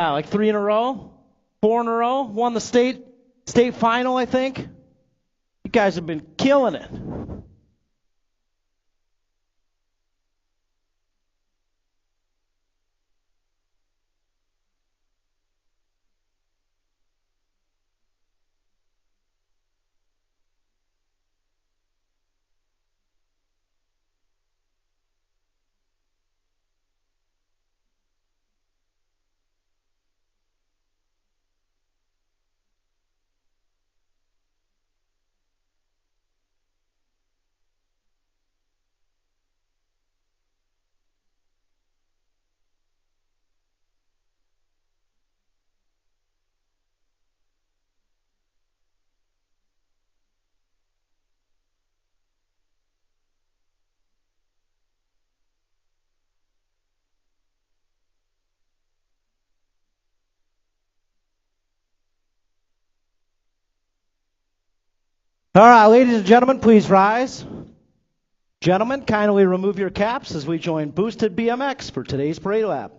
like 3 in a row, 4 in a row. Won the state final, I think. You guys have been killing it. All right, ladies and gentlemen, please rise. Gentlemen, kindly remove your caps as we join Boosted BMX for today's parade lap.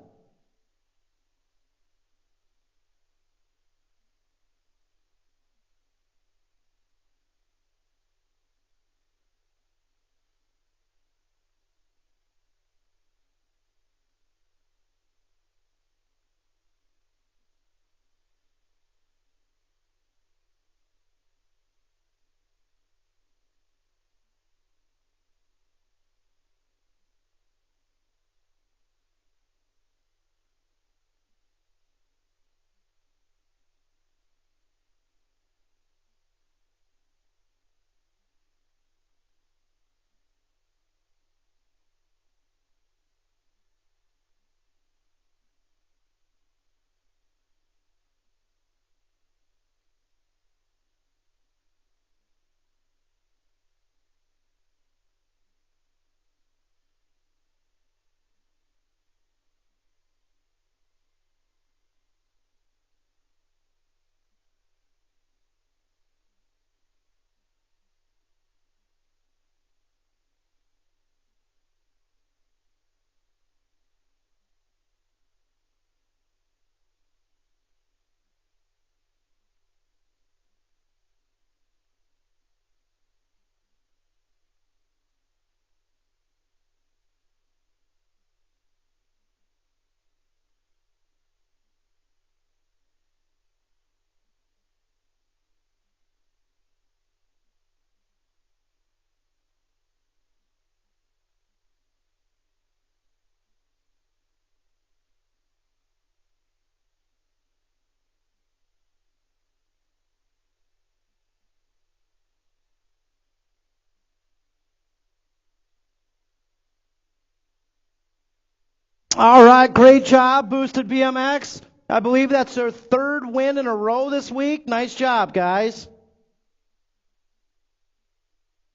All right, great job, Boosted BMX. I believe that's their 3rd win in a row this week. Nice job, guys.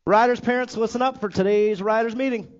Riders' parents, listen up for today's riders' meeting.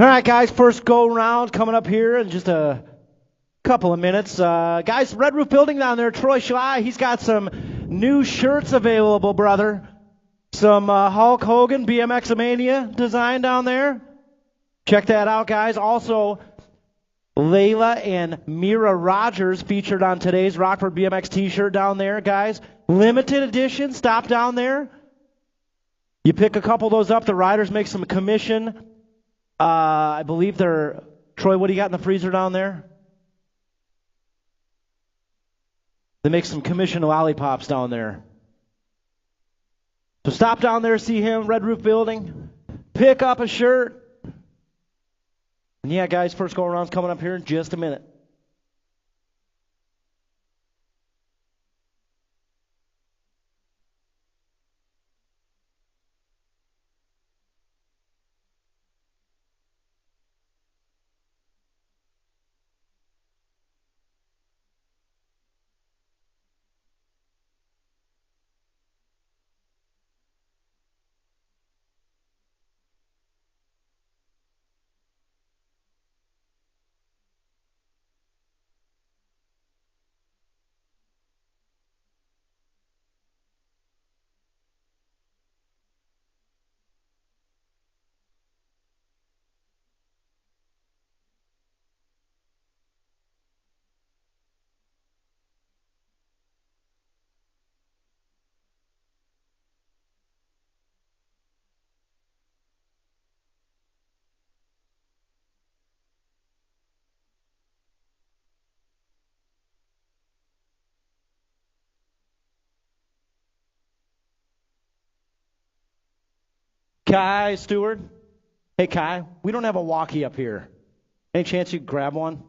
All right, guys, first go round coming up here in just a couple of minutes. Guys, Red Roof Building down there, Troy Schley, he's got some new shirts available, brother. Some Hulk Hogan BMX Mania design down there. Check that out, guys. Also, Layla and Mira Rogers featured on today's Rockford BMX t-shirt down there, guys. Limited edition, stop down there. You pick a couple of those up, the riders make some commission. I believe they're, Troy, what do you got in the freezer down there? They make some commission lollipops down there. So stop down there, see him, Red Roof Building. Pick up a shirt. And yeah, guys, first go around's coming up here in just a minute. Kai Stewart. Hey, Kai, we don't have a walkie up here. Any chance you could grab one?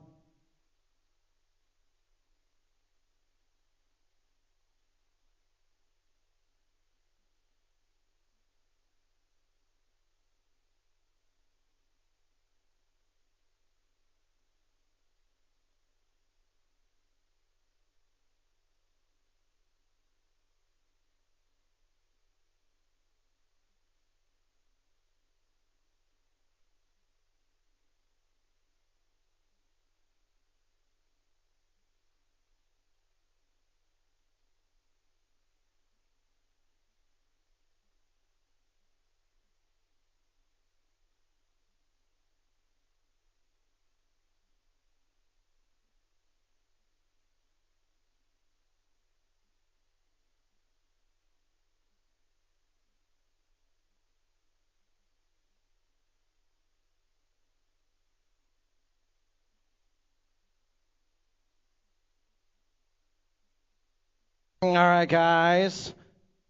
All right, guys.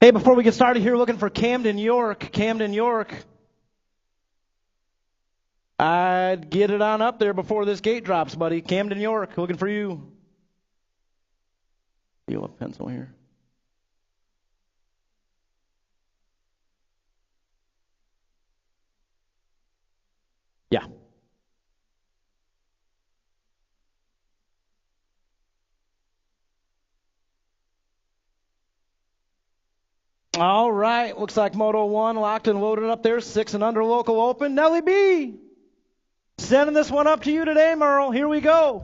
Hey, before we get started here, looking for Camden York. Camden York. I'd get it on up there before this gate drops, buddy. Camden York, looking for you. You have a pencil here. Yeah. All right, looks like Moto 1 locked and loaded up there, 6 and under local open. Nellie B, sending this one up to you today, Merle. Here we go.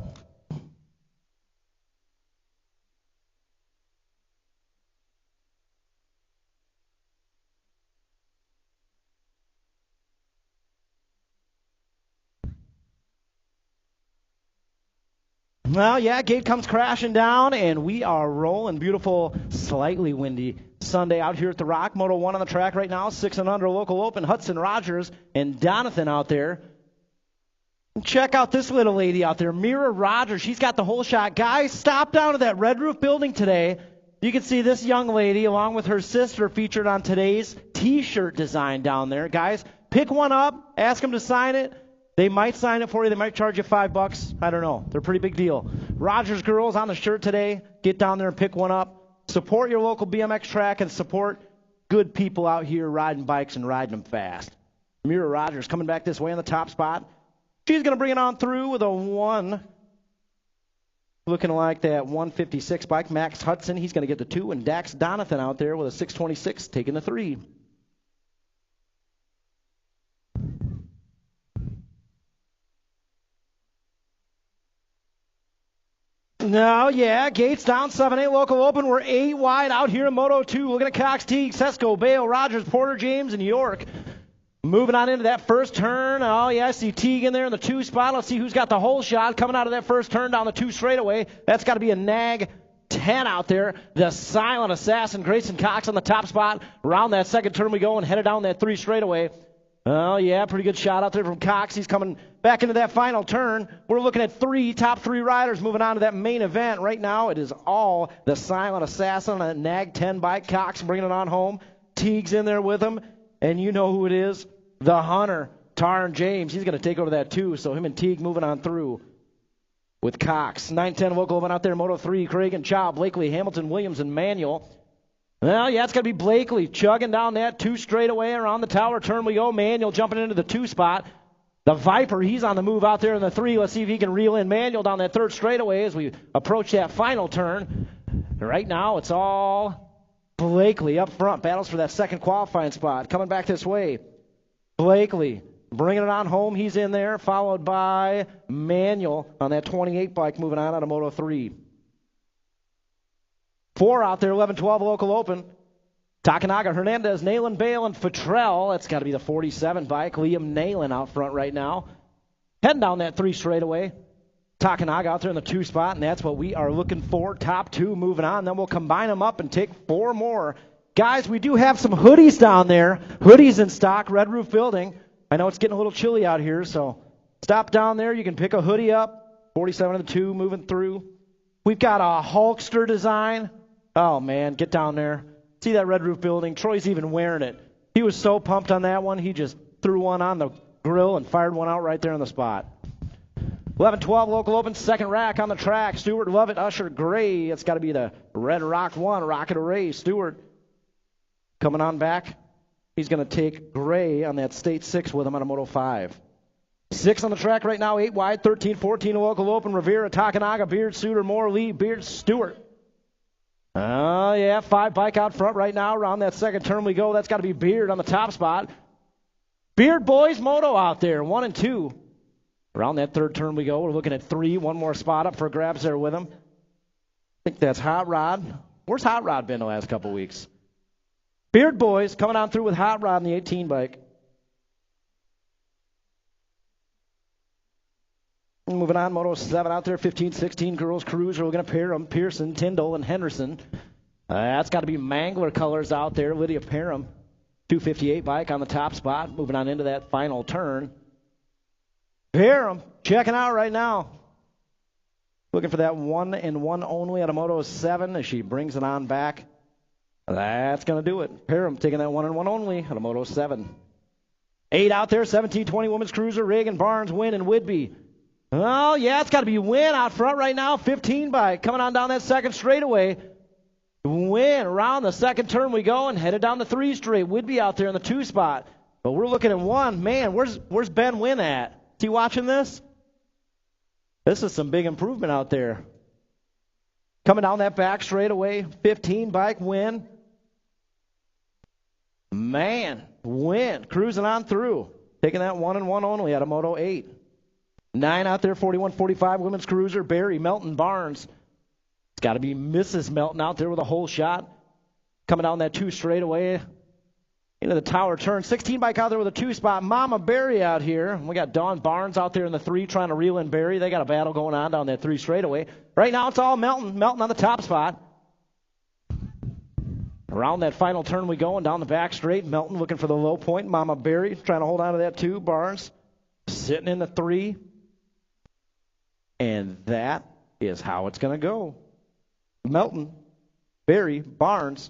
Well, yeah, gate comes crashing down, and we are rolling. Beautiful, slightly windy Sunday out here at the Rock. Moto 1 on the track right now, 6 and under local open. Hudson Rogers and Donathan out there. And check out this little lady out there, Mira Rogers. She's got the whole shot. Guys, stop down to that Red Roof Building today. You can see this young lady along with her sister featured on today's T-shirt design down there. Guys, pick one up, ask them to sign it. They might sign it for you. They might charge you $5. I don't know. They're a pretty big deal. Rogers Girls on the shirt today. Get down there and pick one up. Support your local BMX track and support good people out here riding bikes and riding them fast. Mira Rogers coming back this way on the top spot. She's going to bring it on through with a 1. Looking like that 156 bike. Max Hudson, he's going to get the 2. And Dax Donathan out there with a 626 taking the 3. No, yeah, Gates down 7-8 local open. We're 8 wide out here in Moto 2. Looking at Cox, Teague, Sesko, Bale, Rogers, Porter, James, and York. Moving on into that first turn. Oh, yeah, I see Teague in there in the 2 spot. Let's see who's got the hole shot coming out of that first turn down the 2 straightaway. That's got to be a nag 10 out there. The silent assassin, Grayson Cox on the top spot. Around that second turn we go and headed down that 3 straightaway. Oh, yeah, pretty good shot out there from Cox. He's coming back into that final turn. We're looking at top 3 riders moving on to that main event. Right now it is all the silent assassin on that nag 10 bike. Cox bringing it on home. Teague's in there with him. And you know who it is. The Hunter, Tarn James. He's going to take over that too. So him and Teague moving on through with Cox. 9-10 local event out there, Moto 3, Craig and Chow, Blakely, Hamilton, Williams, and Manuel. Well, yeah, it's going to be Blakely chugging down that 2 straightaway. Around the tower turn we go. Manuel jumping into the 2 spot. The Viper, he's on the move out there in the 3. Let's see if he can reel in Manuel down that 3rd straightaway as we approach that final turn. Right now, it's all Blakely up front. Battles for that 2nd qualifying spot. Coming back this way. Blakely bringing it on home. He's in there, followed by Manuel on that 28 bike moving on out of Moto 3. 4 out there, 11-12 local open. Takanaga, Hernandez, Nalen, Bale, and Futrell. That's got to be the 47 bike. Liam Nalen out front right now. Heading down that 3 straightaway. Takanaga out there in the 2 spot, and that's what we are looking for. Top 2 moving on. Then we'll combine them up and take 4 more. Guys, we do have some hoodies down there. Hoodies in stock, Red Roof Building. I know it's getting a little chilly out here, so stop down there. You can pick a hoodie up. 47 of the 2 moving through. We've got a Hulkster design. Oh, man, get down there. See that Red Roof Building? Troy's even wearing it. He was so pumped on that one, he just threw one on the grill and fired one out right there on the spot. 11-12 local open, 2nd rack on the track. Stewart, Lovett, Usher, Gray. It's got to be the Red Rock 1, Rocket Array. Stewart coming on back. He's going to take Gray on that State 6 with him on a Moto 5. 6 on the track right now, 8 wide, 13-14 local open. Rivera, Takanaga, Beard, Suter, Moore, Lee, Beard, Stewart. Oh, yeah, 5 bike out front right now. Around that 2nd turn we go. That's got to be Beard on the top spot. Beard Boys Moto out there, 1 and 2. Around that 3rd turn we go. We're looking at 3. 1 more spot up for grabs there with him. I think that's Hot Rod. Where's Hot Rod been the last couple weeks? Beard Boys coming on through with Hot Rod on the 18 bike. Moving on, Moto 7 out there, 15-16 girls cruiser. We're going to pair them, Pearson, Tyndall, and Henderson. That's got to be Mangler colors out there. Lydia Parham, 258 bike on the top spot. Moving on into that final turn. Parham checking out right now. Looking for that 1 and 1 only out of Moto 7 as she brings it on back. That's going to do it. Parham taking that 1 and 1 only out of Moto 7. 8 out there, 17-20 women's cruiser. Reagan, Barnes, Wynn, and Whidbey. Oh, yeah, it's got to be Wynn out front right now. 15 bike coming on down that 2nd straightaway. Wynn around the 2nd turn we go and headed down the 3 straight. Whidbey out there in the 2 spot. But we're looking at 1. Man, where's Ben Wynn at? Is he watching this? This is some big improvement out there. Coming down that back straightaway. 15 bike Wynn. Man, Wynn cruising on through. Taking that 1 and 1 only out of Moto 8. 9 out there, 41-45 women's cruiser. Barry, Melton, Barnes. It's got to be Mrs. Melton out there with a hole shot. Coming down that 2 straightaway into the tower turn. 16 bike out there with a 2 spot. Mama Barry out here. We got Dawn Barnes out there in the 3 trying to reel in Barry. They got a battle going on down that 3 straightaway. Right now it's all Melton. Melton on the top spot. Around that final turn we go and down the back straight. Melton looking for the low point. Mama Barry trying to hold on to that 2. Barnes sitting in the 3. And that is how it's going to go. Melton, Barry, Barnes.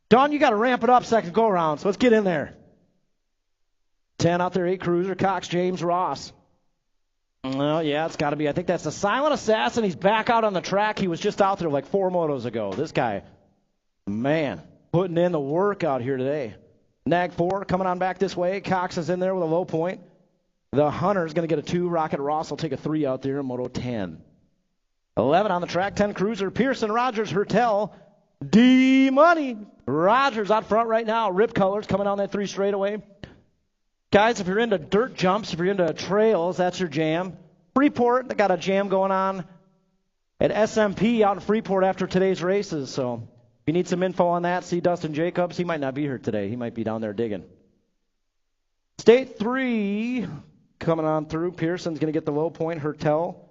Don, you got to ramp it up 2nd go around, so let's get in there. 10 out there, 8 cruiser, Cox, James, Ross. Well, yeah, it's got to be. I think that's the silent assassin. He's back out on the track. He was just out there like 4 motos ago. This guy, man, putting in the work out here today. Nag 4 coming on back this way. Cox is in there with a low point. The Hunter's going to get a 2. Rocket Ross will take a 3 out there in Moto 10. 11 on the track, 10 cruiser. Pearson, Rogers, Hertel, D-Money. Rogers out front right now. Rip colors coming down that 3 straightaway. Guys, if you're into dirt jumps, if you're into trails, that's your jam. Freeport, they got a jam going on at SMP out in Freeport after today's races. So if you need some info on that, see Dustin Jacobs. He might not be here today. He might be down there digging. State 3 coming on through. Pearson's going to get the low point. Hertel.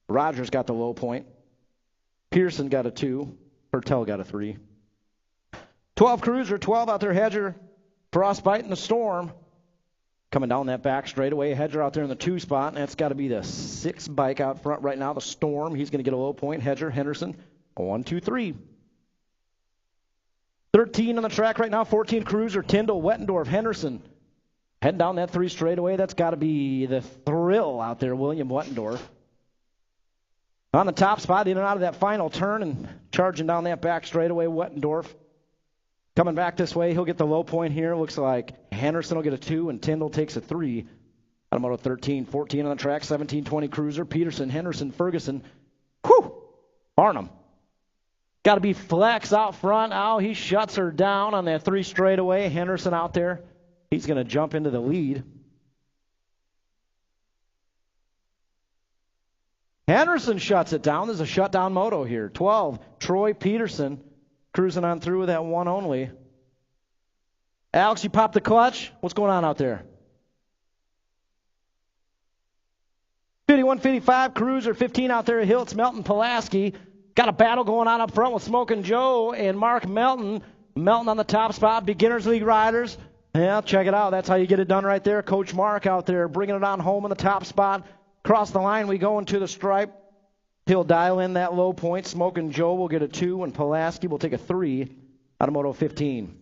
Rogers got the low point. Pearson got a 2. Hertel got a 3. 12 Cruiser, 12 out there. Hedger, Frostbite in the Storm. Coming down that back straightaway. Hedger out there in the 2 spot. And that's got to be the 6 bike out front right now. The Storm. He's going to get a low point. Hedger, Henderson. 1, 2, 3. 13 on the track right now. 14 Cruiser, Tyndall, Wettendorf, Henderson. Heading down that 3 straightaway. That's got to be the Thrill out there. William Wettendorf. On the top spot, in and out of that final turn and charging down that back straightaway, Wettendorf. Coming back this way, he'll get the low point here. Looks like Henderson will get a 2 and Tyndall takes a 3. Automoto 13, 14 on the track, 17, 20 Cruiser, Peterson, Henderson, Ferguson. Whew! Barnum. Got to be Flex out front. Oh, he shuts her down on that 3 straightaway. Henderson out there. He's going to jump into the lead. Henderson shuts it down. There's a shutdown moto here. 12, Troy Peterson cruising on through with that 1 only. Alex, you popped the clutch. What's going on out there? 51, 55, Cruiser, 15 out there. Hiltz, Melton, Pulaski. Got a battle going on up front with Smokin' Joe and Mark Melton. Melton on the top spot. Beginners League riders. Yeah, check it out. That's how you get it done right there. Coach Mark out there bringing it on home in the top spot. Across the line we go into the stripe. He'll dial in that low point. Smokin' Joe will get a 2, and Pulaski will take a 3. Automoto 15.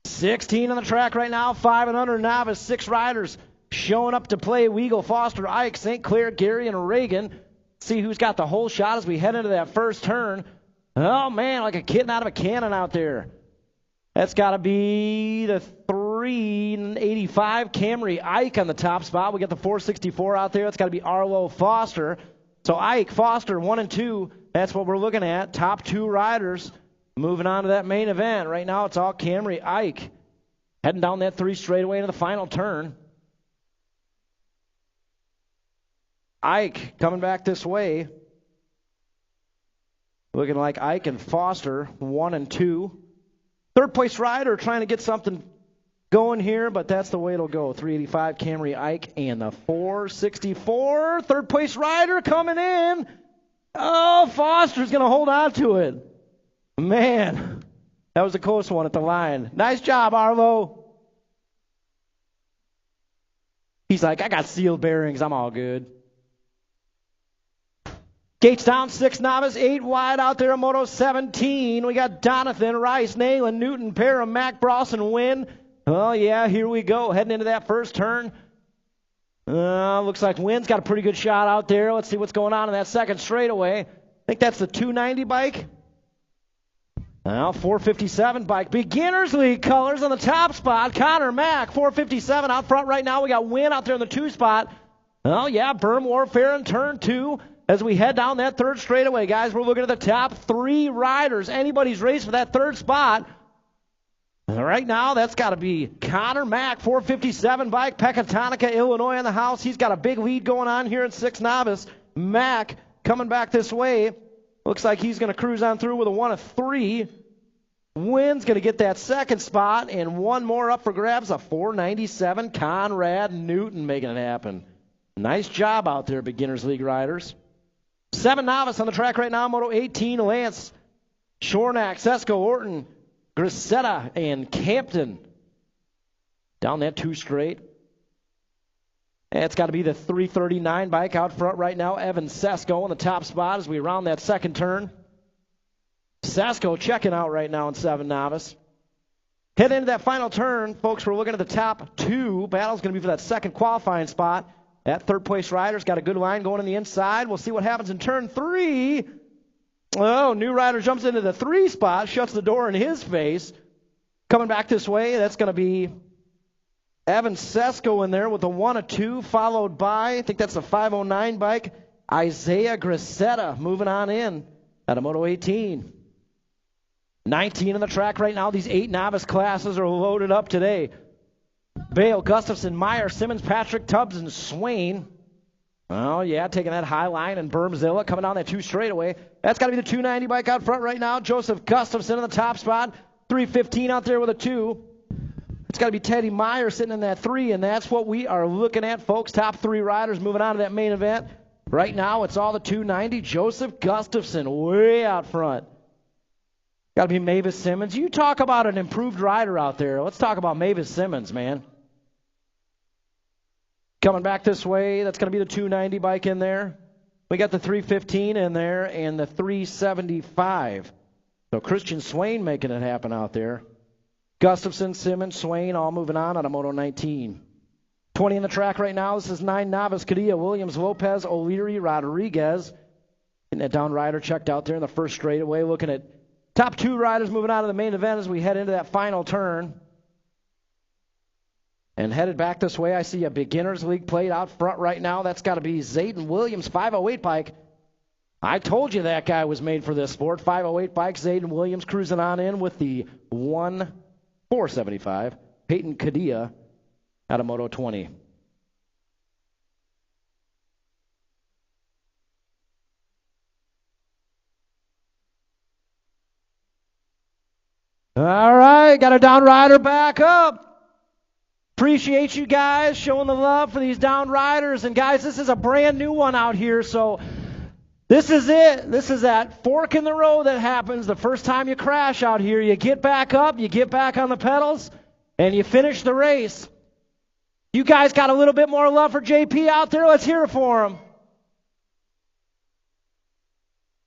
16 on the track right now. 5 and under novice. 6 riders showing up to play. Weagle, Foster, Ike, St. Clair, Gary, and Reagan. See who's got the whole shot as we head into that first turn. Oh, man, like a kitten out of a cannon out there. That's got to be the 385 Camry Ike on the top spot. We got the 464 out there. That's got to be Arlo Foster. So Ike, Foster, 1 and 2. That's what we're looking at. Top 2 riders moving on to that main event. Right now it's all Camry Ike. Heading down that 3 straightaway into the final turn. Ike coming back this way. Looking like Ike and Foster, 1 and 2. Third place rider trying to get something going here, but that's the way it'll go. 385 Camry Ike and the 464. Third place rider coming in. Oh, Foster's going to hold on to it. Man, that was a close one at the line. Nice job, Arlo. He's like, I got sealed bearings. I'm all good. Gates down, 6 novice, 8 wide out there in Moto 17. We got Donathan, Rice, Nayland, Newton, Parham, Mac, Brawson, Wynn. Oh, yeah, here we go. Heading into that first turn. Looks like Wynn's got a pretty good shot out there. Let's see what's going on in that second straightaway. I think that's the 290 bike. Now, 457 bike. Beginners League colors on the top spot. Connor Mack, 457 out front right now. We got Wynn out there in the 2 spot. Oh, yeah, Berm Warfare in turn 2. As we head down that third straightaway, guys, we're looking at the top 3 riders. Anybody's race for that third spot. And right now, that's got to be Connor Mack, 457 bike, Pecatonica, Illinois in the house. He's got a big lead going on here at 6 novice. Mack coming back this way. Looks like he's going to cruise on through with a 1 of 3. Wynn's going to get that second spot, and 1 more up for grabs, a 497. Conrad Newton making it happen. Nice job out there, Beginners League riders. 7 novice on the track right now, Moto 18, Lance, Shornack, Sesko, Orton, Grisetta, and Campton. Down that 2 straight. And it's got to be the 339 bike out front right now. Evan Sesko on the top spot as we round that second turn. Sesko checking out right now in 7 novice. Head into that final turn, folks. We're looking at the top 2. Battle's going to be for that second qualifying spot. That third place rider's got a good line going on the inside. We'll see what happens in turn 3. Oh, new rider jumps into the 3 spot, shuts the door in his face. Coming back this way, that's going to be Evan Sesko in there with a 1 of 2, followed by, I think that's the 509 bike, Isaiah Grisetta moving on in at a Moto 18. 19 on the track right now. These 8 novice classes are loaded up today. Bale, Gustafson, Meyer, Simmons, Patrick, Tubbs, and Swain. Oh, yeah, taking that high line, and Bermzilla coming down that 2 straightaway. That's got to be the 290 bike out front right now. Joseph Gustafson in the top spot. 315 out there with a 2. It's got to be Teddy Meyer sitting in that 3, and that's what we are looking at, folks. Top 3 riders moving on to that main event. Right now, it's all the 290. Joseph Gustafson way out front. Got to be Mavis Simmons. You talk about an improved rider out there. Let's talk about Mavis Simmons, man. Coming back this way, that's going to be the 290 bike in there. We got the 315 in there and the 375. So Christian Swain making it happen out there. Gustafson, Simmons, Swain all moving on a Moto 19. 20 in the track right now. This is 9 Navas, Cadilla, Williams, Lopez, O'Leary, Rodriguez. Getting that down rider checked out there in the first straightaway. Looking at top 2 riders moving on to the main event as we head into that final turn. And headed back this way, I see a Beginners League plate out front right now. That's got to be Zayden Williams, 508 bike. I told you that guy was made for this sport. 508 bike, Zayden Williams cruising on in with the 1.475. Peyton Cadilla out of Moto 20. All right, got a down rider back up. Appreciate you guys showing the love for these down riders. And guys, this is a brand new one out here, so this is it. This is that fork in the road that happens the first time you crash out here. You get back up, you get back on the pedals, and you finish the race. You guys got a little bit more love for JP out there? Let's hear it for him.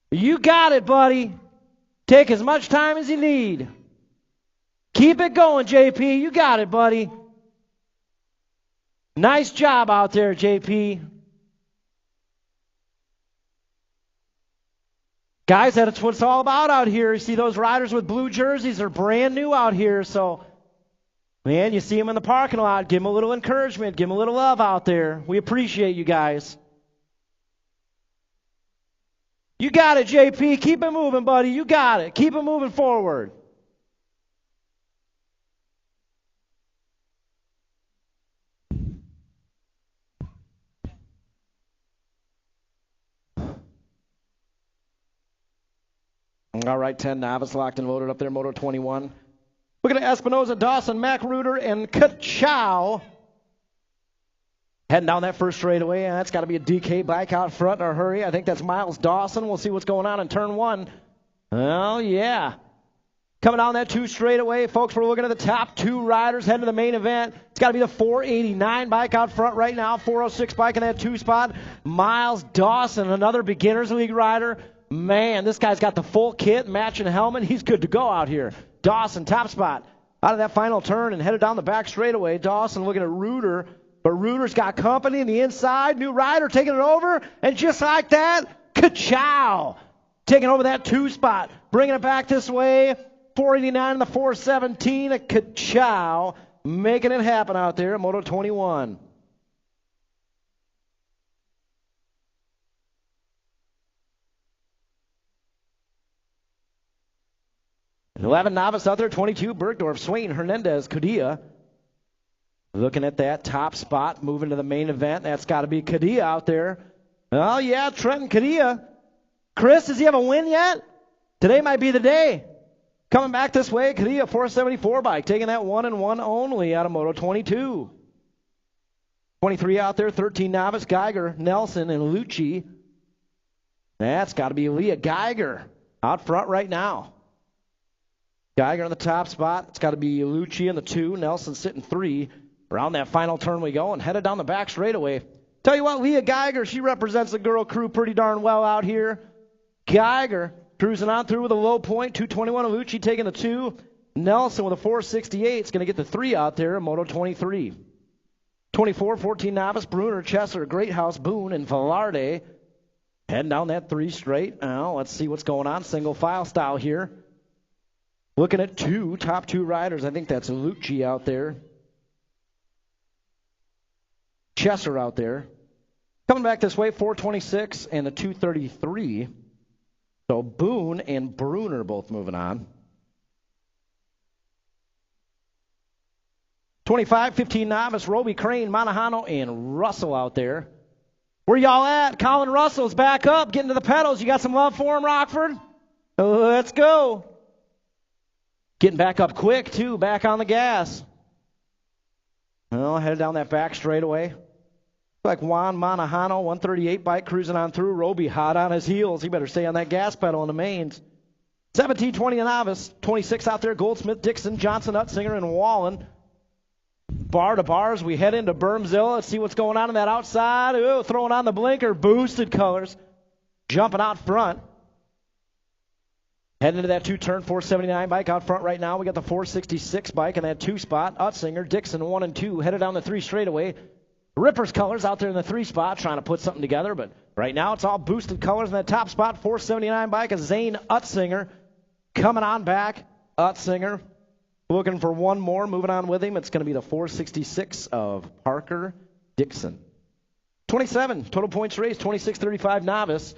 You got it, buddy. Take as much time as you need. Keep it going, JP. You got it, buddy. Nice job out there, JP. Guys, that's what it's all about out here. You see those riders with blue jerseys, they're brand new out here. So, man, you see them in the parking lot. Give them a little encouragement. Give them a little love out there. We appreciate you guys. You got it, JP. Keep it moving, buddy. You got it. Keep it moving forward. All right, 10 Navas locked and loaded up there, Moto 21. Look at Espinoza, Dawson, Mac Reuter, and Kachow. Heading down that first straightaway, and that's got to be a DK bike out front in a hurry. I think that's Miles Dawson. We'll see what's going on in turn 1. Oh, yeah. Coming down that 2 straightaway, folks, we're looking at the top 2 riders heading to the main event. It's got to be the 489 bike out front right now, 406 bike in that 2 spot. Miles Dawson, another Beginners League rider. Man, this guy's got the full kit, matching helmet. He's good to go out here. Dawson, top spot. Out of that final turn and headed down the back straightaway. Dawson looking at Reuter, but Reuter's got company in the inside. New rider taking it over, and just like that, Kachow taking over that 2 spot. Bringing it back this way, 489 and the 417. Kachow making it happen out there at Moto 21. 11 Navas out there, 22 Bergdorf, Swain, Hernandez, Cadilla. Looking at that top spot, moving to the main event. That's got to be Cadilla out there. Oh, yeah, Trenton Cadilla. Chris, does he have a win yet? Today might be the day. Coming back this way, Cadilla 474 bike, taking that 1-1 only out of Moto 22. 23 out there, 13 Navas, Geiger, Nelson, and Lucci. That's got to be Leah Geiger out front right now. Geiger in the top spot. It's got to be Lucci in the 2. Nelson sitting 3. Around that final turn we go and headed down the back straightaway. Tell you what, Leah Geiger, she represents the girl crew pretty darn well out here. Geiger cruising on through with a low point. 221 of Lucci taking the 2. Nelson with a 468 is going to get the 3 out there in Moto 23. 24, 14 Navas, Bruner, Chesser, Greathouse, Boone, and Velarde. Heading down that 3 straight. Now let's see what's going on. Single file style here. Looking at top 2 riders. I think that's Lucci out there. Chesser out there. Coming back this way, 426 and the 233. So Boone and Bruner both moving on. 25, 15 Navas, Roby, Crane, Monahano, and Russell out there. Where y'all at? Colin Russell's back up, getting to the pedals. You got some love for him, Rockford? Let's go. Getting back up quick, too, back on the gas. Well, headed down that back straightaway. Like Juan Manajano, 138 bike cruising on through. Roby hot on his heels. He better stay on that gas pedal in the mains. 17-20 a novice. 26 out there. Goldsmith, Dixon, Johnson, Utsinger, and Wallen. Bar to bars. We head into Bermzilla. Let's see what's going on that outside. Ooh, throwing on the blinker. Boosted colors. Jumping out front. Heading into that two-turn 479 bike out front right now. We got the 466 bike in that two-spot. Utsinger, Dixon, 1 and 2. Headed down the 3 straightaway. Rippers colors out there in the 3 spot trying to put something together. But right now it's all boosted colors in that top spot. 479 bike is Zane Utsinger. Coming on back. Utsinger looking for one more. Moving on with him. It's going to be the 466 of Parker Dixon. 27 total points race. 26-35 novice.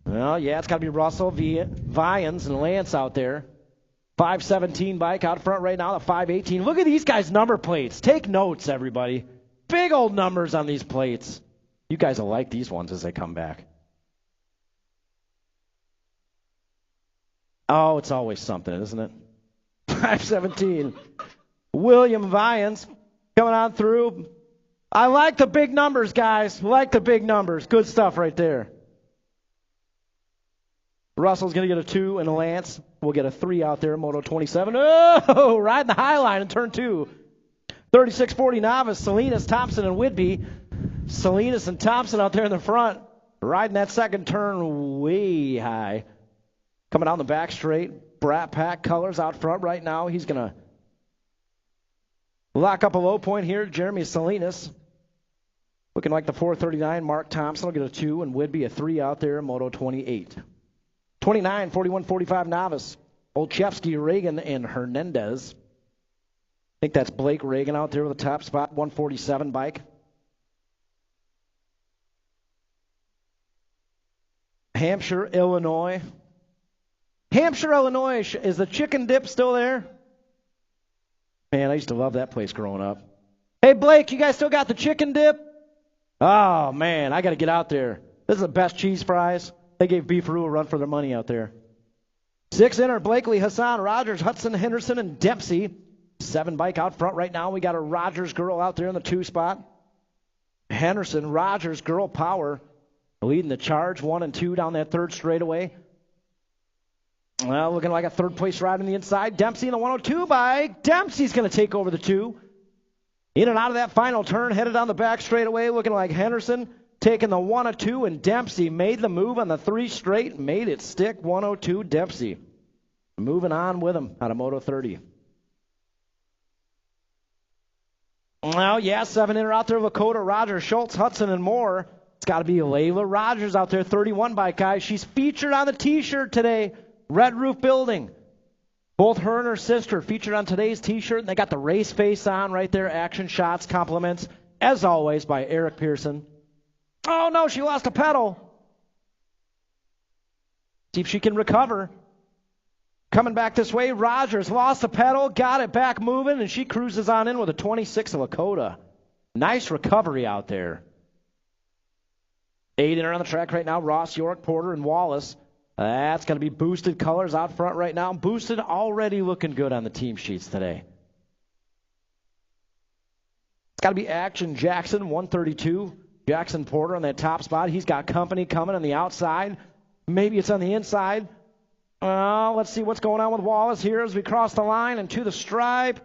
Well, yeah, it's got to be Russell, Vians, and Lance out there. 517 bike out front right now, the 518. Look at these guys' number plates. Take notes, everybody. Big old numbers on these plates. You guys will like these ones as they come back. Oh, it's always something, isn't it? 517. William Vians coming on through. I like the big numbers, guys. Like the big numbers. Good stuff right there. Russell's going to get a 2 and a Lance. We'll get a 3 out there, Moto 27. Oh, riding the high line in turn 2. 36-40 novice, Salinas, Thompson, and Whitby. Salinas and Thompson out there in the front, riding that second turn way high. Coming down the back straight. Brat Pack colors out front right now. He's going to lock up a low point here. Jeremy Salinas. Looking like the 439. Mark Thompson will get a 2, and Whitby a 3 out there, Moto 28. 29, 41, 45 novice. Olszewski, Reagan, and Hernandez. I think that's Blake Reagan out there with the top spot, 147 bike. Hampshire, Illinois. Hampshire, Illinois. Is the chicken dip still there? Man, I used to love that place growing up. Hey, Blake, you guys still got the chicken dip? Oh, man, I got to get out there. This is the best cheese fries. They gave Beefaroo a run for their money out there. 6 inner, Blakely, Hassan, Rogers, Hudson, Henderson, and Dempsey. 7 bike out front right now. We got a Rogers girl out there in the 2 spot. Henderson, Rogers, girl power, leading the charge. 1 and 2 down that 3rd straightaway. Well, looking like a 3rd place ride on the inside. Dempsey in the 102 bike. Dempsey's going to take over the 2. In and out of that final turn, headed down the back straightaway, looking like Henderson. Taking the 102, and Dempsey made the move on the 3 straight, made it stick. 102, Dempsey. Moving on with him out of Moto 30. Well, yeah, 7 inner out there, Lakota, Rogers, Schultz, Hudson, and more. It's got to be Layla Rogers out there, 31 bike, guys. She's featured on the T-shirt today, Red Roof Building. Both her and her sister featured on today's T-shirt, and they got the race face on right there, action shots, compliments, as always, by Eric Pearson. Oh, no, she lost a pedal. See if she can recover. Coming back this way, Rogers lost the pedal, got it back moving, and she cruises on in with a 26 Lakota. Nice recovery out there. 8 inner on the track right now, Ross, York, Porter, and Wallace. That's going to be boosted colors out front right now. Boosted already looking good on the team sheets today. It's got to be Action Jackson, 132. Jackson Porter on that top spot. He's got company coming on the outside. Maybe it's on the inside. Let's see what's going on with Wallace here as we cross the line and to the stripe.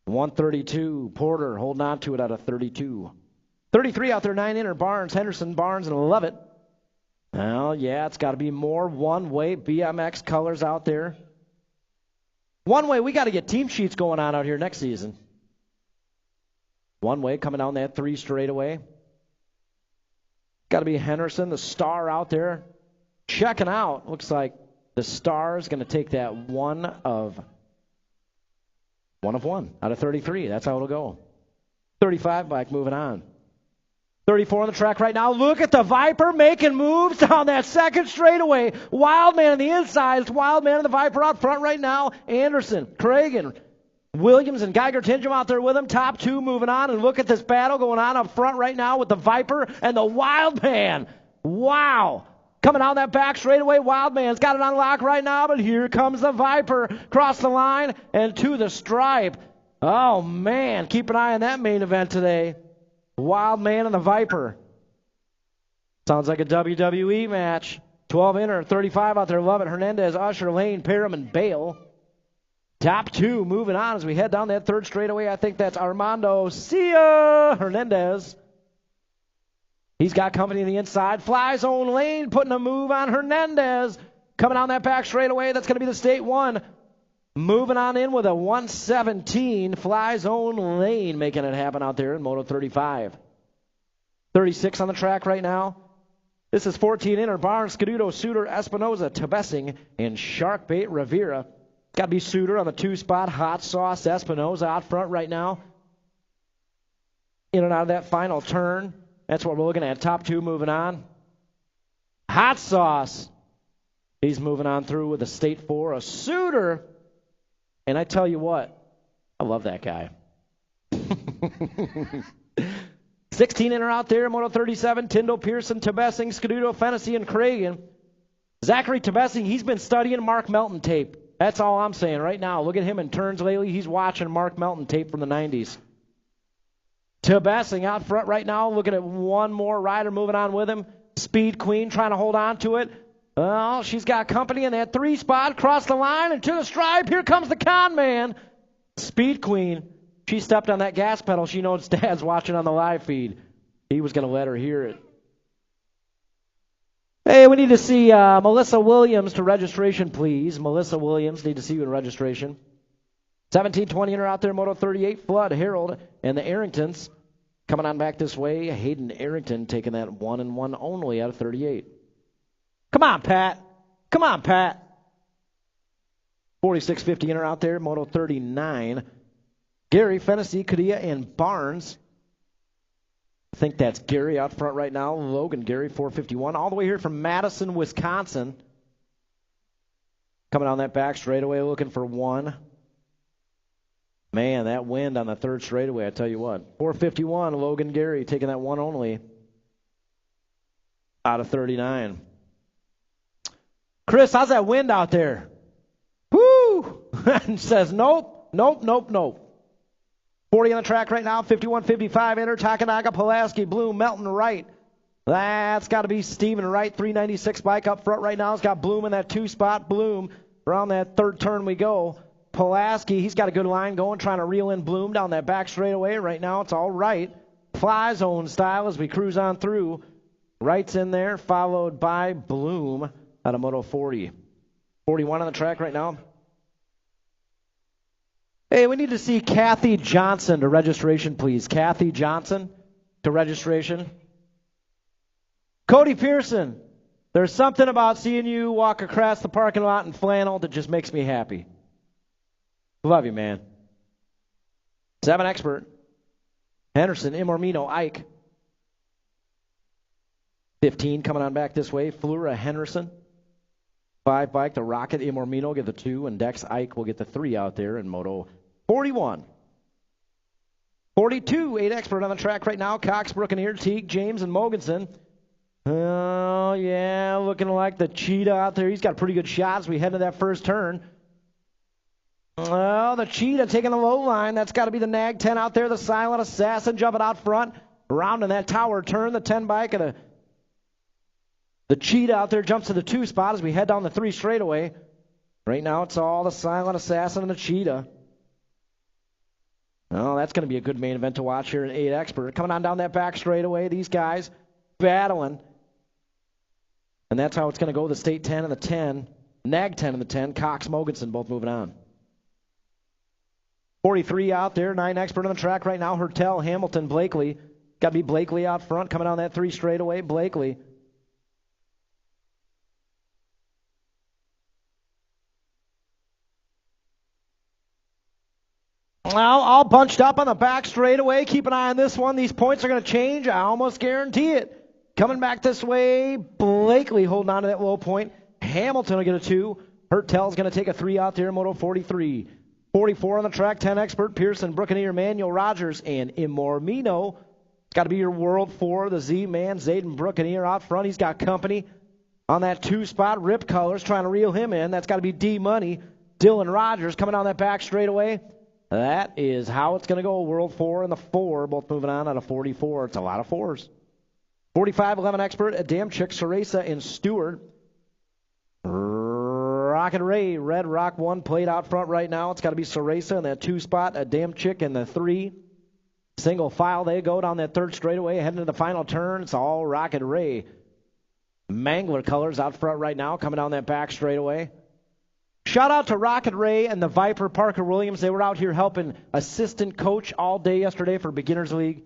132. Porter holding on to it out of 32. 33 out there, 9 inner. Barnes, Henderson, Barnes, and Lovett. Well, yeah, it's got to be more one-way BMX colors out there. One way, we got to get team sheets going on out here next season. One way coming down that 3 straightaway. Got to be Henderson, the star out there. Checking out. Looks like the star is going to take that one of 1 out of 33. That's how it'll go. 35 bike moving on. 34 on the track right now. Look at the Viper making moves down that 2nd straightaway. Wildman on the inside. It's Wildman and the Viper out front right now. Anderson, Cragen, Williams and Geiger Tingham out there with him. Top two moving on. And look at this battle going on up front right now with the Viper and the Wildman. Wow. Coming down that back straightaway. Wildman's got it on lock right now, but here comes the Viper. Across the line and to the stripe. Oh, man. Keep an eye on that main event today. Wildman and the Viper. Sounds like a WWE match. 12 inner, 35 out there. Love it. Hernandez, Usher, Lane, Parham, and Bale. Top two moving on as we head down that third straightaway. I think that's Armando Hernandez. He's got company on the inside. Fly zone Lane putting a move on Hernandez. Coming down that back straightaway. That's going to be the state one. Moving on in with a 117. Fly zone Lane making it happen out there in Moto 35. 36 on the track right now. This is 14 inner. Barnes, Scaduto, Suter, Espinoza, Tebessing, and Sharkbait Rivera. Got to be Suter on the two spot. Hot Sauce Espinoza out front right now. In and out of that final turn. That's what we're looking at. Top two moving on. Hot Sauce. He's moving on through with a state four. A Suter. And I tell you what, I love that guy. 16 inner out there. Moto 37. Tyndall, Pearson, Tebessing, Scaduto, Fennessy, and Cragen. Zachary Tebessing, he's been studying Mark Melton tape. That's all I'm saying right now. Look at him in turns lately. He's watching Mark Melton tape from the 90s. Tebessing out front right now, looking at one more rider moving on with him. Speed Queen trying to hold on to it. Well, she's got company in that three spot. Cross the line and to the stripe. Here comes the con man. Speed Queen. She stepped on that gas pedal. She knows Dad's watching on the live feed. He was going to let her hear it. Hey, we need to see Melissa Williams to registration, please. Melissa Williams, need to see you in registration. 17-20 inner out there, Moto 38, Flood, Harold, and the Arringtons. Coming on back this way, Hayden Arrington taking that 1-1 only out of 38. Come on, Pat. Come on, Pat. 46-50 inner out there, Moto 39. Gary, Fennessy, Cadilla, and Barnes. I think that's Gary out front right now. Logan Gary, 451. All the way here from Madison, Wisconsin. Coming on that back straightaway, looking for one. Man, that wind on the third straightaway, I tell you what. 451, Logan Gary taking that one only out of 39. Chris, how's that wind out there? Woo! And says nope, nope, nope, nope. 40 on the track right now, 51-55 inner, Takanaga, Pulaski, Bloom, Melton, Wright. That's got to be Stephen Wright, 396 bike up front right now. It's got Bloom in that two-spot. Bloom, around that third turn we go. Pulaski, he's got a good line going, trying to reel in Bloom down that back straightaway. Right now it's all right. Fly zone style as we cruise on through. Wright's in there, followed by Bloom out of Moto 40. 41 on the track right now. Hey, we need to see Kathy Johnson to registration, please. Kathy Johnson to registration. Cody Pearson, there's something about seeing you walk across the parking lot in flannel that just makes me happy. Love you, man. 7 expert. Henderson, Imormino, Ike. 15 coming on back this way. Flura, Henderson. 5 bike, the Rocket, Imormino get the 2, and Dex Ike will get the 3 out there in Moto 41. 42, 8 expert on the track right now. Cox, Brookeneer, Teague, James, and Mogensen. Oh, yeah, looking like the Cheetah out there. He's got pretty good shots. We head to that first turn. Oh, the Cheetah taking the low line. That's got to be the Nag 10 out there. The Silent Assassin jumping out front. Rounding that tower turn. The 10 bike of the Cheetah out there jumps to the 2 spot as we head down the 3 straightaway. Right now it's all the Silent Assassin and the Cheetah. Oh, that's going to be a good main event to watch here in 8 expert. Coming on down that back straightaway. These guys battling. And that's how it's going to go. The State 10 and the 10. Nag 10 and the 10. Cox, Mogensen both moving on. 43 out there. 9 expert on the track right now. Hertel, Hamilton, Blakely. Got to be Blakely out front. Coming on that 3 straightaway. Blakely. Well, all bunched up on the back straightaway. Keep an eye on this one. These points are going to change. I almost guarantee it. Coming back this way, Blakely holding on to that low point. Hamilton will get a 2. Hertel's going to take a 3 out there in Moto 43. 44 on the track, 10 expert, Pearson, Buccaneer, Manuel, Rogers, and Imormino. It's got to be your World 4, the Z-Man, Zayden Buccaneer out front. He's got company on that 2-spot. Rip Colors trying to reel him in. That's got to be D-Money. Dylan Rogers coming down that back straightaway. That is how it's going to go. World 4 and the 4, both moving on out of 44. It's a lot of 4s. 45, 11 expert, Adamczyk, Ceresa, and Stewart. Rocket Ray, Red Rock 1 played out front right now. It's got to be Ceresa in that 2-spot, Adamczyk in the 3. Single file, they go down that 3rd straightaway, heading to the final turn. It's all Rocket Ray. Mangler Colors out front right now, coming down that back straightaway. Shout out to Rocket Ray and the Viper, Parker Williams. They were out here helping assistant coach all day yesterday for Beginners League.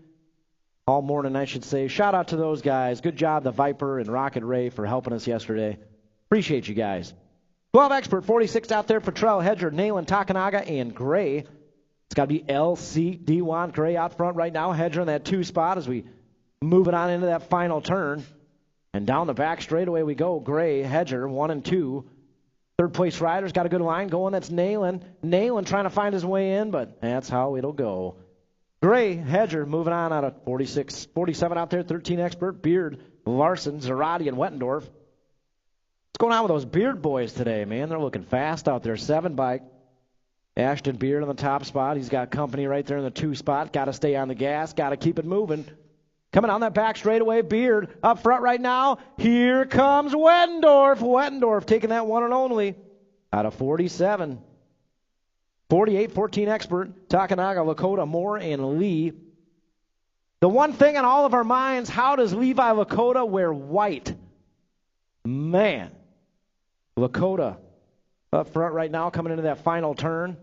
All morning, I should say. Shout out to those guys. Good job, the Viper and Rocket Ray, for helping us yesterday. Appreciate you guys. 12 expert, 46 out there, Petrell, Hedger, Nalen, Takanaga, and Gray. It's got to be LC, D1, Gray out front right now. Hedger in that 2-spot as we move it on into that final turn. And down the back straightaway we go. Gray, Hedger, 1 and 2. Third place rider's got a good line going. That's Nalen. Nalen trying to find his way in, but that's how it'll go. Gray, Hedger moving on out of 46, 47 out there, 13 expert, Beard, Larson, Zarati, and Wettendorf. What's going on with those Beard boys today, man? They're looking fast out there. 7 bike. Ashton Beard on the top spot. He's got company right there in the 2-spot. Got to stay on the gas. Got to keep it moving. Coming on that back straightaway, Beard up front right now. Here comes Wettendorf. Wettendorf taking that one and only out of 47. 48, 14 expert, Takanaga, Lakota, Moore, and Lee. The one thing on all of our minds, how does Levi Lakota wear white? Man. Lakota up front right now, coming into that final turn.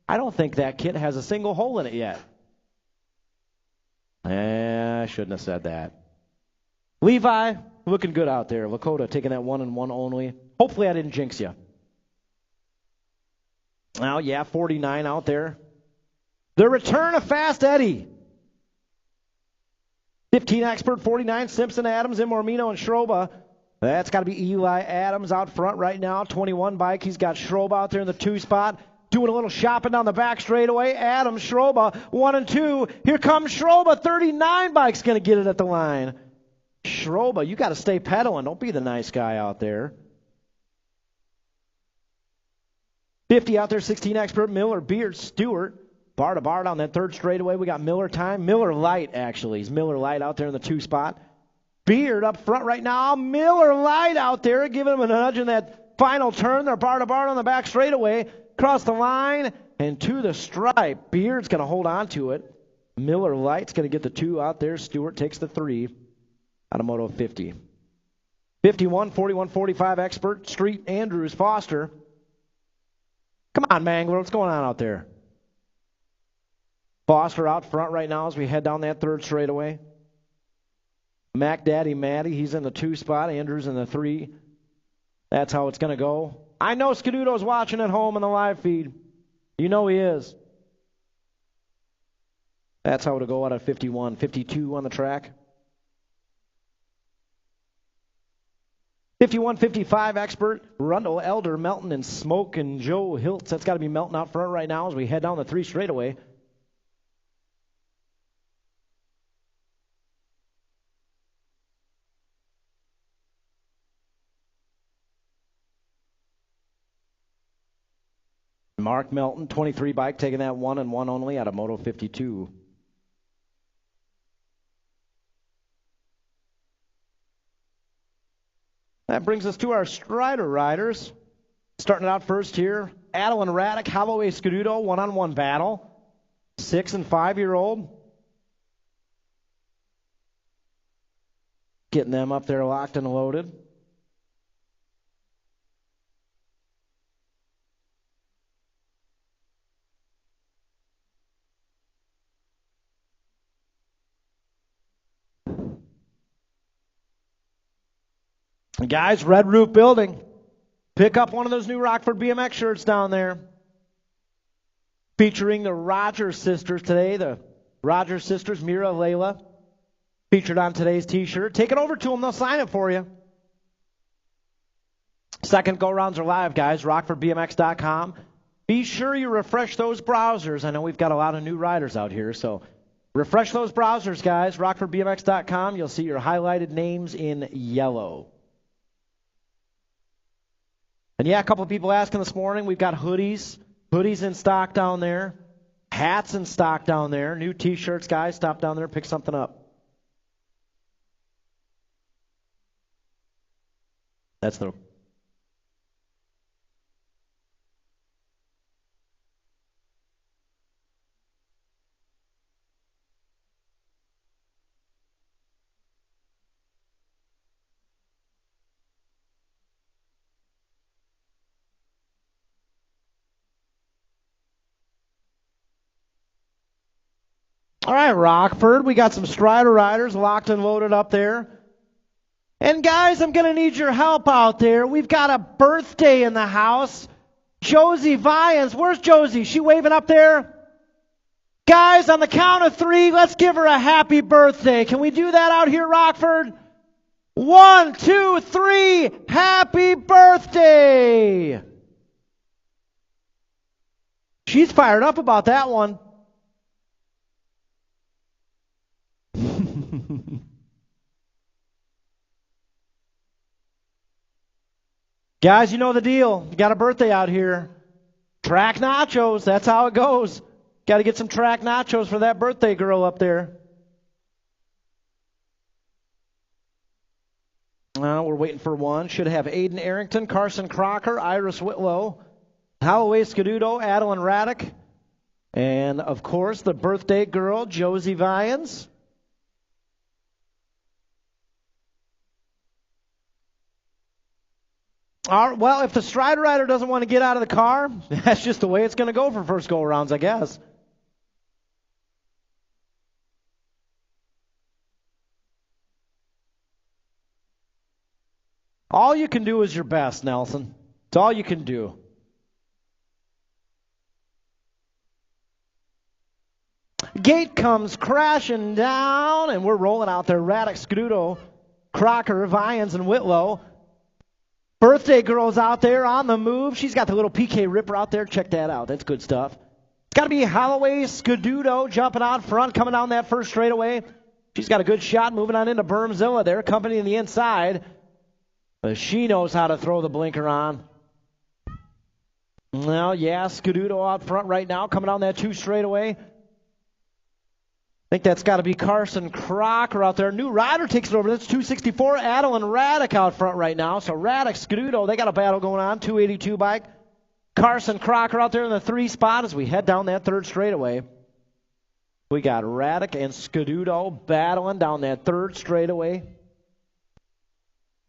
I don't think that kit has a single hole in it yet. I shouldn't have said that. Levi, looking good out there. Lakota taking that 1 and 1 only. Hopefully I didn't jinx you. Well, yeah, 49 out there. The return of Fast Eddie. 15 expert, 49, Simpson, Adams, Imormino, and Schroba. That's got to be Eli Adams out front right now. 21 bike. He's got Schroba out there in the 2-spot. Doing a little shopping down the back straightaway. Adams, Schroba, 1 and 2. Here comes Schroba. 39 bike's going to get it at the line. Schroba, you got to stay pedaling. Don't be the nice guy out there. 50 out there, 16 expert, Miller, Beard, Stewart. Bar to bar down that 3rd straightaway. We got Miller time. Miller Light, actually. He's Miller Light out there in the 2-spot. Beard up front right now. Miller Light out there, giving him a nudge in that final turn. They're bar to bar on the back straightaway. Across the line and to the stripe. Beard's going to hold on to it. Miller Light's going to get the 2 out there. Stewart takes the 3 out of Moto 50. 51, 41, 45 expert, Street, Andrews, Foster. Come on, Mangler. What's going on out there? Foster out front right now as we head down that 3rd straightaway. Mac Daddy Matty, he's in the 2-spot. Andrews in the 3. That's how it's going to go. I know Scaduto's watching at home in the live feed. You know he is. That's how it'll go out of 51. 52 on the track. 51, 55 expert, Rundle, Elder, Melton, and Smoke, and Joe Hiltz. That's got to be Melton out front right now as we head down the 3 straightaway. Mark Melton, 23 bike, taking that 1 and 1 only out of Moto 52. That brings us to our Strider riders. Starting out first here, Adeline Raddick, Holloway Scaduto, 1-on-1 battle. 6 and 5-year-old. Getting them up there locked and loaded. Guys, Red Roof Building. Pick up one of those new Rockford BMX shirts down there. Featuring the Rogers sisters today. The Rogers sisters, Mira, Layla. Featured on today's t-shirt. Take it over to them. They'll sign it for you. Second go-rounds are live, guys. RockfordBMX.com. Be sure you refresh those browsers. I know we've got a lot of new riders out here, so refresh those browsers, guys. RockfordBMX.com. You'll see your highlighted names in yellow. And yeah, a couple of people asking this morning. We've got hoodies in stock down there, hats in stock down there, new T-shirts, guys. Stop down there, pick something up. That's the. All right, Rockford, we got some Strider riders locked and loaded up there. And guys, I'm going to need your help out there. We've got a birthday in the house. Josie Vians. Where's Josie? She waving up there? Guys, on the count of 3, let's give her a happy birthday. Can we do that out here, Rockford? 1, 2, 3, happy birthday. She's fired up about that one. Guys, you know the deal. You got a birthday out here. Track nachos, that's how it goes. Got to get some track nachos for that birthday girl up there. We're waiting for one. Should have Aiden Arrington, Carson Crocker, Iris Whitlow, Holloway Scaduto, Adeline Raddick, and, of course, the birthday girl, Josie Vians. Well, if the Strider rider doesn't want to get out of the car, that's just the way it's going to go for first go-arounds, I guess. All you can do is your best, Nelson. It's all you can do. Gate comes crashing down, and we're rolling out there. Raddick, Scaduto, Crocker, Vians, and Whitlow. Birthday girl's out there on the move. She's got the little PK Ripper out there. Check that out. That's good stuff. It's got to be Holloway Scaduto jumping out front, coming down that first straightaway. She's got a good shot moving on into Bermzilla there, accompanying the inside. But she knows how to throw the blinker on. Well, yeah, Scaduto out front right now, coming down that 2 straightaway. I think that's got to be Carson Crocker out there. New rider takes it over. That's 264. Adeline Raddick out front right now. So Raddick, Scaduto, they got a battle going on. 282 bike. Carson Crocker out there in the 3 spot as we head down that 3rd straightaway. We got Raddick and Scaduto battling down that 3rd straightaway.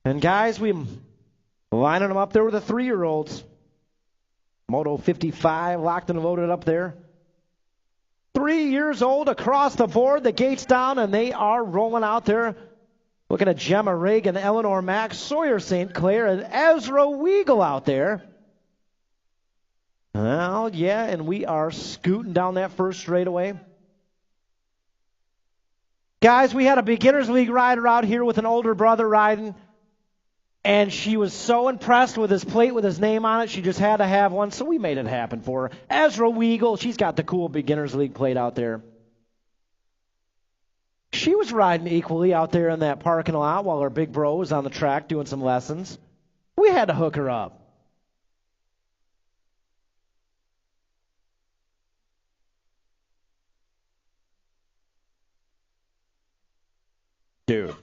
And guys, we lining them up there with the 3-year-olds. Moto 55 locked and loaded up there. 3 years old across the board. The gate's down, and they are rolling out there. Looking at Gemma Reagan, Eleanor Mack, Sawyer St. Clair, and Ezra Weigel out there. Well, yeah, and we are scooting down that 1st straightaway. Guys, we had a beginners league rider out here with an older brother riding, and she was so impressed with his plate with his name on it, she just had to have one, so we made it happen for her. Ezra Weigel, she's got the cool beginners league plate out there. She was riding equally out there in that parking lot while her big bro was on the track doing some lessons. We had to hook her up. Dude.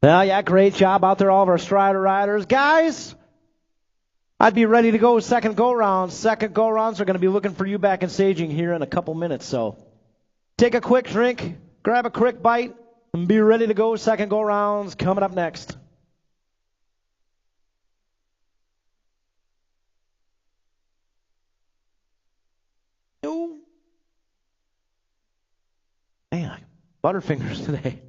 Well, yeah, great job out there, all of our Strider riders. Guys, I'd be ready to go second go-round. Second go-rounds are going to be looking for you back in staging here in a couple minutes. So take a quick drink, grab a quick bite, and be ready to go. Second go-rounds coming up next. Butterfingers today.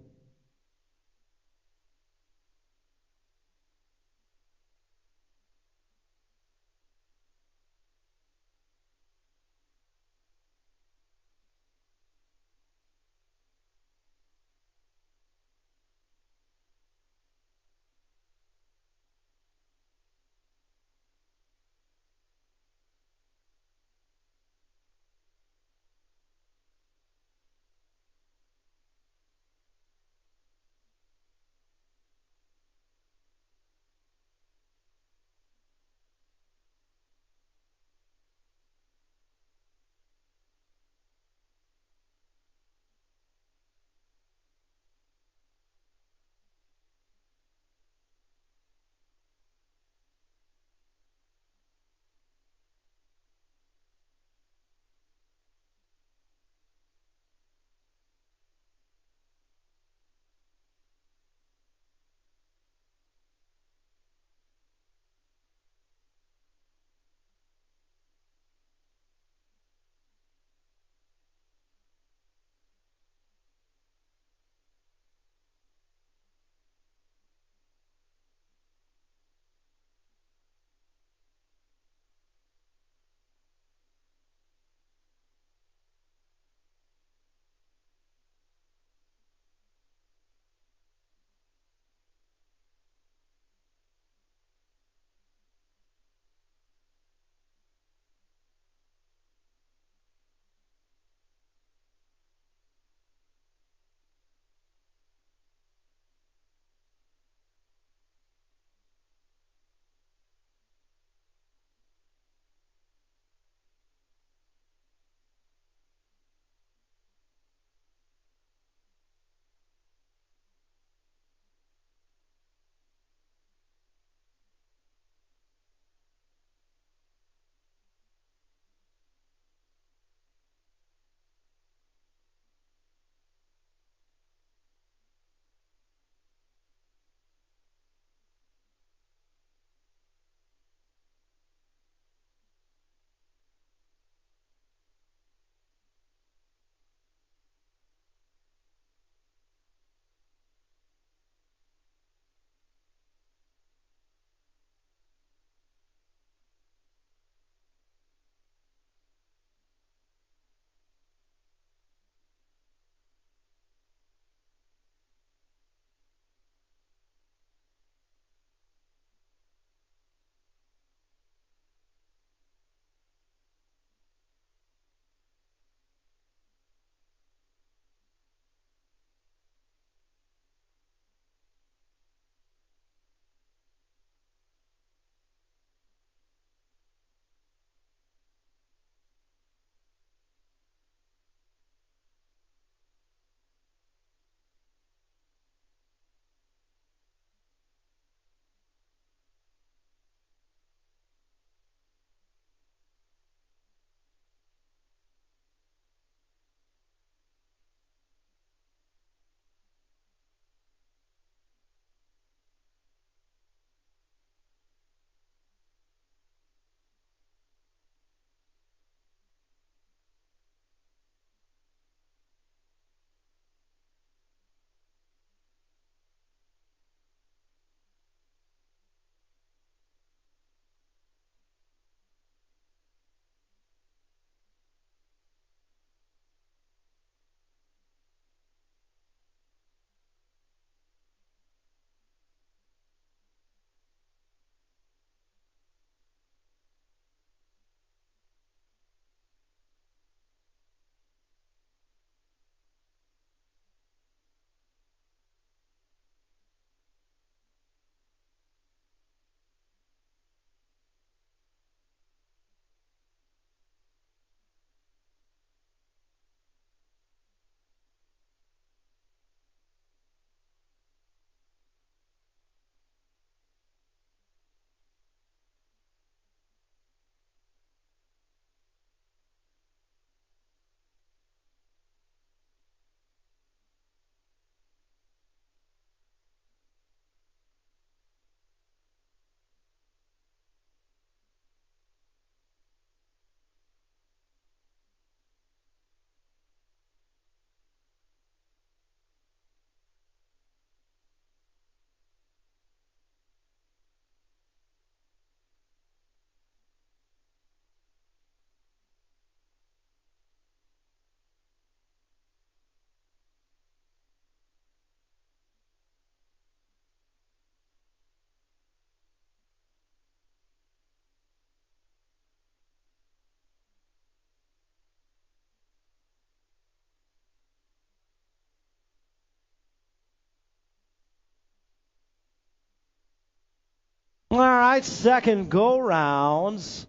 All right, second go-rounds.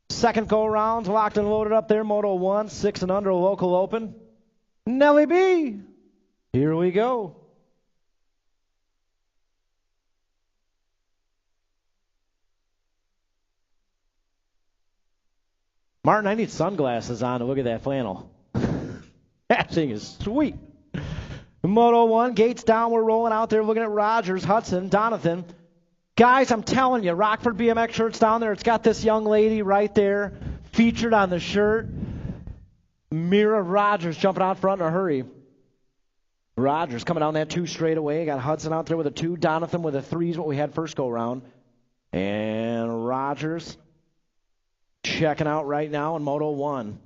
Second go-rounds locked and loaded up there. Moto 1, 6 and under local open. Nelly B. Here we go. Martin, I need sunglasses on to look at that flannel. That thing is sweet. Moto 1, gates down. We're rolling out there looking at Rogers, Hudson, Donathan. Guys, I'm telling you, Rockford BMX shirt's down there. It's got this young lady right there featured on the shirt. Mira Rogers jumping out front in a hurry. Rogers coming down that 2 straight away. Got Hudson out there with a 2. Donathan with a 3 is what we had first go round. And Rogers checking out right now in Moto 1.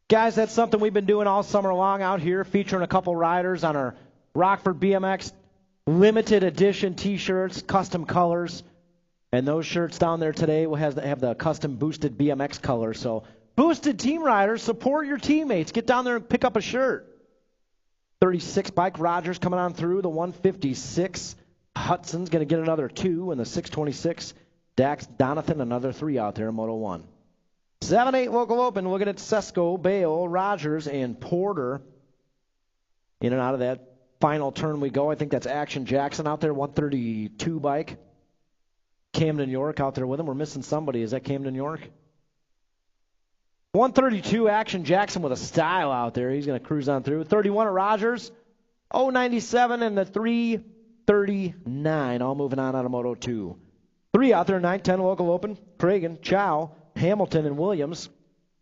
Guys, that's something we've been doing all summer long out here, featuring a couple riders on our Rockford BMX limited edition T-shirts, custom colors. And those shirts down there today will have the custom boosted BMX color. So boosted team riders, support your teammates. Get down there and pick up a shirt. 36 bike Rogers coming on through. The 156 Hudson's going to get another 2. And the 626 Dax Donathan another 3 out there in Moto 1. 7-8 local open. Looking at Sesko, Bale, Rogers, and Porter. In and out of that final turn we go. I think that's Action Jackson out there, 132 bike. Camden York out there with him. We're missing somebody. Is that Camden York? 132 Action Jackson with a style out there. He's going to cruise on through. 31 at Rogers. 097 and the 339. All moving on out of Moto 2. 3 out there, 9-10 local open. Cragen, Chow, Hamilton, and Williams.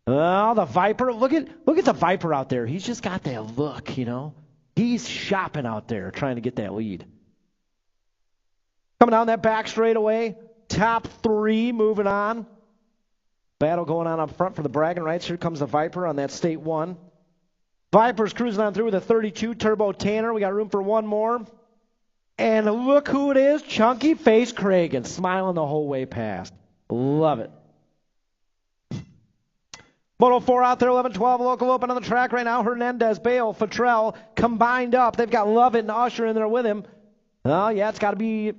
Oh, the Viper. Look at the Viper out there. He's just got that look, you know. He's shopping out there trying to get that lead. Coming down that back straightaway. Top 3 moving on. Battle going on up front for the bragging rights. Here comes the Viper on that State 1. Viper's cruising on through with a 32 Turbo Tanner. We got room for one more. And look who it is. Chunky Face Cragen, smiling the whole way past. Love it. Moto 4 out there, 11-12 local open on the track right now. Hernandez, Bale, Futrell combined up. They've got Lovett and Usher in there with him. Oh, yeah, it's got to be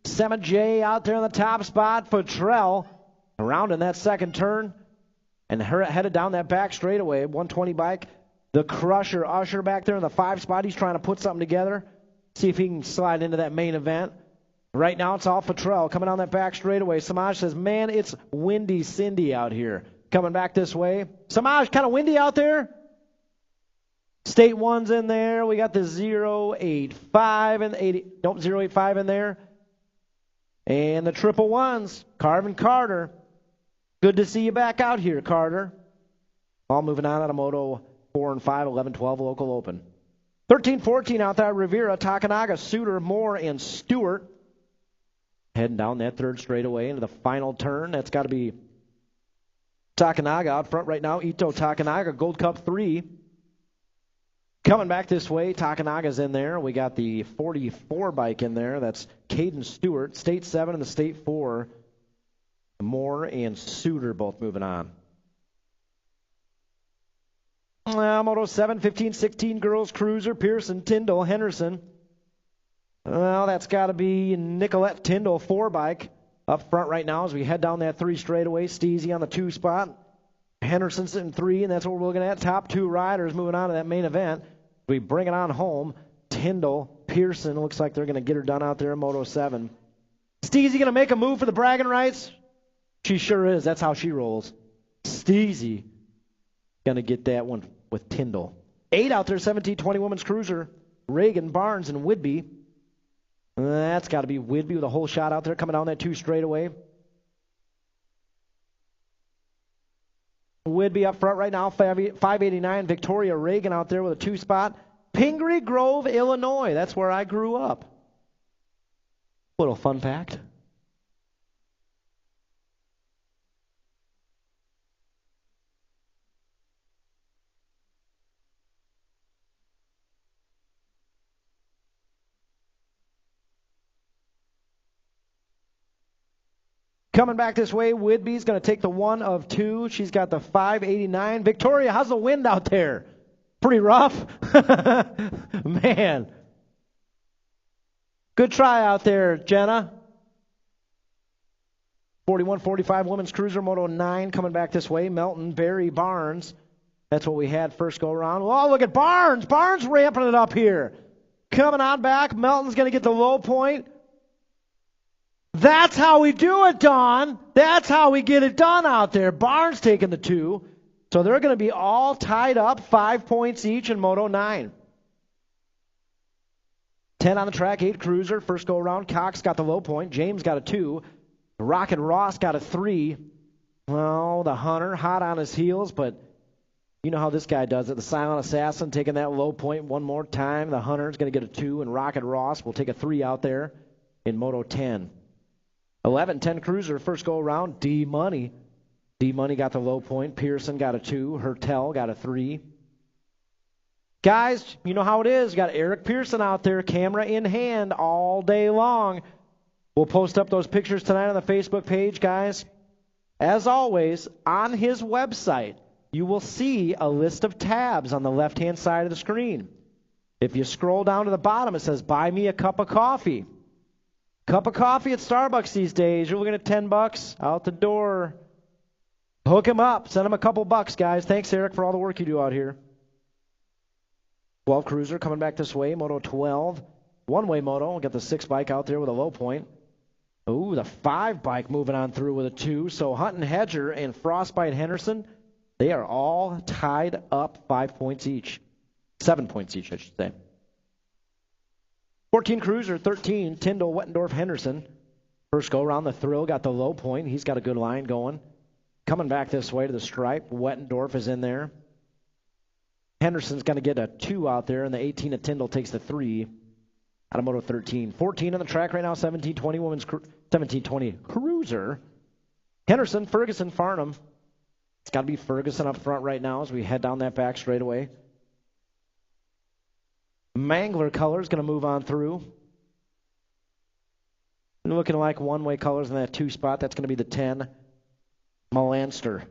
Sema J out there in the top spot. Futrell around in that second turn and headed down that back straightaway. 120 bike. The Crusher, Usher back there in the 5 spot. He's trying to put something together. See if he can slide into that main event. Right now it's all Futrell coming down that back straightaway. Samaj says, man, it's windy Cindy out here. Coming back this way. Samaj, kind of windy out there. State 1's in there. We got the 085 and 085 in there. And the triple 1s. Carvin Carter. Good to see you back out here, Carter. All moving on out of Moto 4 and 5, 11-12 local open. 13-14 out there, Rivera, Takanaga, Suter, Moore, and Stewart. Heading down that third straightaway into the final turn. That's got to be Takanaga out front right now. Ito Takanaga, Gold Cup 3. Coming back this way, Takanaga's in there. We got the 44 bike in there. That's Caden Stewart. State 7 and the State 4. Moore and Suter both moving on. Moto 7, 15, 16 girls, Cruiser, Pearson, Tyndall, Henderson. Well, that's got to be Nicolette Tyndall 4 bike up front right now as we head down that 3 straightaway. Steezy on the 2 spot. Henderson sitting 3, and that's what we're looking at. Top 2 riders moving on to that main event. We bring it on home. Tyndall, Pearson, looks like they're going to get her done out there in Moto 7. Steezy going to make a move for the bragging rights? She sure is. That's how she rolls. Steezy going to get that one with Tyndall. 8 out there, 17-20 women's cruiser. Reagan, Barnes, and Whidbey. That's got to be Whidbey with a whole shot out there coming down that 2 straightaway. Whidbey up front right now, 589. Victoria Reagan out there with a 2 spot. Pingree Grove, Illinois. That's where I grew up. Little fun fact. Coming back this way, Whidbey's going to take the 1 of 2. She's got the 589. Victoria, how's the wind out there? Pretty rough? Man. Good try out there, Jenna. 41-45 women's cruiser, Moto 9 coming back this way. Melton, Barry, Barnes. That's what we had first go around. Oh, look at Barnes. Barnes ramping it up here. Coming on back. Melton's going to get the low point. That's how we do it, Don. That's how we get it done out there. Barnes taking the 2. So they're going to be all tied up, 5 points each in Moto 9. 10 on the track, 8 cruiser. First go around, Cox got the low point. James got a 2. Rocket Ross got a 3. Well, the Hunter hot on his heels, but you know how this guy does it. The Silent Assassin taking that low point one more time. The Hunter's going to get a 2, and Rocket Ross will take a 3 out there in Moto 10. 11-10 cruiser, first go around, D-Money. D-Money got the low point. Pearson got a 2. Hertel got a 3. Guys, you know how it is. You got Eric Pearson out there, camera in hand all day long. We'll post up those pictures tonight on the Facebook page, guys. As always, on his website, you will see a list of tabs on the left-hand side of the screen. If you scroll down to the bottom, it says, buy me a cup of coffee. Cup of coffee at Starbucks these days. You're looking at $10 out the door. Hook him up. Send him a couple bucks, guys. Thanks, Eric, for all the work you do out here. 12 cruiser coming back this way. Moto 12. One-way moto. We'll get the 6 bike out there with a low point. Ooh, the 5 bike moving on through with a 2. So Hunt and Hedger and Frostbite Henderson, they are all tied up 5 points each. 7 points each, I should say. 14 cruiser, 13, Tyndall, Wettendorf, Henderson. First go around, the Thrill got the low point. He's got a good line going. Coming back this way to the stripe, Wettendorf is in there. Henderson's going to get a 2 out there, and the 18 at Tyndall takes the 3 out of Moto 13. 14 on the track right now, 17-20 women's 17-20 cruiser. Henderson, Ferguson, Farnham. It's got to be Ferguson up front right now as we head down that back straightaway. Mangler colors going to move on through. Looking like one-way colors in that 2 spot. That's going to be the 10, Melanster.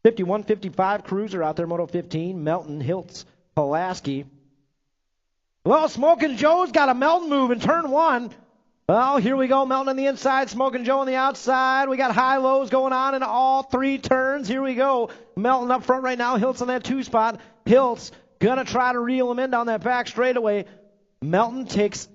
51-55 cruiser out there, Moto 15. Melton, Hiltz, Pulaski. Well, Smokin' Joe's got a Melton move in turn 1. Well, here we go. Melton on the inside, Smokin' Joe on the outside. We got high-lows going on in all 3 turns. Here we go. Melton up front right now. Hiltz on that 2 spot. Hiltz going to try to reel him in down that back straightaway. Melton takes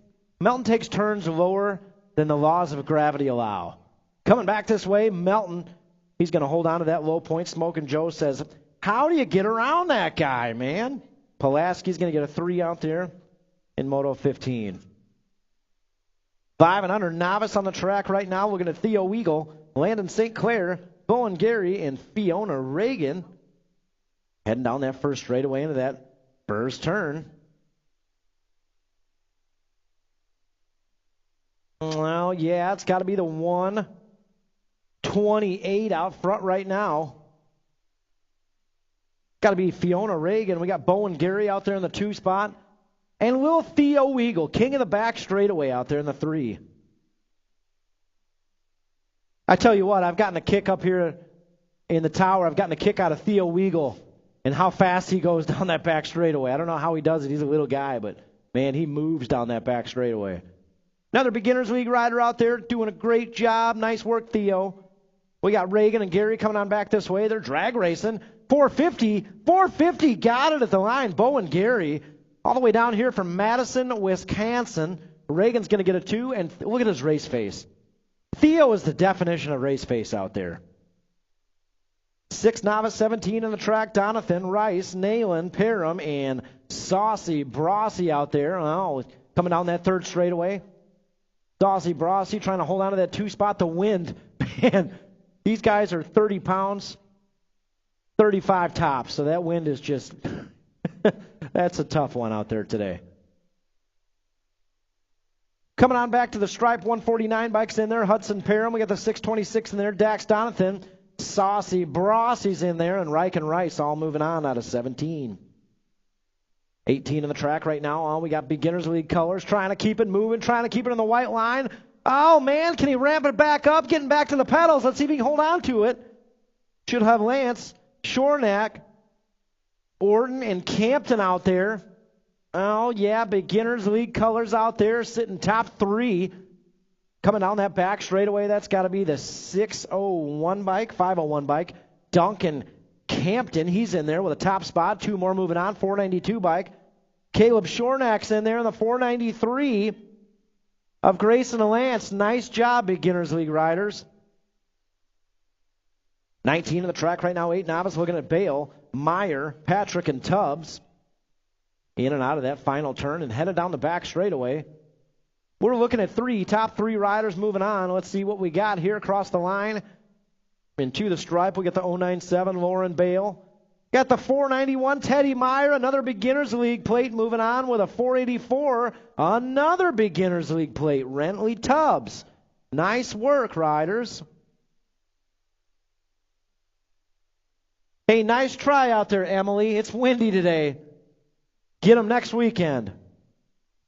turns lower than the laws of gravity allow. Coming back this way, Melton, he's going to hold on to that low point. Smokin' Joe says, how do you get around that guy, man? Pulaski's going to get a 3 out there in Moto 15. 5 and under novice on the track right now. Looking at Theo Weagle, Landon St. Clair, Bowen Gary, and Fiona Reagan. Heading down that first straightaway into that first turn. Well, yeah, it's got to be the 128 out front right now. Got to be Fiona Reagan. We got Bowen Gary out there in the 2 spot. And little Theo Weagle, king of the back straightaway out there in the 3. I tell you what, I've gotten a kick up here in the tower. I've gotten a kick out of Theo Weagle and how fast he goes down that back straightaway. I don't know how he does it. He's a little guy, but, man, he moves down that back straightaway. Another Beginners League rider out there doing a great job. Nice work, Theo. We got Reagan and Gary coming on back this way. They're drag racing. 450 got it at the line. Bowen Gary. All the way down here from Madison, Wisconsin. Reagan's going to get a 2, and look at his race face. Theo is the definition of race face out there. 6 novice, 17 on the track. Donathan, Rice, Nayland, Parham, and Saucy Brossy out there. Oh, coming down that 3rd straightaway. Saucy Brossy trying to hold on to that 2 spot. The wind, man, these guys are 30 pounds, 35 tops, so that wind is just... That's a tough one out there today. Coming on back to the stripe, 149 bikes in there. Hudson Parham, we got the 626 in there. Dax Donathan, Saucy Brossy's in there, and Reich and Rice all moving on out of 17. 18 in the track right now. Oh, we got Beginners League colors, trying to keep it moving, trying to keep it in the white line. Oh, man, can he ramp it back up? Getting back to the pedals. Let's see if he can hold on to it. Should have Lance, Shornack, Orton and Campton out there. Oh, yeah, Beginners League colors out there, sitting top 3. Coming down that back straightaway, that's got to be the 601 bike, 501 bike. Duncan Campton, he's in there with a top spot. 2 more moving on, 492 bike. Caleb Shornack's in there in the 493 of Grayson Alance. Nice job, Beginners League riders. 19 on the track right now, 8 novice. Looking at Bale, Meyer, Patrick, and Tubbs. In and out of that final turn and headed down the back straightaway. We're looking at top 3 riders moving on. Let's see what we got here across the line. Into the stripe, we got the 097 Lauren Bale. Got the 491 Teddy Meyer, another Beginners League plate moving on with a 484. Another Beginners League plate, Rentley Tubbs. Nice work, riders. Hey, nice try out there, Emily. It's windy today. Get them next weekend.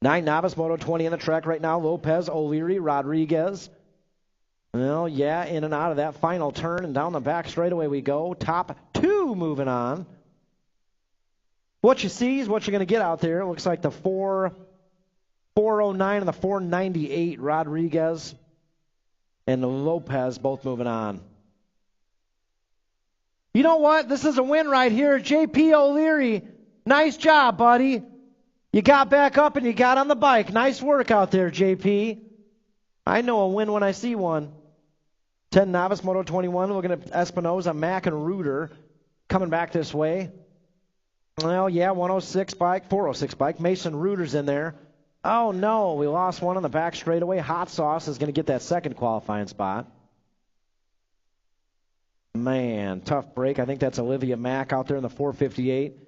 9 novice, Moto 20 on the track right now. Lopez, O'Leary, Rodriguez. Well, yeah, in and out of that final turn and down the back straightaway we go. Top 2 moving on. What you see is what you're going to get out there. It looks like the 409 and the 498, Rodriguez and Lopez both moving on. You know what? This is a win right here. J.P. O'Leary, nice job, buddy. You got back up and you got on the bike. Nice work out there, JP. I know a win when I see one. 10 novice, Moto 21. Looking at Espinoza, Mack, and Reuter coming back this way. Well, yeah, 106 bike, 406 bike. Mason Reuter's in there. Oh, no, we lost one on the back straightaway. Hot Sauce is going to get that second qualifying spot. Man, tough break. I think that's Olivia Mack out there in the 458.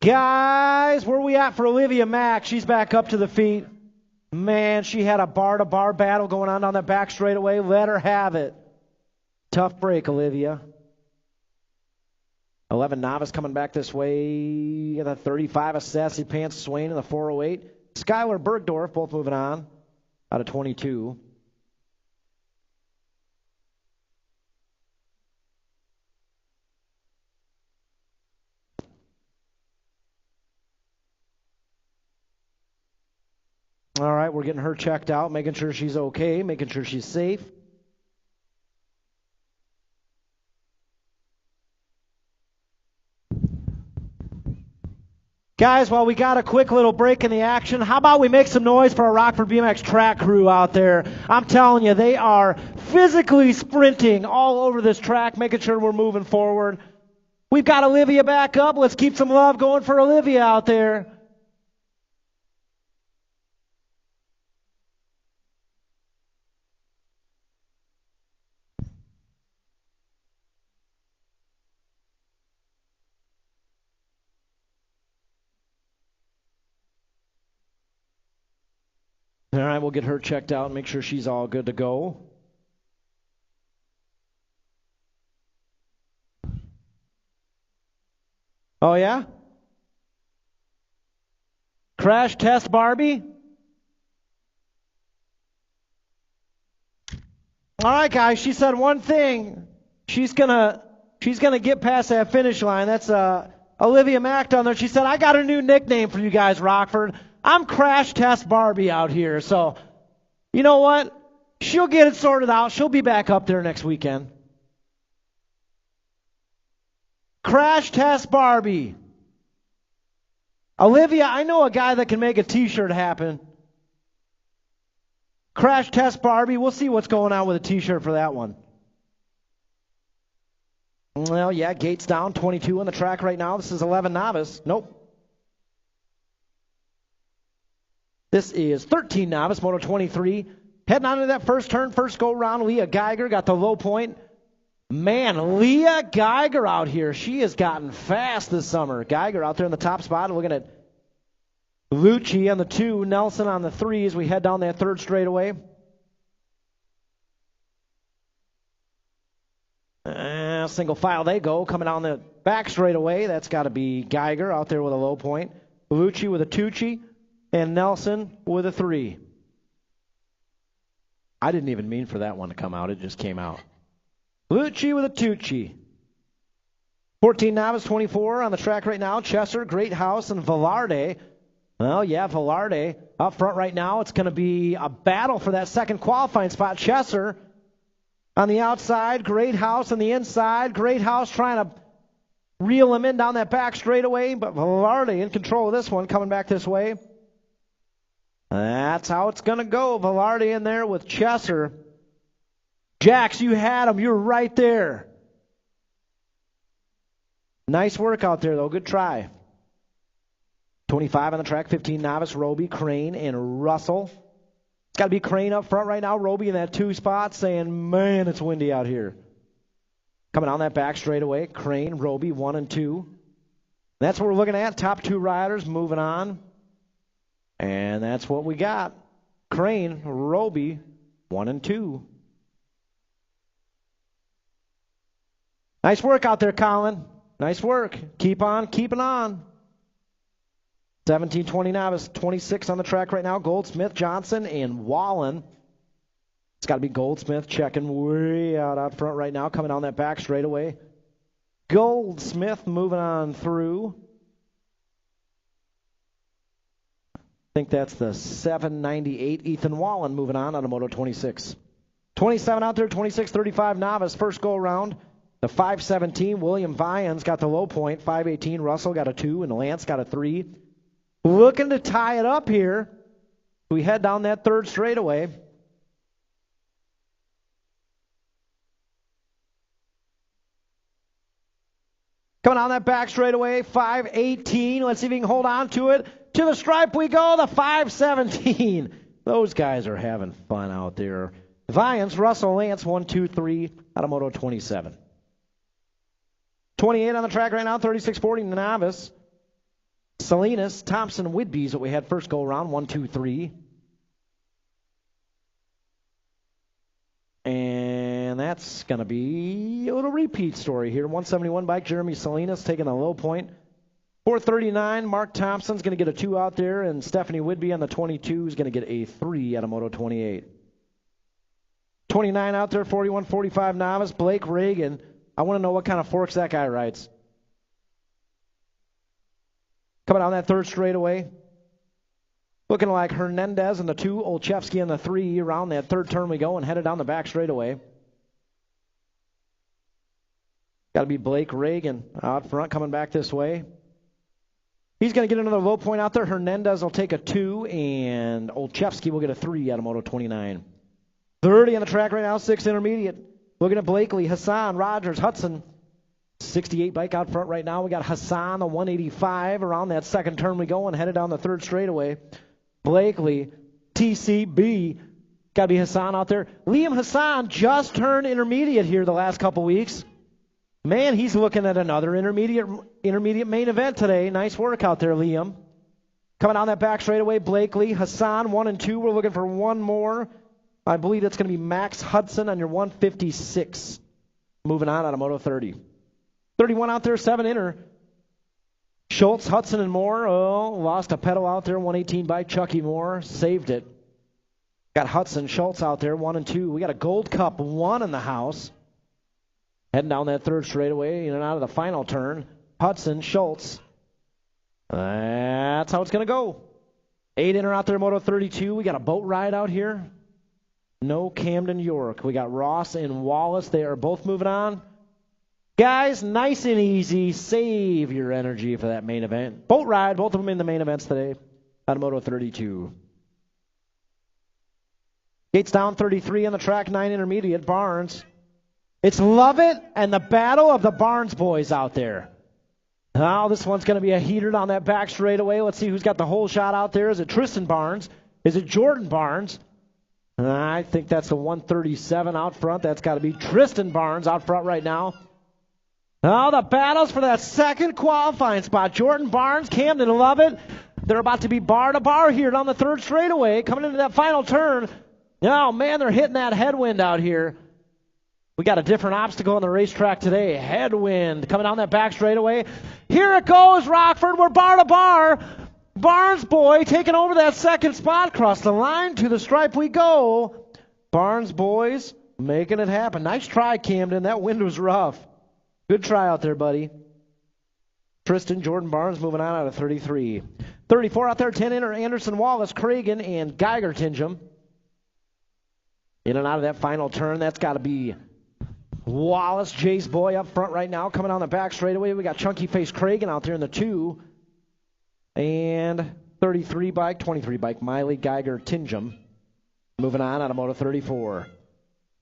Guys, where we at for Olivia Mack? She's back up to the feet. Man, she had a bar-to-bar battle going on down the back straightaway. Let her have it. Tough break, Olivia. 11 novice coming back this way. The 35 of Sassy Pants Swain in the 408. Skylar Bergdorf both moving on out of 22. All right, we're getting her checked out, making sure she's okay, making sure she's safe. Guys, while we got a quick little break in the action, how about we make some noise for our Rockford BMX track crew out there? I'm telling you, they are physically sprinting all over this track, making sure we're moving forward. We've got Olivia back up. Let's keep some love going for Olivia out there. All right, we'll get her checked out and make sure she's all good to go. Oh, yeah? Crash test Barbie? All right, guys, she said one thing. She's gonna get past that finish line. That's Olivia Mack down there. She said, I got a new nickname for you guys, Rockford. I'm Crash Test Barbie out here. So, you know what? She'll get it sorted out. She'll be back up there next weekend. Crash Test Barbie. Olivia, I know a guy that can make a t-shirt happen. Crash Test Barbie. We'll see what's going on with a t-shirt for that one. Well, yeah, gates down. 22 on the track right now. This is 11 novice. Nope. This is 13 novice, Moto 23. Heading on to that first turn, first go-round. Leah Geiger got the low point. Man, Leah Geiger out here. She has gotten fast this summer. Geiger out there in the top spot. Looking at Lucci on the 2, Nelson on the 3 as we head down that third straightaway. Single file they go. Coming down the back straightaway. That's got to be Geiger out there with a low point. Lucci with a Tucci. And Nelson with a 3. I didn't even mean for that one to come out. It just came out. Lucci with a Tucci. 14 novice, 24 on the track right now. Chesser, Great House, and Velarde. Well, yeah, Velarde up front right now. It's going to be a battle for that second qualifying spot. Chesser on the outside, Great House on the inside. Great House trying to reel him in down that back straightaway, but Velarde in control of this one, coming back this way. That's how it's going to go. Velarde in there with Chesser. Jax, you had him. You're right there. Nice work out there, though. Good try. 25 on the track, 15 novice, Roby, Crane, and Russell. It's got to be Crane up front right now. Roby in that 2 spot saying, man, it's windy out here. Coming on that back straightaway, Crane, Roby, 1 and 2. That's what we're looking at. Top 2 riders moving on. And that's what we got. Crane, Roby, 1 and 2. Nice work out there, Colin. Nice work. Keep on keeping on. 17-20 novice, 26 on the track right now. Goldsmith, Johnson, and Wallen. It's got to be Goldsmith checking way out front right now, coming down that back straightaway. Goldsmith moving on through. I think that's the 798 Ethan Wallen moving on a Moto 26. 27 out there, 26-35 novice, first go around. The 517, William Vian's got the low point. 518, Russell got a 2, and Lance got a 3. Looking to tie it up here. We head down that third straightaway. Coming on that back straightaway, 518. Let's see if we can hold on to it. To the stripe we go, the 517. Those guys are having fun out there. Vians, Russell, Lance, 1, 2, 3, out of Moto 27. 28 on the track right now, 36-40 novice. Salinas, Thompson, Whidbey's what we had first go around, 1, 2, 3. And that's going to be a little repeat story here. 171 bike, Jeremy Salinas taking a low point. 439, Mark Thompson's going to get a 2 out there, and Stephanie Whidbey on the 22 is going to get a 3 out of Moto 28. 29 out there, 41-45 novice, Blake Reagan. I want to know what kind of forks that guy rides. Coming on that third straightaway. Looking like Hernandez in the 2, Olszewski in the 3. Around that third turn we go and headed down the back straightaway. Got to be Blake Reagan out front coming back this way. He's going to get another low point out there. Hernandez will take a 2, and Olszewski will get a 3 out of Moto 29. 30 on the track right now, 6 intermediate. Looking at Blakely, Hassan, Rogers, Hudson. 68 bike out front right now. We got Hassan, the 185. Around that second turn we go and headed down the third straightaway. Blakely, TCB. Got to be Hassan out there. Liam Hassan just turned intermediate here the last couple weeks. Man, he's looking at another intermediate main event today. Nice work out there, Liam. Coming on that back straightaway, Blakely, Hassan, 1 and 2. We're looking for one more. I believe that's going to be Max Hudson on your 156. Moving on out of Moto 30. 31 out there, 7 inner. Schultz, Hudson, and Moore. Oh, lost a pedal out there. 118 by Chucky Moore. Saved it. Got Hudson, Schultz out there, 1 and 2. We got a Gold Cup 1 in the house. Heading down that third straightaway in and out of the final turn. Hudson, Schultz. That's how it's going to go. 8 inner out there, Moto 32. We got a boat ride out here. No Camden York. We got Ross and Wallace. They are both moving on. Guys, nice and easy. Save your energy for that main event. Boat ride, both of them in the main events today on Moto 32. Gates down 33 on the track, 9 intermediate. Barnes. It's Lovett and the battle of the Barnes boys out there. Now this one's going to be a heater down that back straightaway. Let's see who's got the whole shot out there. Is it Tristan Barnes? Is it Jordan Barnes? I think that's the 137 out front. That's got to be Tristan Barnes out front right now. Now the battles for that second qualifying spot. Jordan Barnes, Camden Lovett. They're about to be bar to bar here down the third straightaway. Coming into that final turn. Oh, man, they're hitting that headwind out here. We got a different obstacle on the racetrack today. Headwind coming down that back straightaway. Here it goes, Rockford. We're bar to bar. Barnes boy taking over that second spot. Across the line to the stripe we go. Barnes boys making it happen. Nice try, Camden. That wind was rough. Good try out there, buddy. Tristan Jordan Barnes moving on out of 33. 34 out there, 10 inner, Anderson, Wallace, Cragen, and Geiger Tingham. In and out of that final turn, that's got to be Wallace, Jace Boy up front right now. Coming on the back straightaway, we got Chunky Face Cragen out there in the 2. And 33 bike, 23 bike, Miley, Geiger, Tingham. Moving on out of Moto 34.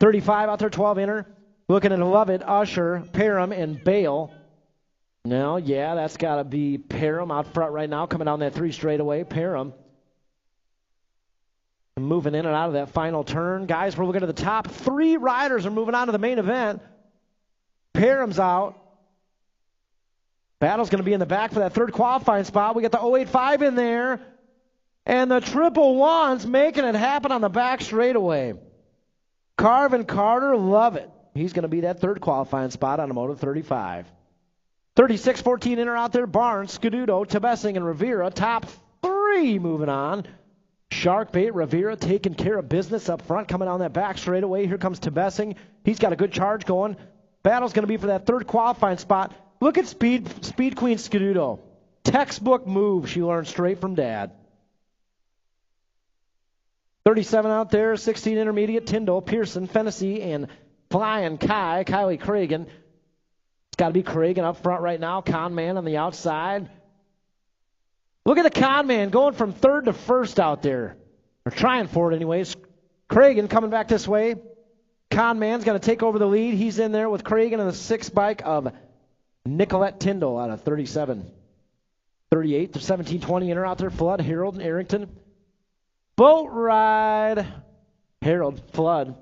35 out there, 12 inner. Looking at Lovett, Usher, Parham, and Bale. Now, yeah, that's got to be Parham out front right now, coming down that 3 straightaway. Parham. Moving in and out of that final turn. Guys, we're looking at the top 3 riders are moving on to the main event. Parham's out. Battle's going to be in the back for that 3rd qualifying spot. We got the 085 in there. And the 111's making it happen on the back straightaway. Carvin Carter, love it. He's going to be that 3rd qualifying spot on a Moto 35. 36, 14 inner out there. Barnes, Scuduto, Tebessing, and Rivera. Top 3 moving on. Sharkbait, Rivera taking care of business up front, coming down that back straightaway. Here comes Tebessing. He's got a good charge going. Battle's going to be for that 3rd qualifying spot. Look at Speed Queen Scuduto. Textbook move she learned straight from Dad. 37 out there, 16 intermediate, Tyndall, Pearson, Fennessy, and Flying Kylie Cragen. It's got to be Cragen up front right now. Con Man on the outside. Look at the Con Man going from 3rd to 1st out there. Or trying for it anyways. Cragen coming back this way. Con Man's going to take over the lead. He's in there with Cragen and the 6th bike of Nicolette Tyndall out of 37. 38 to 17, 20 inner out there. Flood, Harold, and Arrington. Boat ride. Harold, Flood,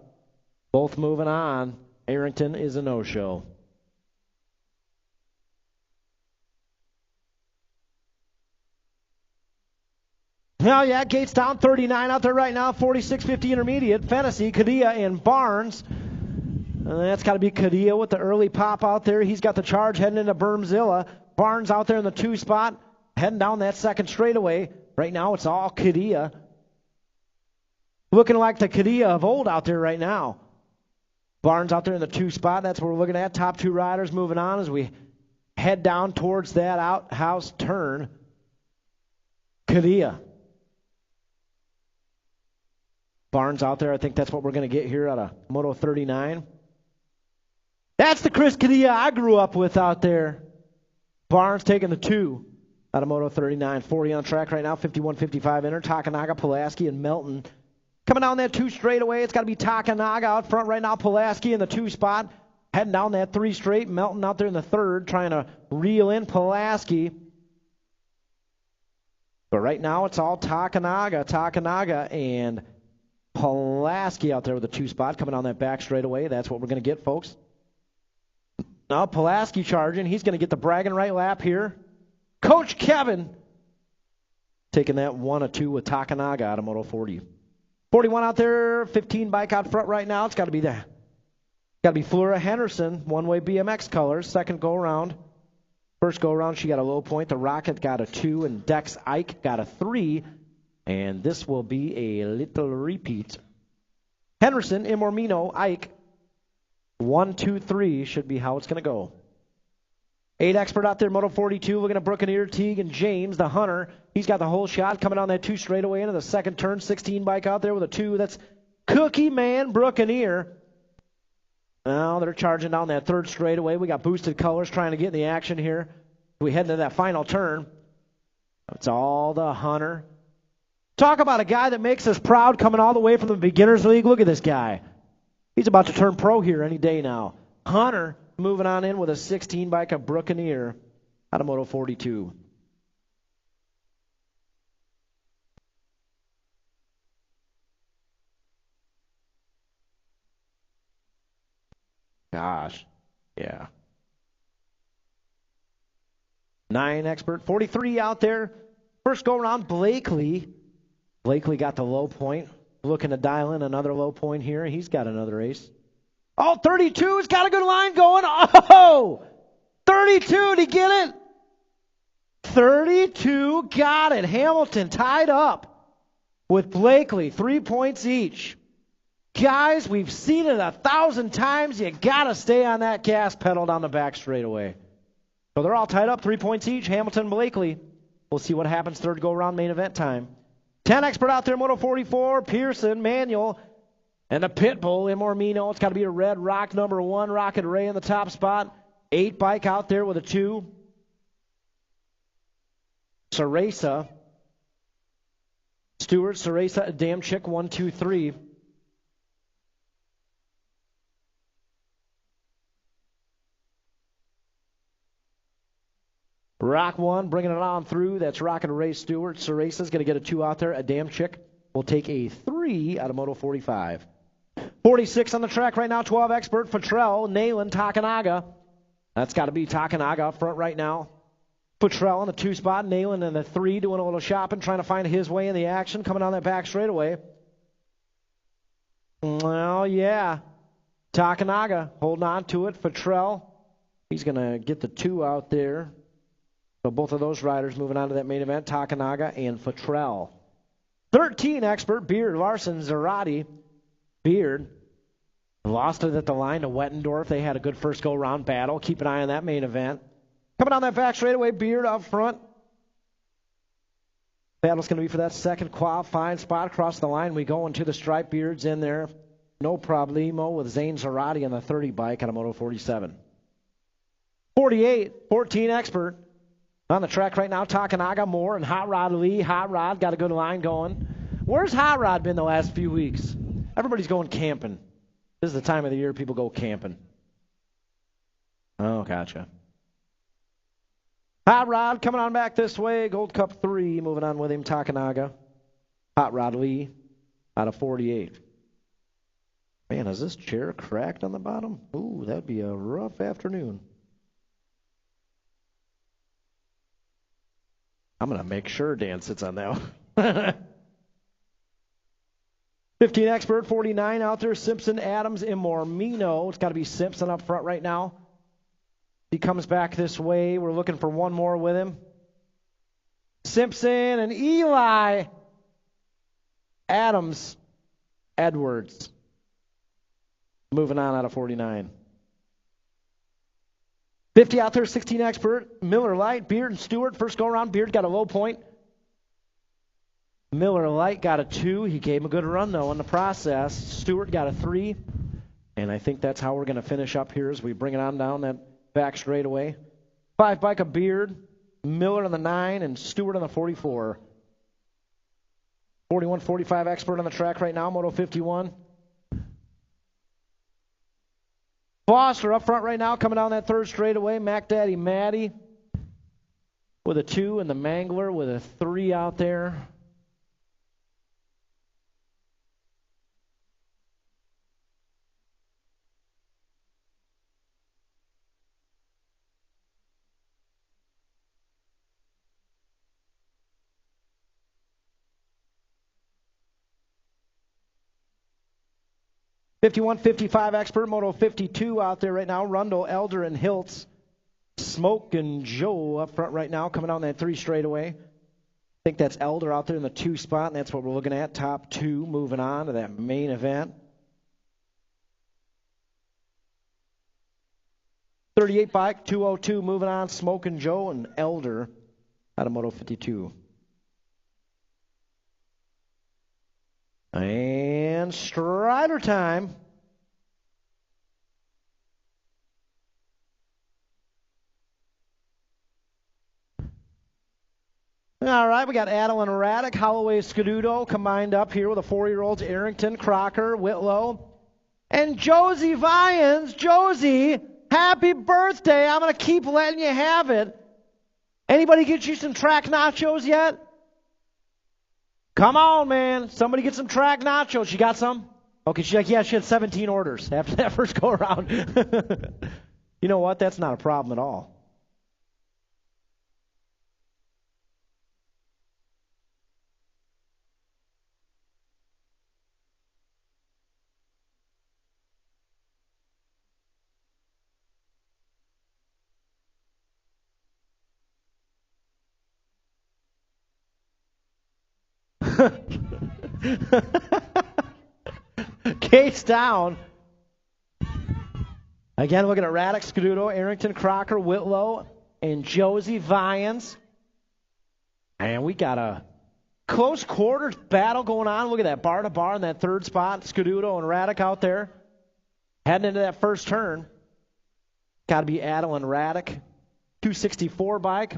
both moving on. Arrington is a no-show. Well, yeah, Gates down 39 out there right now. 46, 50 intermediate. Fennessy, Cadilla, and Barnes. And that's got to be Cadilla with the early pop out there. He's got the charge heading into Bermzilla. Barnes out there in the 2 spot, heading down that 2nd straightaway. Right now, it's all Cadilla. Looking like the Cadilla of old out there right now. Barnes out there in the 2 spot. That's what we're looking at. Top 2 riders moving on as we head down towards that outhouse turn. Cadilla. Barnes out there. I think that's what we're going to get here out of Moto 39. That's the Chris Cadilla I grew up with out there. Barnes taking the 2 out of Moto 39. 40 on track right now. 51, 55 inner. Takanaga, Pulaski, and Melton. Coming down that 2 straightaway, it's got to be Takanaga out front right now. Pulaski in the 2 spot. Heading down that 3 straight. Melton out there in the 3rd, trying to reel in Pulaski. But right now, it's all Takanaga, and Pulaski out there with the 2 spot. Coming down that back straightaway. That's what we're going to get, folks. Now Pulaski charging. He's going to get the bragging right lap here. Coach Kevin taking that 1-2 with Takanaga out of Moto 40. 41 out there, 15 bike out front right now. It's got to be Flora Henderson, one-way BMX colors, 2nd go around. 1st go around, she got a low point. The Rocket got a 2, and Dex Ike got a 3. And this will be a little repeat. Henderson, Imormino, Ike, 1, 2, 3 should be how it's going to go. 8 expert out there, Moto 42, looking at Brookeneer, Teague, and James, the Hunter. He's got the whole shot coming on that 2 straightaway into the 2nd turn. 16 bike out there with a 2. That's Cookie Man Brookeneer. Now they're charging down that 3rd straightaway. We got boosted colors trying to get in the action here. We head into that final turn. It's all the Hunter. Talk about a guy that makes us proud coming all the way from the Beginners League. Look at this guy. He's about to turn pro here any day now. Hunter moving on in with a 16 bike of Brookeneer out of Moto 42. Gosh, yeah. 9 expert, 43 out there. 1st go around, Blakely. Blakely got the low point. Looking to dial in another low point here. He's got another ace. Oh, 32's got a good line going. Oh, 32, did he get it? 32 got it. Hamilton tied up with Blakely, 3 points each. Guys, we've seen it 1,000 times. You got to stay on that gas pedal down the back straightaway. So they're all tied up, 3 points each. Hamilton and Blakely. We'll see what happens third go-around main event time. 10 expert out there, Moto 44, Pearson, Manuel, and the Pitbull, Imormino. It's got to be a red rock number 1, Rocket Ray in the top spot. 8 bike out there with a 2. Ceresa. Stewart, Ceresa, Adamczyk, 1, 2, 3. Rock 1, bringing it on through. That's Rocket Ray Stewart. Ceresa's going to get a 2 out there. Adamczyk will take a 3 out of Moto 45. 46 on the track right now. 12 expert. Futrell, Nayland, Takanaga. That's got to be Takanaga up front right now. Futrell in the 2 spot. Nayland in the 3, doing a little shopping, trying to find his way in the action. Coming down that back straightaway. Well, yeah. Takanaga holding on to it. Futrell, he's going to get the 2 out there. So both of those riders moving on to that main event, Takanaga and Futrell. 13 expert, Beard, Larson, Zarate. Beard lost it at the line to Wettendorf. They had a good first go-round battle. Keep an eye on that main event. Coming down that back straightaway, Beard up front. Battle's going to be for that second qualifying spot. Across the line we go into the stripe. Beard's in there. No problemo with Zane Zarate on the 30 bike on a Moto 47. 48, 14 expert. On the track right now, Takanaga, Moore, and Hot Rod Lee. Hot Rod got a good line going. Where's Hot Rod been the last few weeks? Everybody's going camping. This is the time of the year people go camping. Oh, gotcha. Hot Rod coming on back this way. Gold Cup 3, moving on with him, Takanaga. Hot Rod Lee out of 48. Man, is this chair cracked on the bottom? Ooh, that'd be a rough afternoon. I'm going to make sure Dan sits on that one. 15 expert, 49 out there. Simpson, Adams, Imormino. It's got to be Simpson up front right now. He comes back this way. We're looking for one more with him. Simpson and Eli. Adams, Edwards. Moving on out of 49. 50 out there, 16 expert. Miller Lite, Beard, and Stewart. First go around, Beard got a low point. Miller Lite got a 2. He gave him a good run, though, in the process. Stewart got a 3. And I think that's how we're going to finish up here as we bring it on down that back straightaway. 5 bike of Beard, Miller on the 9, and Stewart on the 44. 41, 45 expert on the track right now, Moto 51. Foster up front right now, coming down that third straightaway. Mac Daddy Matty with a 2, and the Mangler with a 3 out there. '51, '55 expert, Moto 52 out there right now. Rundle, Elder, and Hiltz. Smoke and Joe up front right now, coming down that 3 straightaway. I think that's Elder out there in the 2 spot, and that's what we're looking at. Top 2 moving on to that main event. 38 bike, 202 moving on. Smoke and Joe and Elder out of Moto 52. And Strider time. All right, we got Adeline Raddick, Holloway Scuduto combined up here with the 4-year-olds Arrington, Crocker, Whitlow, and Josie Vyans. Josie, happy birthday. I'm going to keep letting you have it. Anybody get you some track nachos yet? Come on, man. Somebody get some track nachos. You got some? Okay, she's like, yeah, she had 17 orders after that first go around. You know what? That's not a problem at all. Gates down. Again, looking at Raddick, Scuduto, Arrington, Crocker, Whitlow, and Josie Vyans. And we got a close quarters battle going on. Look at that, bar to bar in that third spot. Scuduto and Raddick out there. Heading into that first turn. Got to be Adel and Raddick. 264 bike.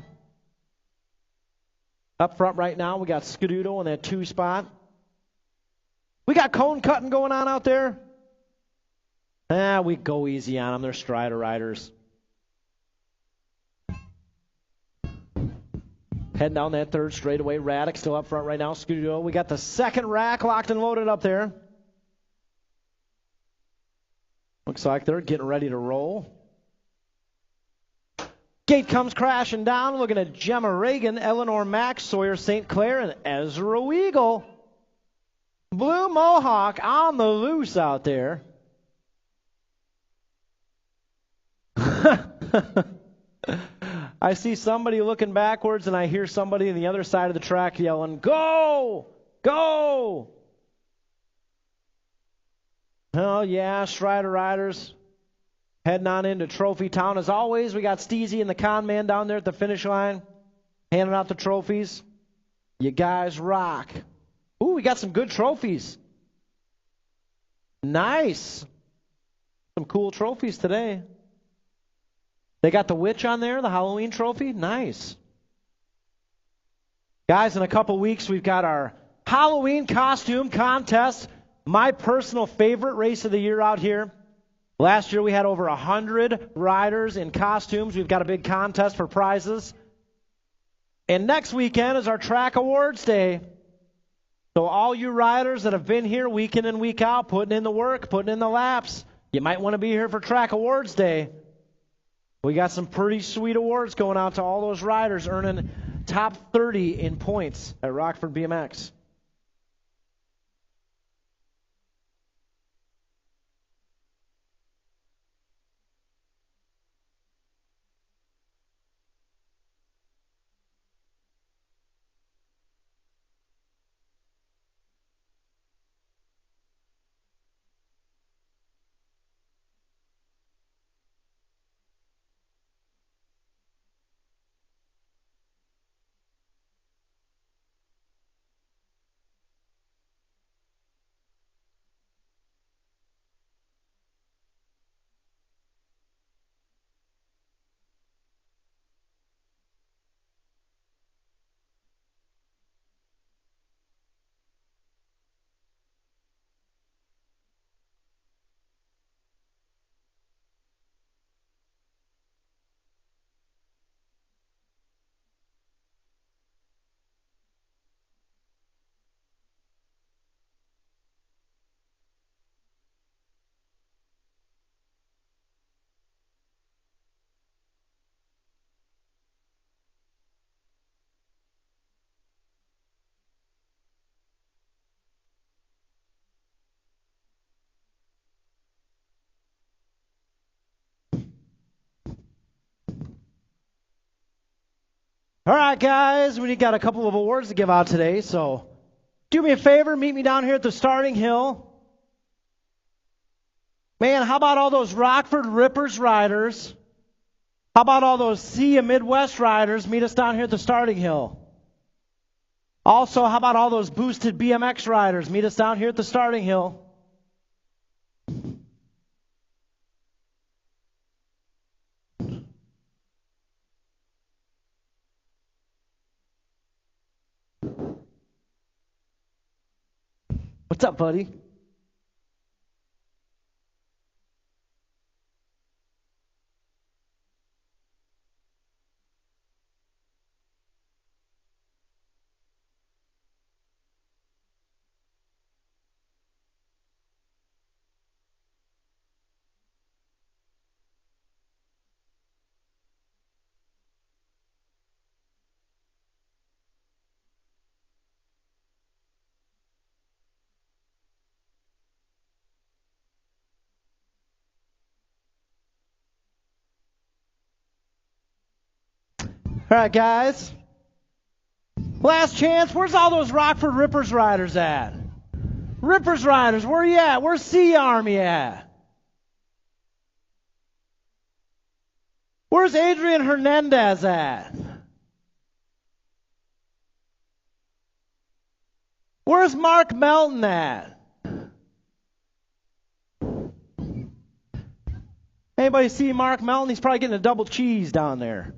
Up front right now, we got Scuduto in that 2 spot. We got cone cutting going on out there. We go easy on them. They're Strider riders. Heading down that third straightaway. Raddick still up front right now. Scuduto. We got the second rack locked and loaded up there. Looks like they're getting ready to roll. Gate comes crashing down. Looking at Gemma Reagan, Eleanor Mack, Sawyer St. Clair, and Ezra Weagle. Blue Mohawk on the loose out there. I see somebody looking backwards, and I hear somebody on the other side of the track yelling, "Go! Go!" Oh, yeah, Strider riders heading on into Trophy Town. As always, we got Steezy and the con man down there at the finish line, handing out the trophies. You guys rock. Ooh, we got some good trophies. Nice. Some cool trophies today. They got the witch on there, the Halloween trophy. Nice. Guys, in a couple weeks, we've got our Halloween costume contest. My personal favorite race of the year out here. Last year, we had over 100 riders in costumes. We've got a big contest for prizes. And next weekend is our track awards day. So all you riders that have been here week in and week out, putting in the work, putting in the laps, you might want to be here for track awards day. We got some pretty sweet awards going out to all those riders earning top 30 in points at Rockford BMX. All right, guys, we got a couple of awards to give out today, so do me a favor, meet me down here at the starting hill. Man, how about all those Rockford Rippers riders? How about all those Sea of Midwest riders? Meet us down here at the starting hill. Also, how about all those boosted BMX riders? Meet us down here at the starting hill. What's up, buddy? All right, guys. Last chance. Where's all those Rockford Rippers riders at? Rippers riders, where you at? Where's Sea Army at? Where's Adrian Hernandez at? Where's Mark Melton at? Anybody see Mark Melton? He's probably getting a double cheese down there.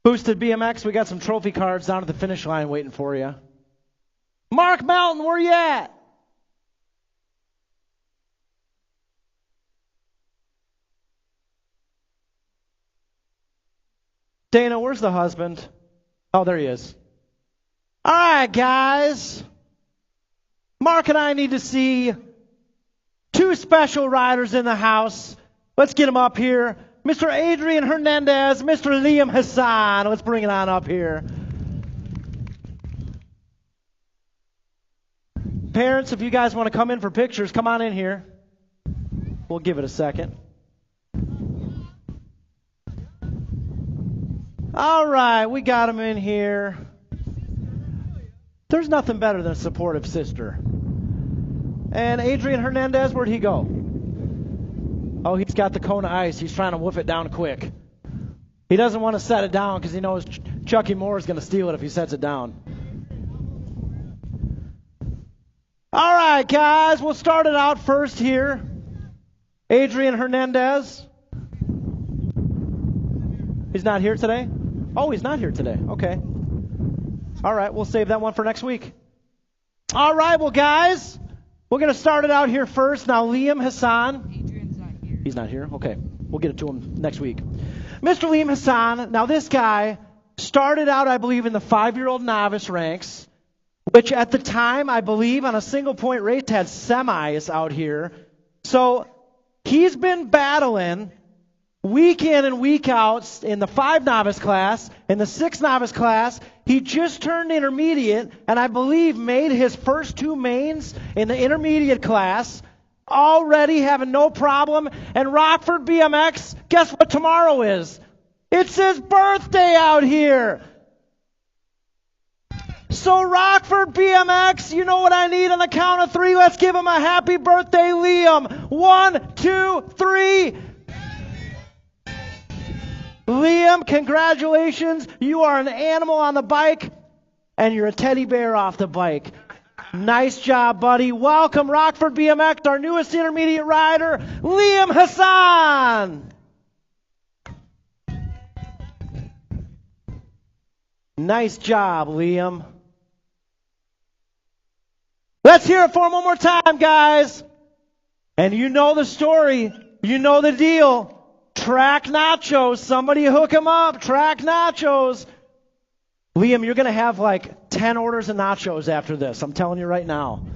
Boosted BMX, we got some trophy cards down at the finish line waiting for you. Mark Melton, where you at? Dana, where's the husband? Oh, there he is. All right, guys. Mark and I need to see two special riders in the house. Let's get them up here. Mr. Adrian Hernandez, Mr. Liam Hassan. Let's bring it on up here. Parents, if you guys want to come in for pictures, come on in here. We'll give it a second. All right, we got them in here. There's nothing better than a supportive sister. And Adrian Hernandez, where'd he go? Oh, he's got the cone of ice. He's trying to woof it down quick. He doesn't want to set it down because he knows Chucky Moore is going to steal it if he sets it down. All right, guys, we'll start it out first here. Adrian Hernandez. He's not here today? Oh, he's not here today. Okay. All right, we'll save that one for next week. All right, well, guys, we're going to start it out here first. Now, Liam Hassan. Adrian's not here. He's not here? Okay. We'll get it to him next week. Mr. Liam Hassan, now this guy started out, I believe, in the 5-year-old novice ranks, which at the time, I believe, on a single-point race had semis out here. So he's been battling week in and week out in the 5 novice class, in the 6 novice class. He just turned intermediate, and I believe made his first 2 mains in the intermediate class, already having no problem. And Rockford BMX, guess what tomorrow is? It's his birthday out here. So Rockford BMX, you know what I need on the count of 3. Let's give him a happy birthday, Liam. 1, 2, 3. Liam, congratulations. You are an animal on the bike, and you're a teddy bear off the bike. Nice job, buddy. Welcome, Rockford BMX, our newest intermediate rider, Liam Hassan. Nice job, Liam. Let's hear it for him one more time, guys. And you know the story. You know the deal. Track nachos. Somebody hook him up. Track nachos. Liam, you're going to have like 10 orders of nachos after this. I'm telling you right now.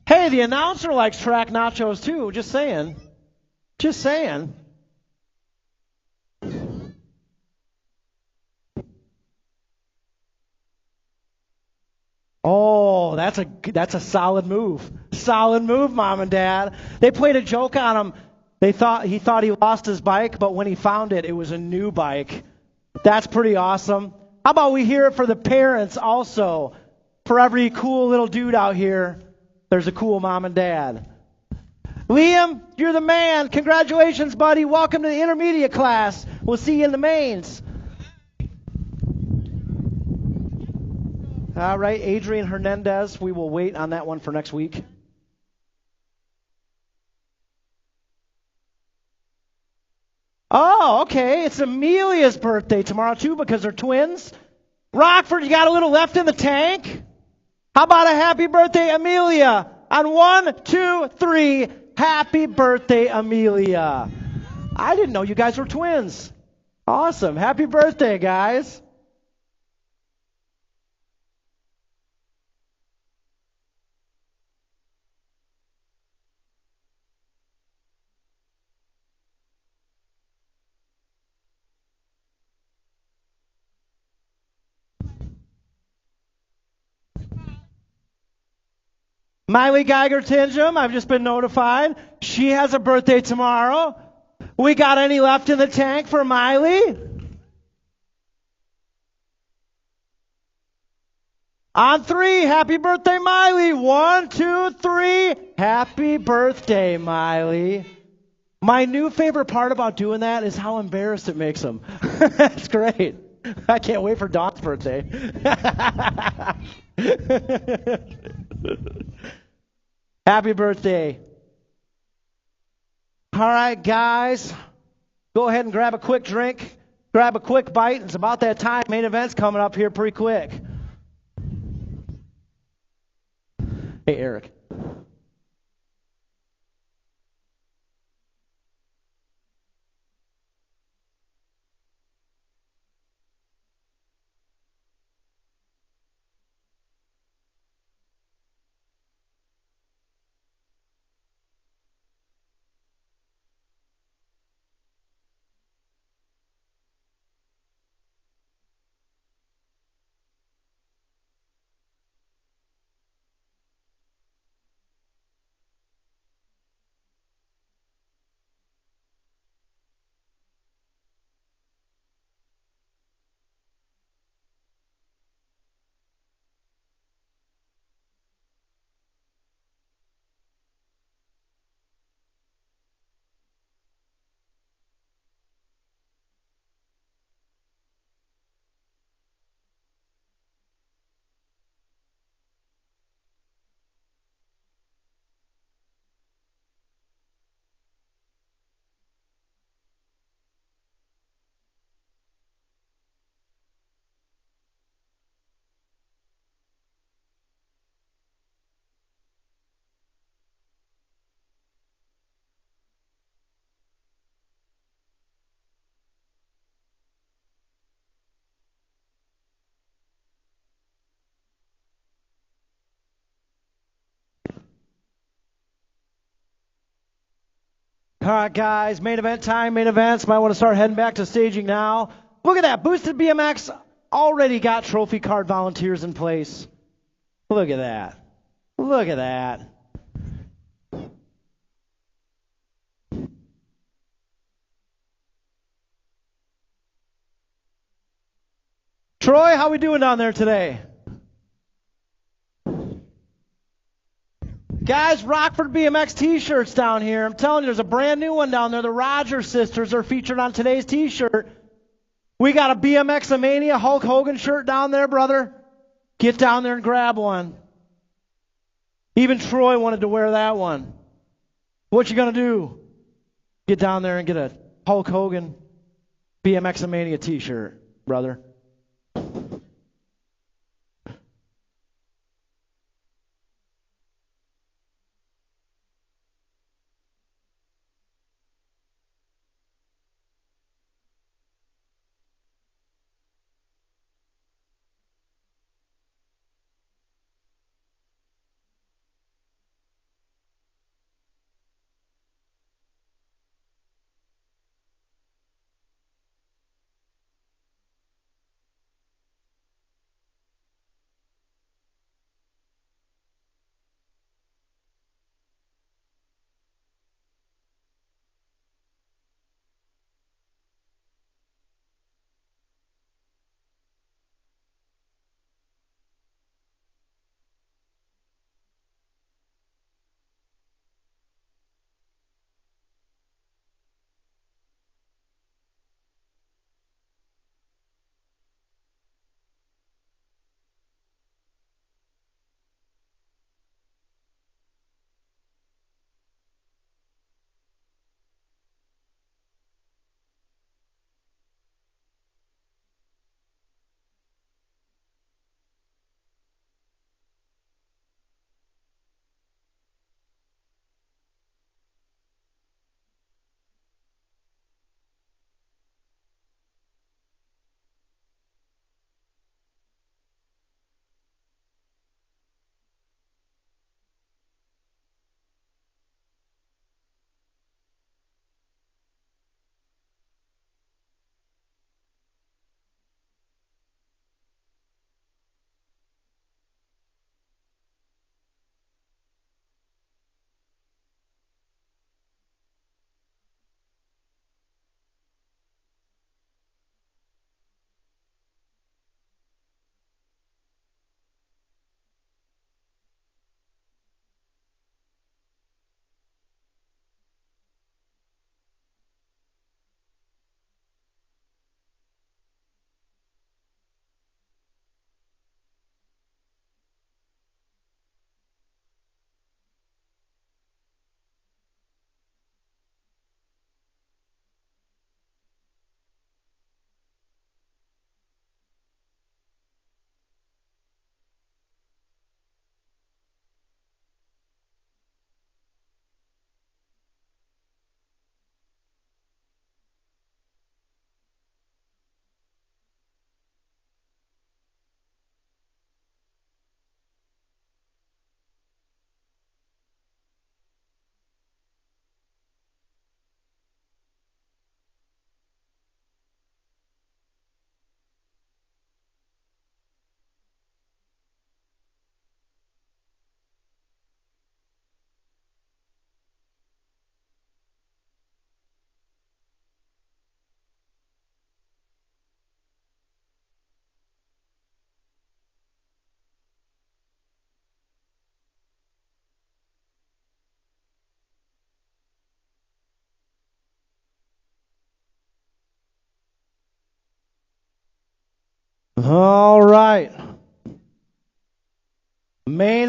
Hey, the announcer likes track nachos too. Just saying. Just saying. Oh, that's a solid move. Solid move, Mom and Dad. They played a joke on him. He thought he lost his bike, but when he found it, it was a new bike. That's pretty awesome. How about we hear it for the parents also? For every cool little dude out here, there's a cool mom and dad. Liam, you're the man. Congratulations, buddy. Welcome to the intermediate class. We'll see you in the mains. All right, Adrian Hernandez, we will wait on that one for next week. Oh, okay. It's Amelia's birthday tomorrow, too, because they're twins. Rockford, you got a little left in the tank? How about a happy birthday, Amelia? On 1, 2, 3, happy birthday, Amelia. I didn't know you guys were twins. Awesome. Happy birthday, guys. Miley Geiger-Tingham, I've just been notified. She has a birthday tomorrow. We got any left in the tank for Miley? On three, happy birthday, Miley. 1, 2, 3. Happy birthday, Miley. My new favorite part about doing that is how embarrassed it makes them. That's great. I can't wait for Dawn's birthday. Happy birthday. All right, guys. Go ahead and grab a quick drink. Grab a quick bite. It's about that time. Main event's coming up here pretty quick. Hey, Eric. All right, guys, main event time, main events. Might want to start heading back to staging now. Look at that. Boosted BMX already got trophy card volunteers in place. Look at that. Look at that. Troy, how we doing down there today? Guys, Rockford BMX t-shirts down here. I'm telling you, there's a brand new one down there. The Rogers sisters are featured on today's t-shirt. We got a BMX Mania Hulk Hogan shirt down there, brother. Get down there and grab one. Even Troy wanted to wear that one. What you gonna do? Get down there and get a Hulk Hogan BMX Mania t-shirt, brother.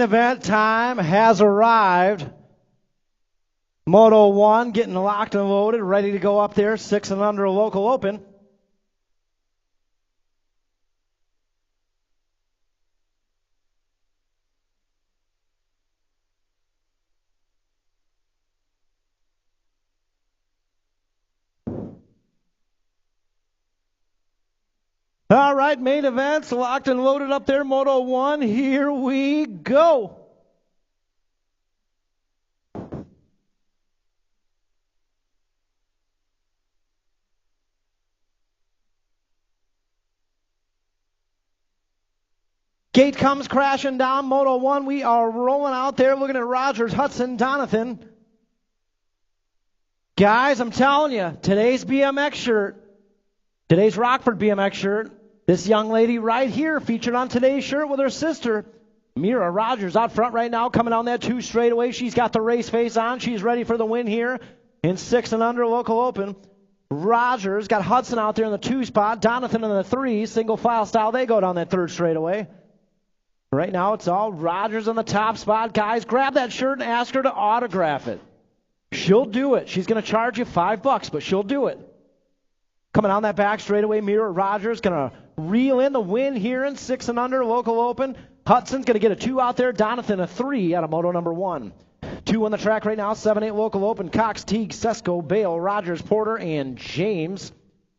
event time has arrived. Moto 1 getting locked and loaded, ready to go up there, 6 and under local open. All right, main events locked and loaded up there, Moto 1. Here we go. Gate comes crashing down, Moto 1. We are rolling out there looking at Rogers, Hudson, Donathan. Guys, I'm telling you, today's BMX shirt, today's Rockford BMX shirt, this young lady right here featured on today's shirt with her sister, Mira Rogers, out front right now, coming on that 2 straightaway. She's got the race face on. She's ready for the win here in 6 and under local open. Rogers got Hudson out there in the 2 spot. Donathan in the 3, single file style. They go down that 3rd straightaway. Right now it's all Rogers in the top spot. Guys, grab that shirt and ask her to autograph it. She'll do it. She's going to charge you $5, but she'll do it. Coming on that back straightaway, Mira Rogers going to reel in the win here in 6 and under local open. Hudson's going to get a 2 out there. Donathan a 3 out of Moto number 1. 2 on the track right now, 7-8 local open. Cox, Teague, Sesko, Bale, Rogers, Porter, and James.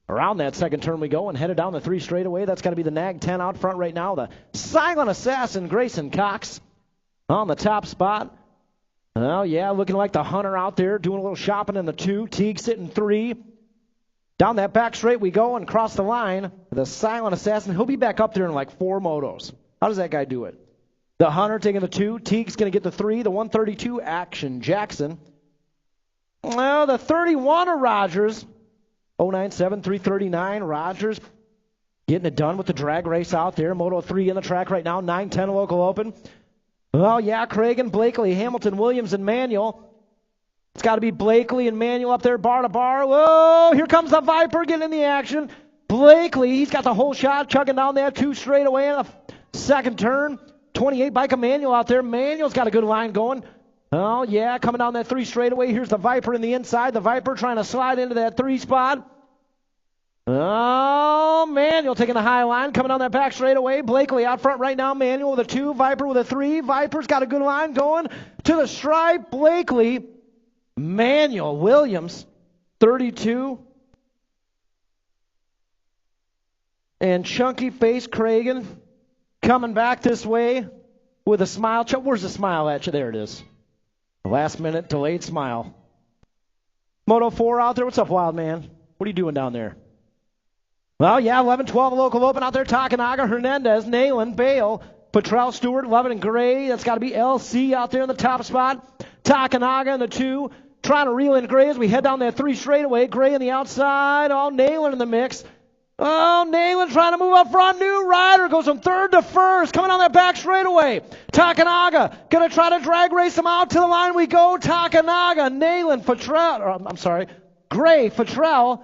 Around that second turn we go and headed down the 3 straightaway. That's got to be the Nag 10 out front right now. The silent assassin, Grayson Cox, on the top spot. Oh, yeah, looking like the hunter out there, doing a little shopping in the 2. Teague sitting 3. Down that back straight we go and cross the line. The silent assassin, he'll be back up there in like 4 motos. How does that guy do it? The hunter taking the 2. Teague's going to get the 3. The 132, Action Jackson. Well, the 31 of Rogers, 097, 339. Rogers getting it done with the drag race out there. Moto 3 in the track right now, 9-10 local open. Well, yeah, Cragen, Blakely, Hamilton, Williams, and Manuel. It's got to be Blakely and Manuel up there, bar to bar. Whoa, here comes the Viper getting in the action. Blakely, he's got the whole shot, chugging down there, 2 straight away in the second turn. 28 bike of Manuel out there. Manuel's got a good line going. Oh, yeah, coming down that 3 straight away. Here's the Viper in the inside. The Viper trying to slide into that 3 spot. Oh, Manuel taking the high line, coming down that back straight away. Blakely out front right now. Manuel with a 2, Viper with a 3. Viper's got a good line going to the stripe. Blakely, Manuel, Williams, 32. And chunky face Cragen coming back this way with a smile. Where's the smile at you? There it is. Last minute delayed smile. Moto 4 out there. What's up, wild man? What are you doing down there? Well, yeah, 11-12 local open out there. Takanaga, Hernandez, Nayland, Bale, Petrell, Stewart, Lovett, and Gray. That's got to be LC out there in the top spot. Takanaga in the 2. Trying to reel in Gray as we head down that 3 straightaway. Gray on the outside. Oh, Nayland in the mix. Oh, Nayland trying to move up front. New rider goes from 3rd to 1st. Coming on that back straightaway. Takanaga going to try to drag race him out to the line we go. Takanaga, Nayland, Gray, Petrell.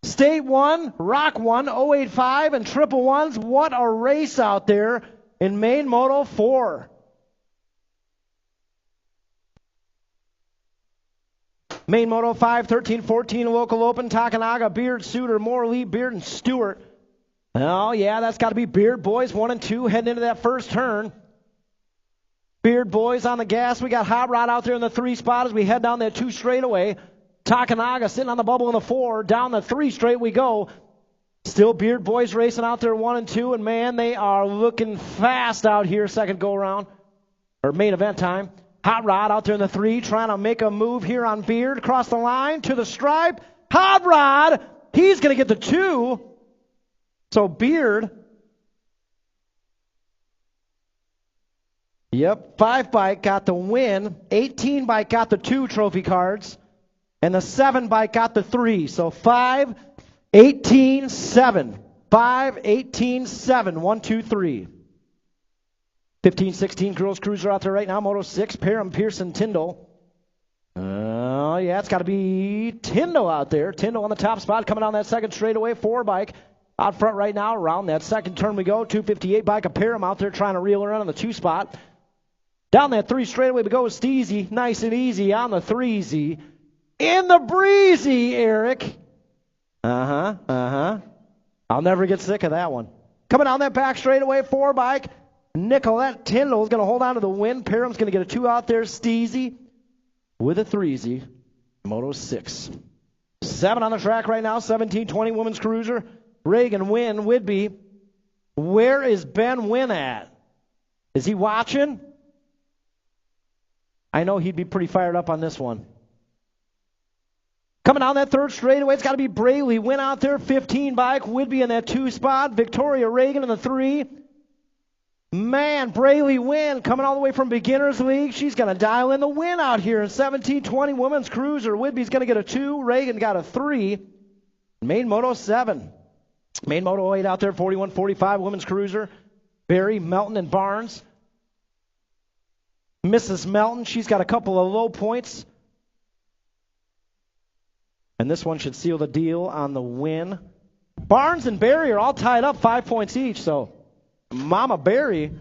State 1, Rock 1, 085, and triple ones. What a race out there in main Moto 4. Main Moto 5, 13-14 local open. Takanaga, Beard, Suter, Morley, Beard, and Stewart. Oh, yeah, that's got to be Beard Boys 1 and 2 heading into that first turn. Beard Boys on the gas. We got Hot Rod out there in the 3 spot as we head down that 2 straightaway. Takanaga sitting on the bubble in the 4. Down the 3 straight we go. Still Beard Boys racing out there 1 and 2. And, man, they are looking fast out here second go-around. Or main event time. Hot Rod out there in the 3 trying to make a move here on Beard. Across the line to the stripe. Hot Rod, he's going to get the 2. So Beard. Yep, 5 bike got the win. 18 bike got the 2 trophy cards. And the 7 bike got the 3. So 5, 18, 7. 5, 18, 7. 1, 2, 3. 15, 16 girls cruiser out there right now. Moto 6, Parham, Pearson, Tyndall. Oh, yeah, it's got to be Tyndall out there. Tyndall on the top spot coming down that second straightaway. 4 bike out front right now. Around that second turn we go. 258 bike of Parham out there trying to reel around on the 2 spot. Down that 3 straightaway we go with Steezy. Nice and easy on the 3Z. In the breezy, Eric. I'll never get sick of that one. Coming down that back straightaway, 4 bike. Nicolette Tyndall is going to hold on to the win. Parham's going to get a 2 out there. Steezy with a 3Z. Moto 6. 7 on the track right now. 17-20 women's cruiser. Reagan Wynn, Whidbey. Where is Ben Wynn at? Is he watching? I know he'd be pretty fired up on this one. Coming down that 3rd straightaway, it's got to be Braley. Wynn out there, 15 bike. Whidbey in that 2 spot. Victoria Reagan in the 3. Man, Braley Wynn coming all the way from Beginners League. She's going to dial in the win out here in 17-20 women's cruiser. Whidbey's going to get a 2. Reagan got a 3. Main Moto 7. Main Moto 8 out there, 41-45 women's cruiser. Barry, Melton, and Barnes. Mrs. Melton, she's got a couple of low points. And this one should seal the deal on the win. Barnes and Barry are all tied up 5 points each, so Mama Barry,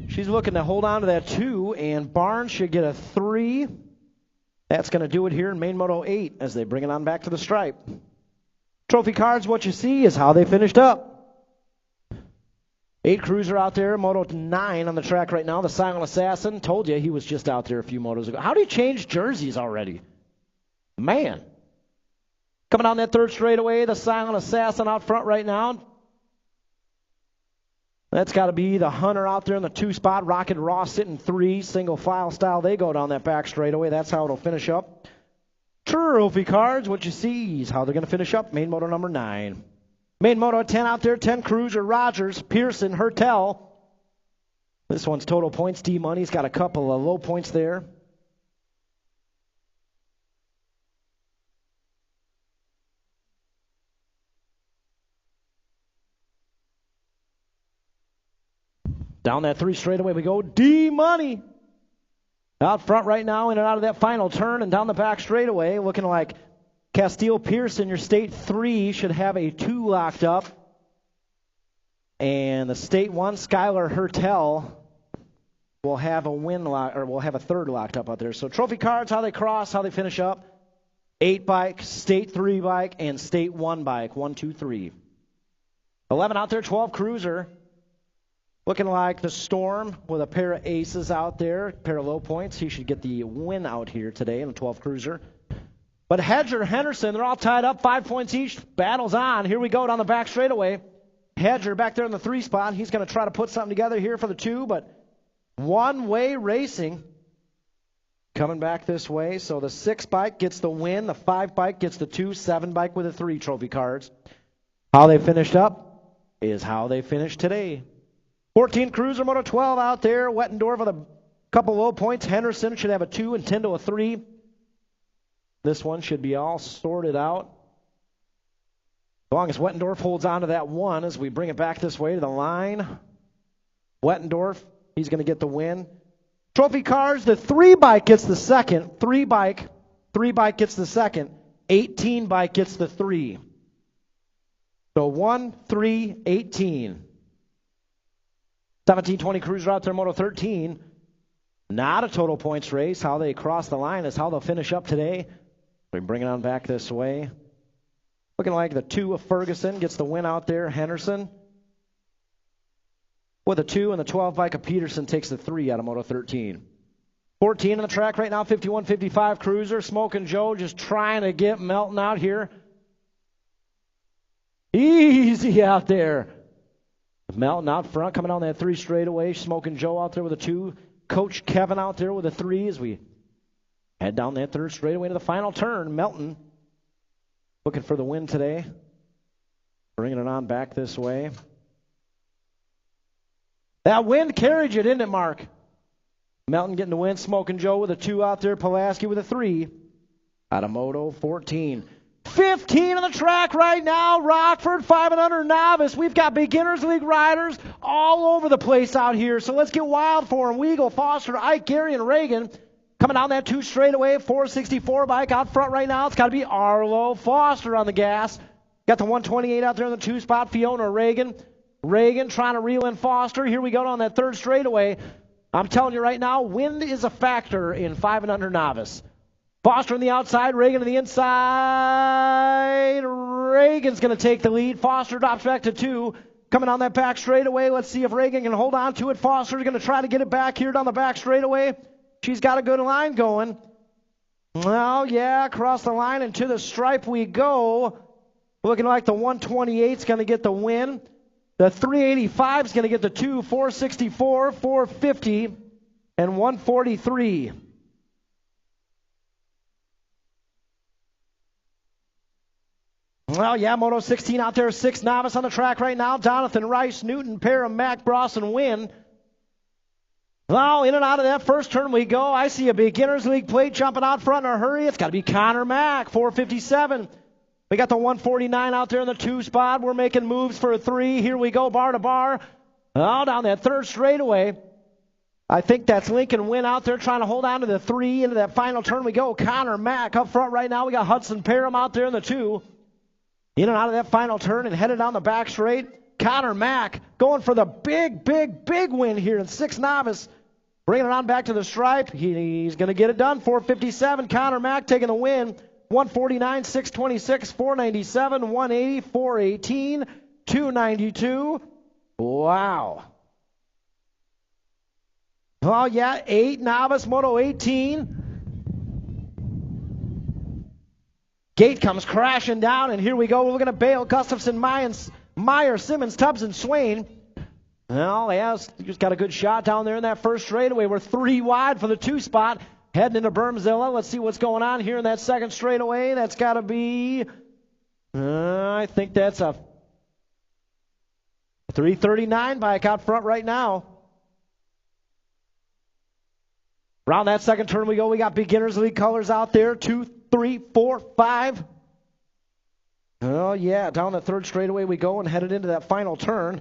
she's looking to hold on to that 2, and Barnes should get a 3. That's going to do it here in Main Moto 8 as they bring it on back to the stripe. Trophy cards, what you see is how they finished up. 8 cruiser out there, Moto 9 on the track right now. The Silent Assassin, told you he was just out there a few motos ago. How do you change jerseys already? Man. Coming down that 3rd straightaway, the Silent Assassin out front right now. That's got to be the Hunter out there in the 2 spot. Rocket Ross sitting 3, single file style. They go down that back straightaway. That's how it'll finish up. Trophy cards, what you see is how they're going to finish up. Main Moto number 9. Main Moto 10 out there, 10 cruiser, Rogers, Pearson, Hertel. This one's total points. D-Money's got a couple of low points there. Down that 3 straightaway we go. D-Money. Out front right now, in and out of that final turn, and down the back straightaway, looking like Castile Pearson, your state 3, should have a 2 locked up. And the state 1, Skylar Hertel, will have a win lock, or will have a 3rd locked up out there. So trophy cards, how they cross, how they finish up. 8 bike, state 3 bike, and state 1 bike. 1, 2, 3. 11 out there, 12 cruiser. Looking like the Storm with a pair of aces out there, a pair of low points. He should get the win out here today in the 12 cruiser. But Hedger, Henderson, they're all tied up, 5 points each. Battle's on. Here we go down the back straightaway. Hedger back there in the 3 spot. He's going to try to put something together here for the 2, but one-way racing coming back this way. So the 6 bike gets the win. The 5 bike gets the 2, 7 bike with the 3 trophy cards. How they finished up is how they finished today. 14 cruiser, Moto 12 out there. Wettendorf with a couple low points. Henderson should have a 2 and Tyndall a 3. This one should be all sorted out. As long as Wettendorf holds on to that 1 as we bring it back this way to the line. Wettendorf, he's going to get the win. Trophy cars, the 3 bike gets the 2nd. 3 bike gets the 2nd. 18 bike gets the 3. So 1, 3, 18. 17-20 cruiser out there, Moto 13. Not a total points race. How they cross the line is how they'll finish up today. We bring it on back this way. Looking like the 2 of Ferguson gets the win out there. Henderson with a 2, and the 12 bike of Peterson takes the 3 out of Moto 13. 14 on the track right now, 51-55 cruiser. Smoking Joe just trying to get Melton out here. Easy out there. Melton out front, coming on that 3 straightaway. Smoking Joe out there with a 2. Coach Kevin out there with a 3 as we head down that 3rd straightaway to the final turn. Melton looking for the win today. Bringing it on back this way. That wind carried you, didn't it, Mark? Melton getting the win. Smoking Joe with a 2 out there. Pulaski with a 3 out of Moto 14. 15 on the track right now. Rockford, 5 and under novice. We've got beginners league riders all over the place out here. So let's get wild for them. Weagle, Foster, Ike, Gary, and Reagan coming down that 2 straightaway. 464 bike out front right now. It's got to be Arlo Foster on the gas. Got the 128 out there in the 2 spot. Fiona Reagan. Reagan trying to reel in Foster. Here we go down that 3rd straightaway. I'm telling you right now, wind is a factor in 5 and under novice. Foster on the outside, Reagan on the inside. Reagan's going to take the lead. Foster drops back to 2. Coming on that back straightaway. Let's see if Reagan can hold on to it. Foster's going to try to get it back here down the back straightaway. She's got a good line going. Oh, yeah, across the line and to the stripe we go. Looking like the 128's going to get the win. The 385's going to get the 2, 464, 450, and 143. Well, yeah, Moto 16 out there, 6 novice on the track right now. Jonathan Rice, Newton, Parham, Mack, Bross, and Wynn. Well, in and out of that first turn we go. I see a Beginners League plate jumping out front in a hurry. It's got to be Connor Mack, 457. We got the 149 out there in the 2 spot. We're making moves for a 3. Here we go, bar to bar. Oh, down that third straightaway. I think that's Lincoln Wynn out there trying to hold on to the 3. Into that final turn we go. Connor Mack up front right now. We got Hudson Parham out there in the 2. In and out of that final turn and headed down the back straight. Connor Mack going for the big win here in 6 novice. Bringing it on back to the stripe. He's going to get it done. 457. Connor Mack taking the win. 149, 626, 497, 180, 418, 292. Wow. Oh, yeah, 8 novice, Moto 18. Gate comes crashing down, and here we go. We're looking at Bale, Gustafson, Meyer, Simmons, Tubbs, and Swain. Well, yeah, just got a good shot down there in that first straightaway. We're 3 wide for the 2 spot. Heading into Bermzilla. Let's see what's going on here in that second straightaway. That's got to be, I think that's a 339 bike out front right now. Around that second turn we go. We got Beginners League colors out there. 2, 3, 4, 5. Oh, yeah, down the third straightaway we go and headed into that final turn.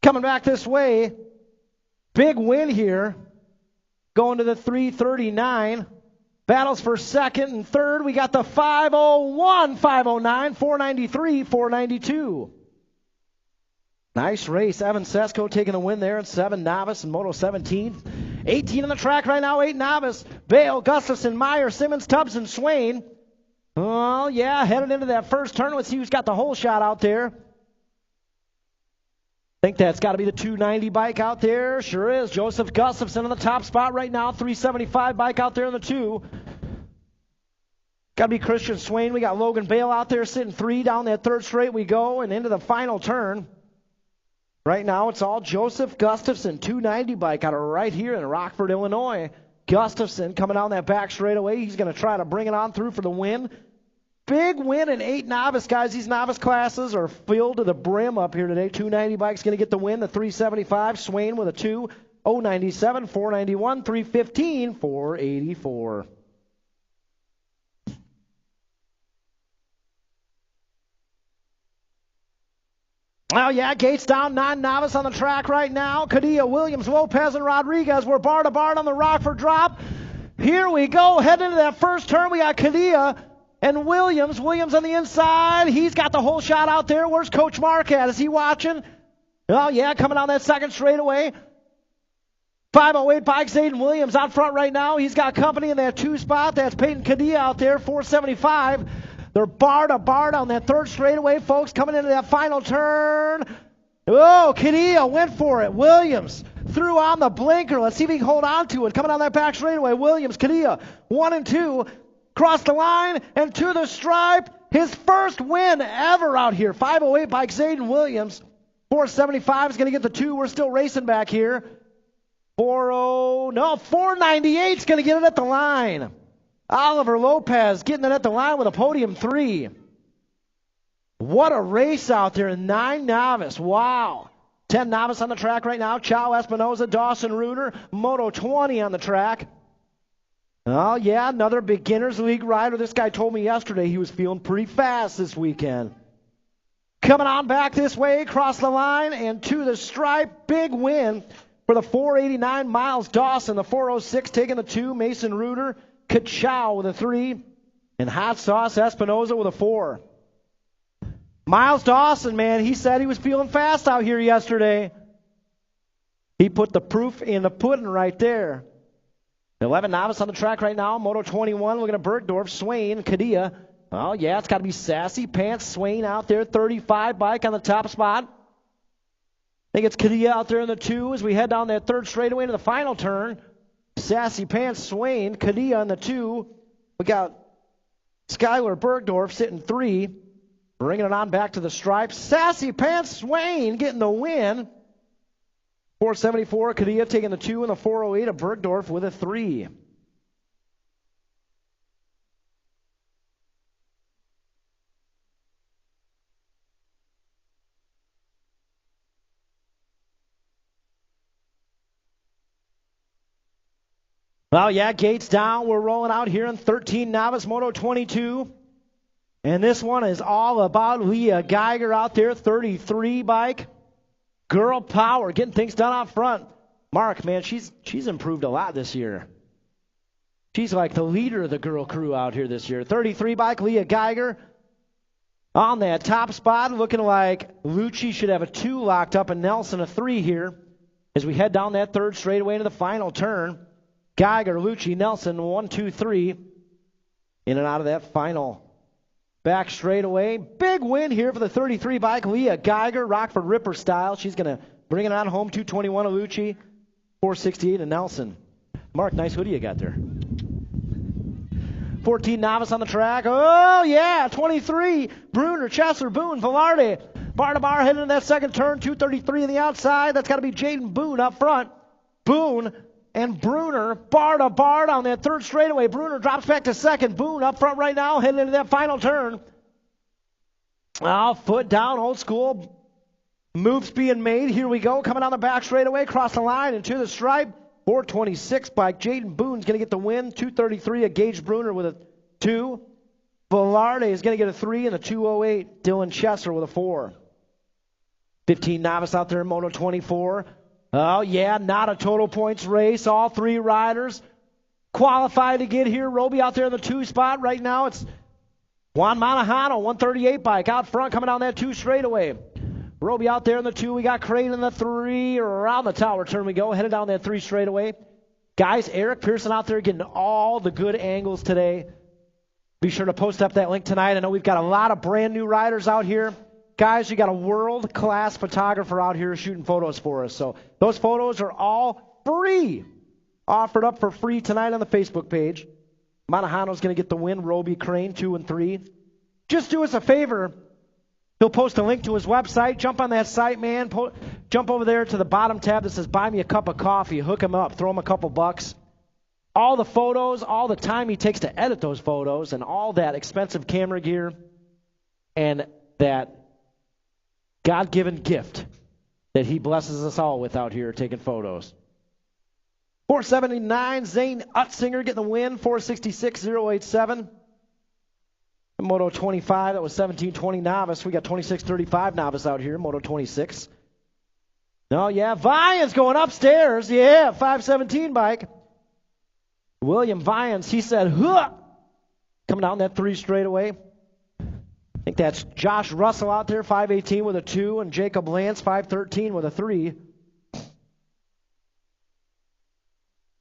Coming back this way, big win here, going to the 339. Battles for second and third. We got the 501, 509, 493, 492. Nice race. Evan Sesko taking the win there in 7 novice and Moto 17. 18 on the track right now, 8 novice. Bale, Gustafson, Meyer, Simmons, Tubbs, and Swain. Oh, yeah, headed into that first turn. Let's see who's got the whole shot out there. I think that's got to be the 290 bike out there. Sure is. Joseph Gustafson on the top spot right now. 375 bike out there in the 2. Got to be Christian Swain. We got Logan Bale out there sitting 3 down that third straight we go and into the final turn. Right now it's all Joseph Gustafson, 290 bike out of right here in Rockford, Illinois. Gustafson coming down that back straightaway. He's going to try to bring it on through for the win. Big win in 8 novice, guys. These novice classes are filled to the brim up here today. 290 bike's going to get the win. The 375, Swain with a 2. 097, 491, 315, 484. Oh, yeah, Gates down, 9 novice on the track right now. Cadilla, Williams, Lopez, and Rodriguez. We're bar to bar on the Rockford drop. Here we go. Heading into that first turn, we got Cadilla and Williams. Williams on the inside. He's got the whole shot out there. Where's Coach Mark at? Is he watching? Oh, yeah, coming on that second straightaway. 508 bikes, Aiden Williams out front right now. He's got company in that 2 spot. That's Peyton Cadilla out there, 475. They're bar to bar on that third straightaway, folks, coming into that final turn. Oh, Cadilla went for it. Williams threw on the blinker. Let's see if he can hold on to it. Coming on that back straightaway, Williams, Cadilla, 1 and 2. Cross the line and to the stripe. His first win ever out here. 508 by Zayden Williams. 475 is going to get the 2. We're still racing back here. 498 is going to get it at the line. Oliver Lopez getting it at the line with a podium 3. What a race out there. 9 novice. Wow. 10 novice on the track right now. Chow Espinoza, Dawson Reuter, Moto 20 on the track. Oh, yeah, another Beginners League rider. This guy told me yesterday he was feeling pretty fast this weekend. Coming on back this way, across the line, and to the stripe. Big win for the 489, Miles Dawson. The 406 taking the 2, Mason Reuter. Kachow with a 3. And Hot Sauce Espinoza with a 4. Miles Dawson, man, he said he was feeling fast out here yesterday. He put the proof in the pudding right there. 11 novice on the track right now. Moto 21 looking at Bergdorf, Swain, Kadia. Oh, yeah, it's got to be Sassy Pants, Swain out there. 35 bike on the top spot. I think it's Kadia out there in the 2 as we head down that third straightaway into the final turn. Sassy Pants, Swain, Kadia in the 2. We got Skylar Bergdorf sitting 3. Bringing it on back to the stripes. Sassy Pants, Swain getting the win. 474, Kadia taking the 2 and the 408 of Bergdorf with a 3. Well, yeah, gates down. We're rolling out here in 13 novice Moto 22. And this one is all about Leah Geiger out there, 33 bike. Girl power, getting things done out front. Mark, man, she's improved a lot this year. She's like the leader of the girl crew out here this year. 33 bike, Leah Geiger. On that top spot, looking like Lucci should have a 2 locked up and Nelson a 3 here. As we head down that third straightaway into the final turn. Geiger, Lucci, Nelson, 1, 2, 3. In and out of that final back straightaway. Big win here for the 33 bike. Leah Geiger, Rockford Ripper style. She's going to bring it on home. 221 of Lucci, 468 of Nelson. Mark, nice hoodie you got there. 14 novice on the track. Oh, yeah, 23. Bruner, Chesler, Boone, Velarde. Bar to bar heading into that second turn. 233 on the outside. That's got to be Jaden Boone up front. Boone and Bruner, bar to bar on that third straightaway. Bruner drops back to second. Boone up front right now, heading into that final turn. Oh, foot down, old school. Moves being made. Here we go. Coming on the back straightaway, across the line and to the stripe. 426 bike. Jaden Boone's going to get the win. 233 of Gage Bruner with a 2. Velarde is going to get a 3 and a 208. Dylan Chesser with a 4. 15 novice out there in Moto 24. Oh, yeah, not a total points race. All 3 riders qualified to get here. Roby out there in the 2 spot. Right now it's Juan Manajano, 138 bike, out front coming down that 2 straightaway. Roby out there in the 2. We got Crane in the 3. Around the tower turn we go. Headed down that 3 straightaway. Guys, Eric Pearson out there getting all the good angles today. Be sure to post up that link tonight. I know we've got a lot of brand new riders out here. Guys, you got a world-class photographer out here shooting photos for us. So those photos are all free. Offered up for free tonight on the Facebook page. Manajano's going to get the win. Roby, Crane, 2 and 3. Just do us a favor. He'll post a link to his website. Jump on that site, man. Jump over there to the bottom tab that says Buy Me a Cup of Coffee. Hook him up. Throw him a couple bucks. All the photos, all the time he takes to edit those photos, and all that expensive camera gear, and that God-given gift that he blesses us all with out here taking photos. 479, Zane Utzinger getting the win. 466, 087. Moto 25, that was 1720 novice. We got 2635 novice out here, Moto 26. Oh, yeah, Vian's going upstairs. Yeah, 517 bike. William Vians, he said, huh! Coming down that 3 straightaway. I think that's Josh Russell out there, 518 with a 2, and Jacob Lance, 513 with a 3.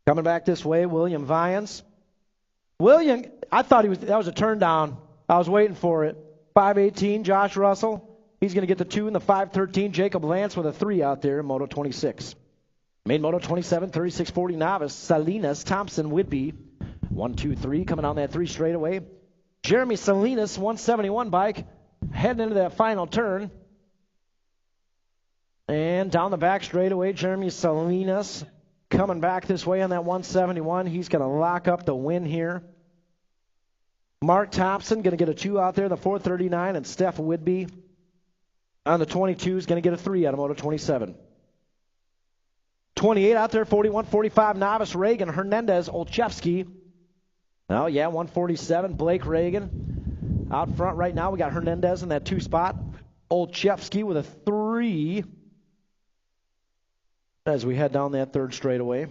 Coming back this way, William Vians. William, I thought that was a turn down. I was waiting for it. 518, Josh Russell. He's going to get the 2 and the 513. Jacob Lance with a 3 out there in Moto 26. Main Moto 27, 3640 novice. Salinas, Thompson, Whitby. 1, 2, 3 coming on that 3 straightaway. Jeremy Salinas, 171 bike. Heading into that final turn. And down the back straightaway, Jeremy Salinas coming back this way on that 171. He's going to lock up the win here. Mark Thompson going to get a 2 out there, the 439, and Steph Whitby on the 22 is going to get a 3 out of Moto 27. 28 out there, 41-45 novice, Reagan Hernandez, Olszewski. Oh, yeah, 147, Blake Reagan. Out front right now, we got Hernandez in that 2 spot. Olszewski with a 3 as we head down that 3rd straightaway.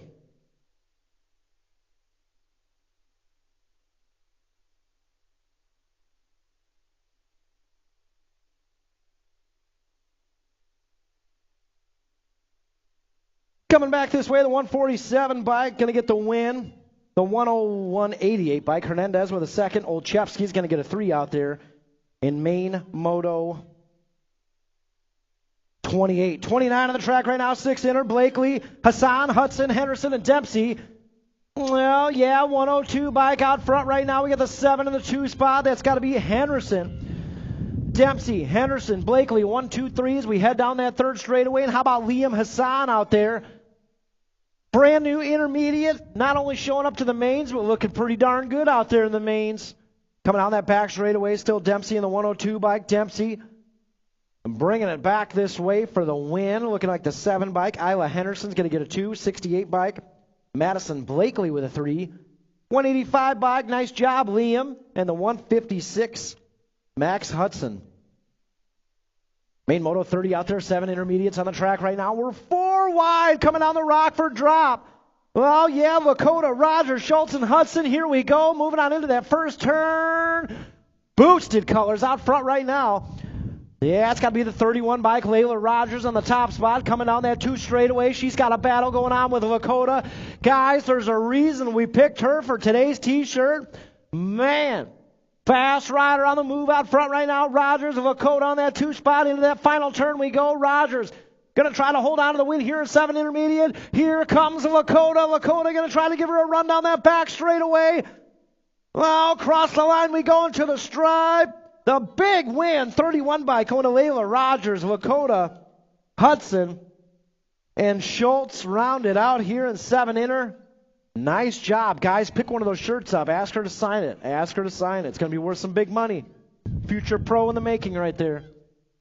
Coming back this way, the 147 bike going to get the win. The 101.88 bike, Hernandez with a second. Olszewski's going to get a 3 out there in main moto 28. 29 on the track right now, 6 inner. Blakely, Hassan, Hudson, Henderson, and Dempsey. Well, yeah, 102 bike out front right now. We got the 7 in the 2 spot. That's got to be Henderson. Dempsey, Henderson, Blakely, 1, 2, 3 as we head down that third straightaway. And how about Liam Hassan out there? Brand new intermediate, not only showing up to the mains, but looking pretty darn good out there in the mains. Coming down that back straightaway, still Dempsey in the 102 bike. Dempsey bringing it back this way for the win. Looking like the 7 bike. Isla Henderson's going to get a 2. 68 bike. Madison Blakely with a 3. 185 bike. Nice job, Liam. And the 156, Max Hudson. Main moto 30 out there. 7 intermediates on the track right now. We're 4 wide coming down the Rockford drop. Well, yeah, Lakota, Rogers, Schultz, and Hudson. Here we go. Moving on into that first turn. Boosted colors out front right now. Yeah, it's got to be the 31 bike, Layla Rogers on the top spot, coming down that 2 straightaway. She's got a battle going on with Lakota. Guys, there's a reason we picked her for today's T-shirt. Man, fast rider on the move out front right now. Rogers and Lakota on that 2 spot. Into that final turn we go. Rogers going to try to hold on to the win here in 7 intermediate. Here comes Lakota. Lakota going to try to give her a run down that back straightaway. Well, across the line we go into the stripe. The big win, 31 by Layla Rogers, Lakota, Hudson, and Schultz rounded out here in 7 inner. Nice job, guys. Pick one of those shirts up. Ask her to sign it. Ask her to sign it. It's going to be worth some big money. Future pro in the making right there.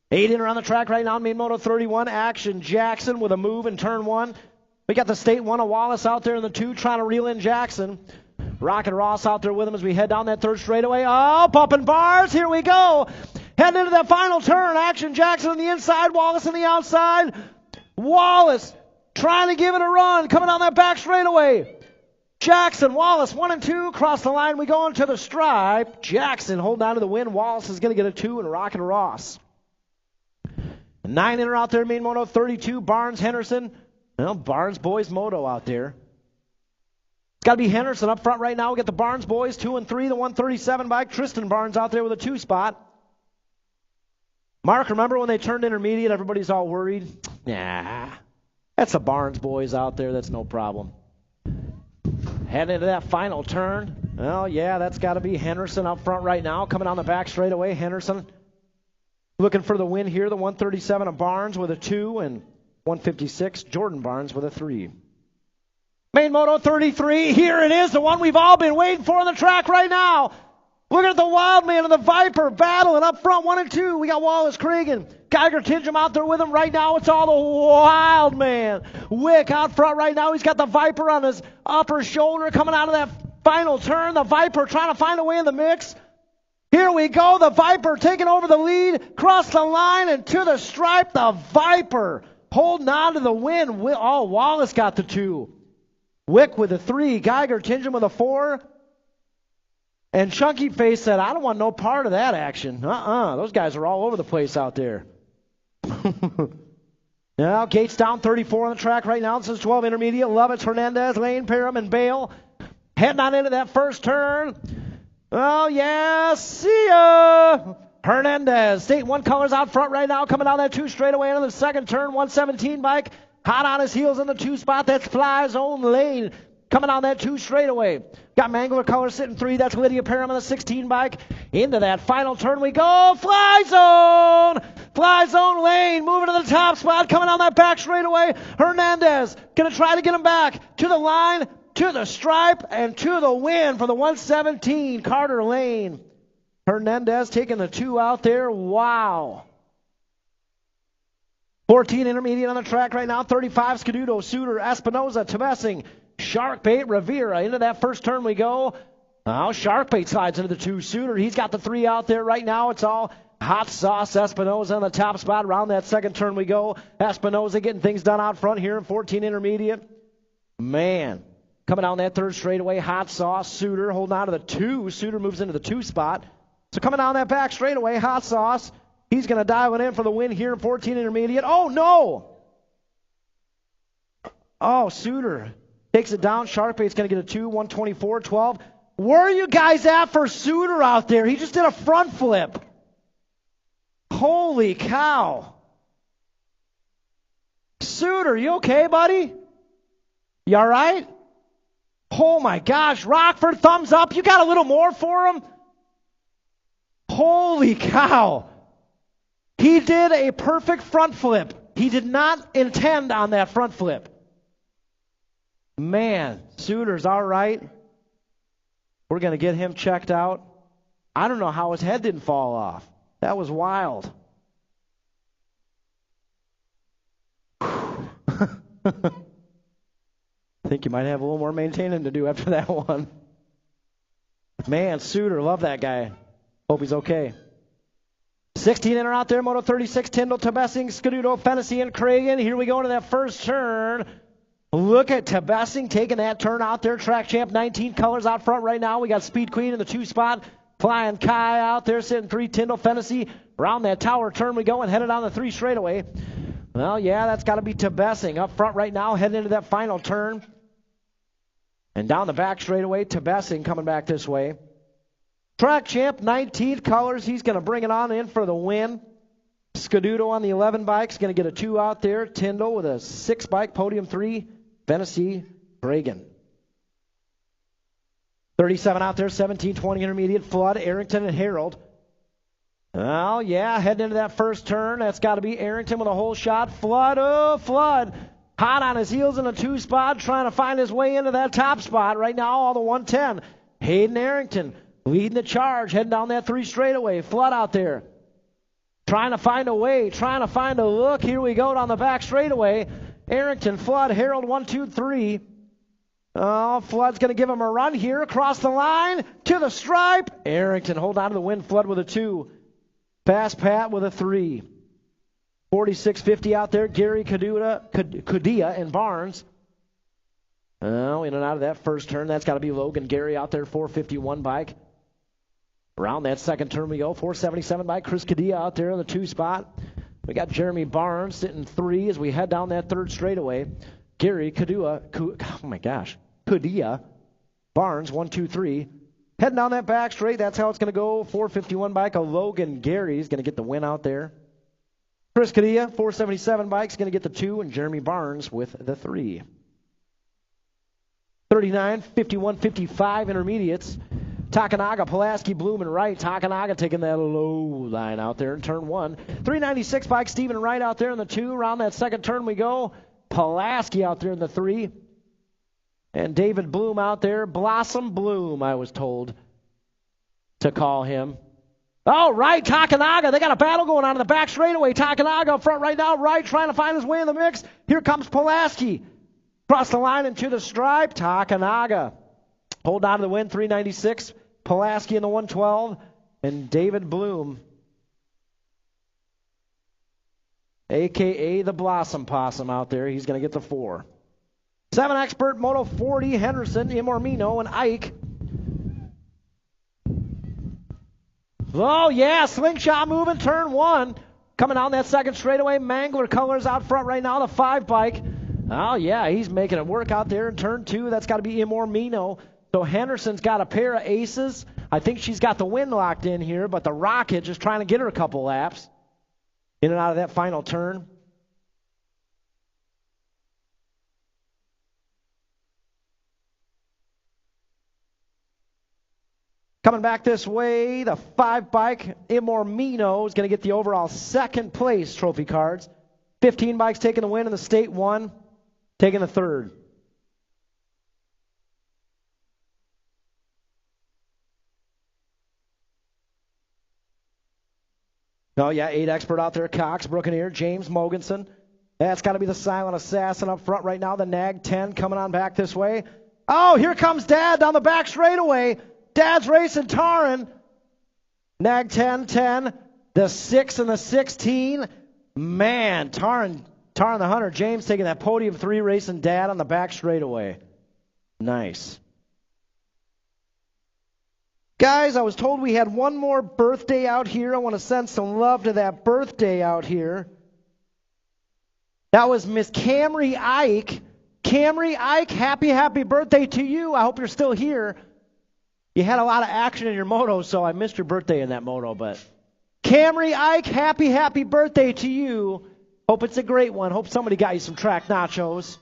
8 inner on the track right now, main moto 31. Action Jackson with a move in turn 1. We got the state 1 of Wallace out there in the 2 trying to reel in Jackson. Rocket Ross out there with him as we head down that third straightaway. Oh, pumping bars. Here we go. Heading into that final turn. Action Jackson on the inside. Wallace on the outside. Wallace trying to give it a run. Coming down that back straightaway. Jackson, Wallace, 1 and 2. Across the line we go into the stripe. Jackson holding on to the win. Wallace is going to get a 2 and Rocket Ross. 9 inner out there, main moto 32. Barnes, Henderson. Well, Barnes boys moto out there. It's got to be Henderson up front right now. We get the Barnes boys, 2 and 3, the 137 bike. Tristan Barnes out there with a 2 spot. Mark, remember when they turned intermediate, everybody's all worried? Nah, that's the Barnes boys out there. That's no problem. Heading into that final turn. Well, yeah, that's got to be Henderson up front right now. Coming on the back straightaway, Henderson looking for the win here. The 137 of Barnes with a 2 and 156, Jordan Barnes with a 3. Main moto 33, here it is, the one we've all been waiting for on the track right now. Look at the Wild Man and the Viper battling up front, 1 and 2. We got Wallace Cregan, Geiger Tidgham out there with him right now. It's all the Wild Man. Wick out front right now. He's got the Viper on his upper shoulder coming out of that final turn. The Viper trying to find a way in the mix. Here we go, the Viper taking over the lead, cross the line and to the stripe. The Viper holding on to the win. Oh, Wallace got the 2. Wick with a 3, Geiger Tidgham with a 4. And Chunky Face said, I don't want no part of that action. Those guys are all over the place out there. Now, Gates down 34 on the track right now. This is 12 intermediate. Lovitz, Hernandez, Lane, Parham, and Bale. Heading on into that first turn. Oh, yeah, see ya. Hernandez, state 1 colors out front right now. Coming down that 2 straightaway into the second turn. 117 bike. Hot on his heels in the 2 spot. That's Fly Zone Lane. Coming on that 2 straightaway. Got Mangler color sitting 3. That's Lydia Parham on the 16 bike. Into that final turn we go. Fly Zone. Fly Zone Lane moving to the top spot. Coming on that back straightaway. Hernandez going to try to get him back to the line, to the stripe, and to the win for the 117 Carter Lane. Hernandez taking the 2 out there. Wow. 14 intermediate on the track right now. 35 Scaduto, Suter, Espinoza, Temessing, Sharkbait, Rivera. Into that first turn we go. Now Sharkbait slides into the 2. Suter, he's got the 3 out there right now. It's all Hot Sauce Espinoza on the top spot. Around that second turn we go. Espinoza getting things done out front here in 14 intermediate. Man, coming down that third straightaway. Hot Sauce, Suter holding on to the 2. Suter moves into the 2 spot. So coming down that back straightaway, Hot Sauce. He's going to dial it in for the win here in 14 intermediate. Oh, no! Oh, Suter takes it down. Sharkbait's going to get a 2, 124.12. Where are you guys at for Suter out there? He just did a front flip. Holy cow. Suter, you okay, buddy? You all right? Oh, my gosh. Rockford, thumbs up. You got a little more for him? Holy cow. He did a perfect front flip. He did not intend on that front flip. Man, Suter's all right. We're going to get him checked out. I don't know how his head didn't fall off. That was wild. I think you might have a little more maintaining to do after that one. Man, Suter, love that guy. Hope he's okay. 16 in or out there, Moto 36, Tyndall, Tebessing, Scaduto, Fennessy, and Cragen. Here we go into that first turn. Look at Tebessing taking that turn out there. Track champ, 19 colors out front right now. We got Speed Queen in the 2 spot. Flying Kai out there, sitting 3, Tyndall, Fennessy. Around that tower turn we go and headed on the 3 straightaway. Well, yeah, that's got to be Tebessing up front right now, heading into that final turn. And down the back straightaway, Tebessing coming back this way. Track champ, 19 colors. He's going to bring it on in for the win. Scaduto on the 11 bike is going to get a 2 out there. Tyndall with a 6 bike, podium 3. Fennessy, Reagan. 37 out there, 17, 20 intermediate. Flood, Arrington, and Harold. Well, yeah, heading into that first turn. That's got to be Arrington with a whole shot. Flood, oh, Flood. Hot on his heels in a 2 spot, trying to find his way into that top spot. Right now, all the 110. Hayden Arrington leading the charge, heading down that 3 straightaway. Flood out there. Trying to find a way, trying to find a look. Here we go down the back straightaway. Arrington, Flood, Harold, 1, 2, 3. Oh, Flood's going to give him a run here across the line to the stripe. Arrington hold on to the win. Flood with a 2. Fast Pat with a 3. 46.50 out there. Gary Cadilla and Barnes. Oh, in and out of that first turn. That's got to be Logan Gary out there. 451 bike. Around that second turn we go. 477 bike. Chris Cadilla out there in the 2 spot. We got Jeremy Barnes sitting 3 as we head down that 3rd straightaway. Gary Cadilla. Oh my gosh. Cadilla. Barnes 1, 2, 3. Heading down that back straight, that's how it's going to go. 451 bike, a Logan Gary's going to get the win out there. Chris Cadilla, 477 bike's going to get the 2, and Jeremy Barnes with the 3. 39, 51, 55 intermediates. Takanaga, Pulaski, Bloom, and Wright. Takanaga taking that low line out there in turn 1. 396 bike, Stephen Wright out there in the 2. Around that second turn we go. Pulaski out there in the 3. And David Bloom out there. Blossom Bloom, I was told to call him. Oh, Wright, Takanaga. They got a battle going on in the back straightaway. Takanaga up front right now. Wright trying to find his way in the mix. Here comes Pulaski. Across the line into the stripe. Takanaga. Hold on to the win. 396. Pulaski in the 112. And David Bloom, a.k.a. the Blossom Possum out there. He's going to get the 4. 7 expert, Moto 40, Henderson, Imormino, and Ike. Oh, yeah, slingshot moving, turn 1. Coming down that second straightaway, Mangler colors out front right now, the 5 bike. Oh, yeah, he's making it work out there in turn 2. That's got to be Imormino. So Henderson's got a pair of aces. I think she's got the win locked in here, but the Rocket just trying to get her a couple laps in and out of that final turn. Coming back this way, the 5 bike, Imormino, is going to get the overall 2nd place trophy cards. 15 bikes taking the win in the state 1, taking the 3rd. Oh, yeah, 8 expert out there, Cox, Brookeneer, James Mogensen. That's got to be the Silent Assassin up front right now, the Nag 10 coming on back this way. Oh, here comes Dad down the back straightaway. Dad's racing Taran. Nag 10, 10, the 6 and the 16. Man, Taran the Hunter. James taking that podium 3, racing Dad on the back straightaway. Nice. Guys, I was told we had one more birthday out here. I want to send some love to that birthday out here. That was Miss Camry Ike. Camry, Ike, happy birthday to you. I hope you're still here. You had a lot of action in your moto, so I missed your birthday in that moto. But Camry, Ike, happy birthday to you. Hope it's a great one. Hope somebody got you some track nachos.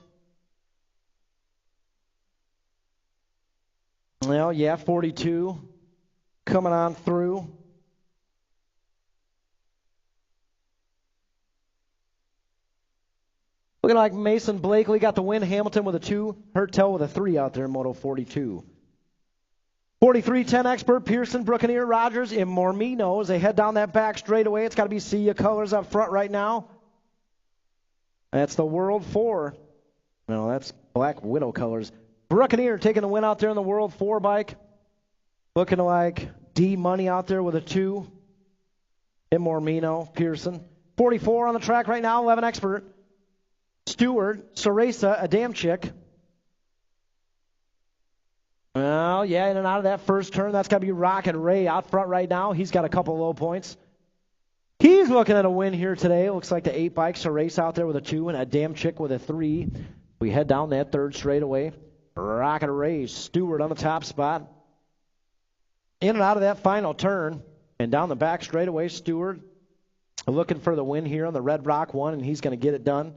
Well, yeah, 42 coming on through. Looking like Mason Blakely got the win. Hamilton with a 2. Hertel with a 3 out there in Moto 42. 43, 10 expert, Pearson, Buccaneer, Rogers, and Mormino as they head down that back straightaway. It's got to be Sia Colors up front right now. That's the World 4. No, that's Black Widow Colors. Buccaneer taking the win out there in the World 4 bike. Looking like D Money out there with a 2. And Mormino, Pearson. 44 on the track right now, 11 expert. Stewart, Ceresa, Adamczyk. Well, yeah, in and out of that first turn. That's got to be Rocket Ray out front right now. He's got a couple low points. He's looking at a win here today. Looks like the 8 bike. Ceresa out there with a 2 and Adamczyk with a 3. We head down that third straightaway. Rocket Ray, Stewart on the top spot. In and out of that final turn. And down the back straightaway, Stewart looking for the win here on the Red Rock 1, and he's going to get it done.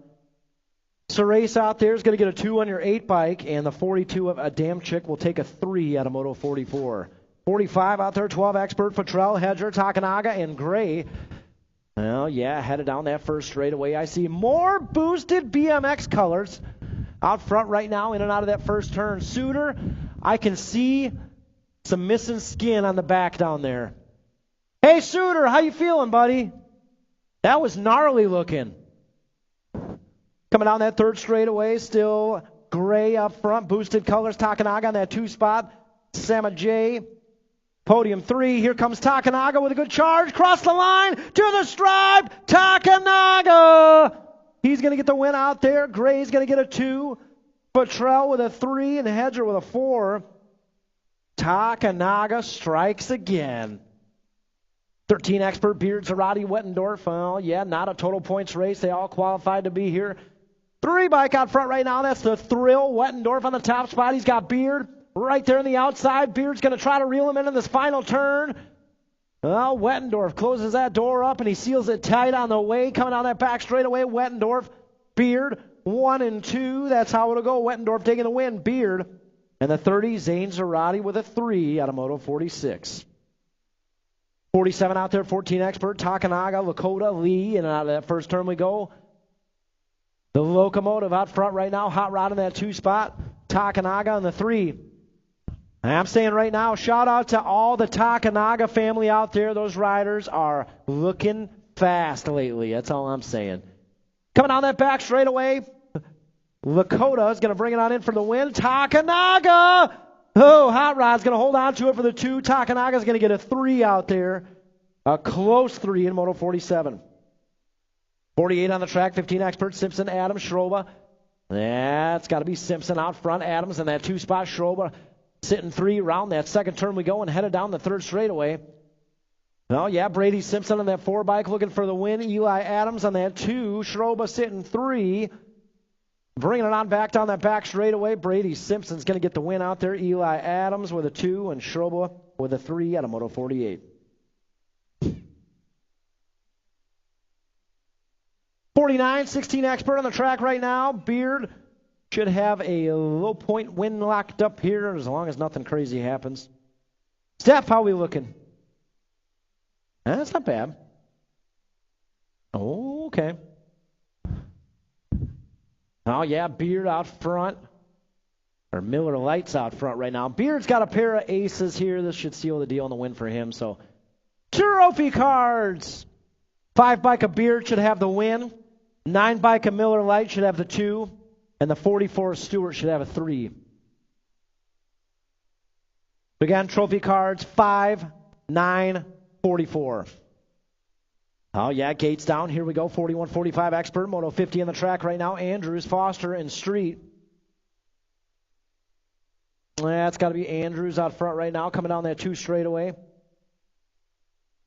Ceresa out there is going to get a 2 on your 8 bike, and the 42 of Adamczyk will take a 3 out of Moto 44. 45 out there, 12 expert, Futrell, Hedger, Takanaga, and Gray. Well, yeah, headed down that first straightaway. I see more boosted BMX colors out front right now, in and out of that first turn. Suter, I can see some missing skin on the back down there. Hey, Suter, how you feeling, buddy? That was gnarly looking. Coming down that third straightaway, still Gray up front, boosted colors, Takanaga on that 2 spot. Sama J, podium 3. Here comes Takanaga with a good charge. Cross the line to the stripe. Takanaga! He's going to get the win out there. Gray's going to get a 2. Futrell with a 3 and Hedger with a 4. Takanaga strikes again. 13 expert, Beard, Zarate, Wettendorf. Well, yeah, not a total points race. They all qualified to be here. 3 bike out front right now. That's the Thrill. Wettendorf on the top spot. He's got Beard right there on the outside. Beard's going to try to reel him in this final turn. Well, Wettendorf closes that door up, and he seals it tight on the way. Coming down that back straightaway, Wettendorf, Beard, 1 and 2. That's how it'll go. Wettendorf taking the win. Beard. And the 30, Zane Zarate with a 3 out of Moto 46. 47 out there, 14 expert, Takanaga, Lakota, Lee, and out of that first turn we go. The Locomotive out front right now, Hot Rod in that 2 spot, Takanaga on the 3. I'm saying right now, shout out to all the Takanaga family out there. Those riders are looking fast lately. That's all I'm saying. Coming down that back straightaway, Lakota is going to bring it on in for the win. Takanaga! Oh, Hot Rod's going to hold on to it for the 2. Takanaga's going to get a 3 out there. A close 3 in Moto 47. 48 on the track, 15 expert, Simpson, Adams, Schroba. That's got to be Simpson out front. Adams in that 2 spot. Schroba sitting 3 around that second turn we go and headed down the third straightaway. Oh, yeah, Brady Simpson on that 4 bike looking for the win. Eli Adams on that 2. Schroba sitting 3. Bringing it on back down that back straightaway. Brady Simpson's going to get the win out there. Eli Adams with a 2 and Schroba with a 3 out of Moto 48. 49, 16 expert on the track right now. Beard should have a low point win locked up here as long as nothing crazy happens. Steph, how we looking? That's not bad. Oh, okay. Oh, yeah, Beard out front. Or Miller Lights out front right now. Beard's got a pair of aces here. This should seal the deal on the win for him. So, trophy cards. 5 bike of Beard should have the win. 9 bike of Miller Light should have the 2. And the 44 Stewart should have a 3. Again, trophy cards 5, 9, 44. Oh, yeah, gates down. Here we go. 41, 45 expert. Moto 50 on the track right now. Andrews, Foster, and Street. That's got to be Andrews out front right now, coming down that 2 straightaway.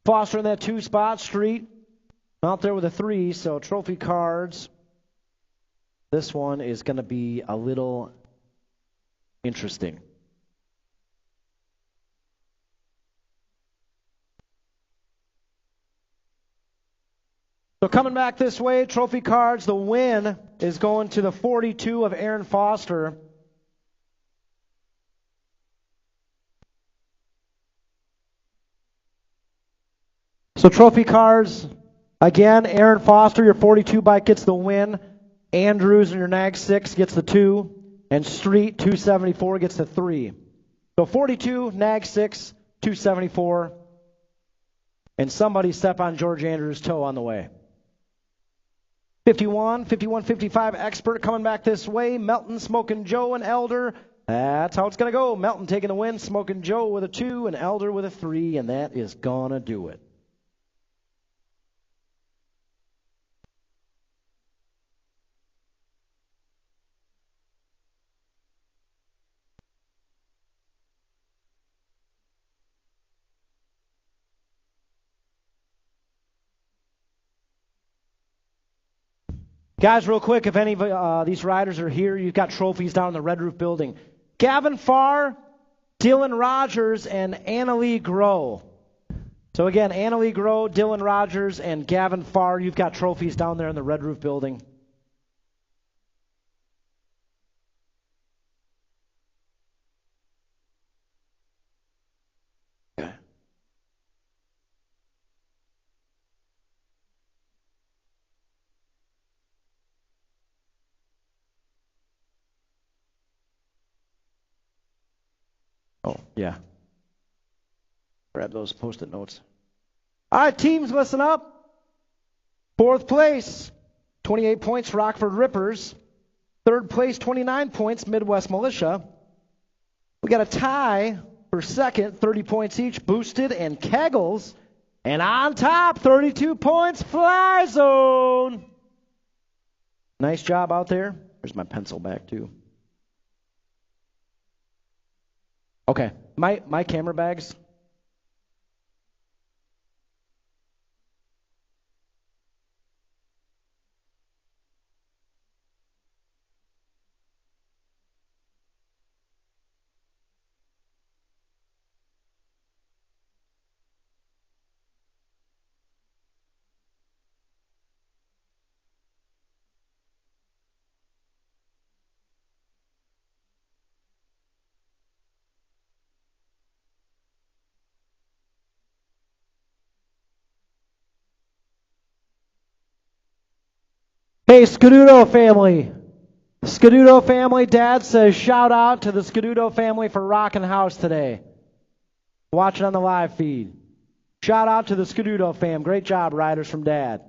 Foster in that 2 spot. Street out there with a 3. So trophy cards This one is going to be a little interesting. So coming back this way, trophy cards, the win is going to the 42 of Aaron Foster. So trophy cards, again, Aaron Foster, your 42 bike gets the win. Andrews in your Nag 6 gets the 2. And Street, 274, gets the 3. So 42, Nag 6, 274. And somebody step on George Andrews' toe on the way. 51, 55 Expert coming back this way. Melton, Smokin' Joe, and Elder. That's how it's going to go. Melton taking the win. Smokin' Joe with a 2, and Elder with a 3, and that is going to do it. Guys, real quick, if any of these riders are here, you've got trophies down in the Red Roof building. Gavin Farr, Dylan Rogers, and Annalie Groh. So again, Annalie Groh, Dylan Rogers, and Gavin Farr, you've got trophies down there in the Red Roof building. Oh, yeah. Grab those Post-it notes. All right, teams, listen up. 4th place, 28 points, Rockford Rippers. 3rd place, 29 points, Midwest Militia. We got a tie for 2nd, 30 points each, Boosted and Kegels. And on top, 32 points, Fly Zone. Nice job out there. There's my pencil back, too. Okay, my camera bags. Hey, Scududo family. Scududo family, Dad says shout out to the Scududo family for rocking house today. Watching on the live feed. Shout out to the Scududo fam. Great job, riders from Dad.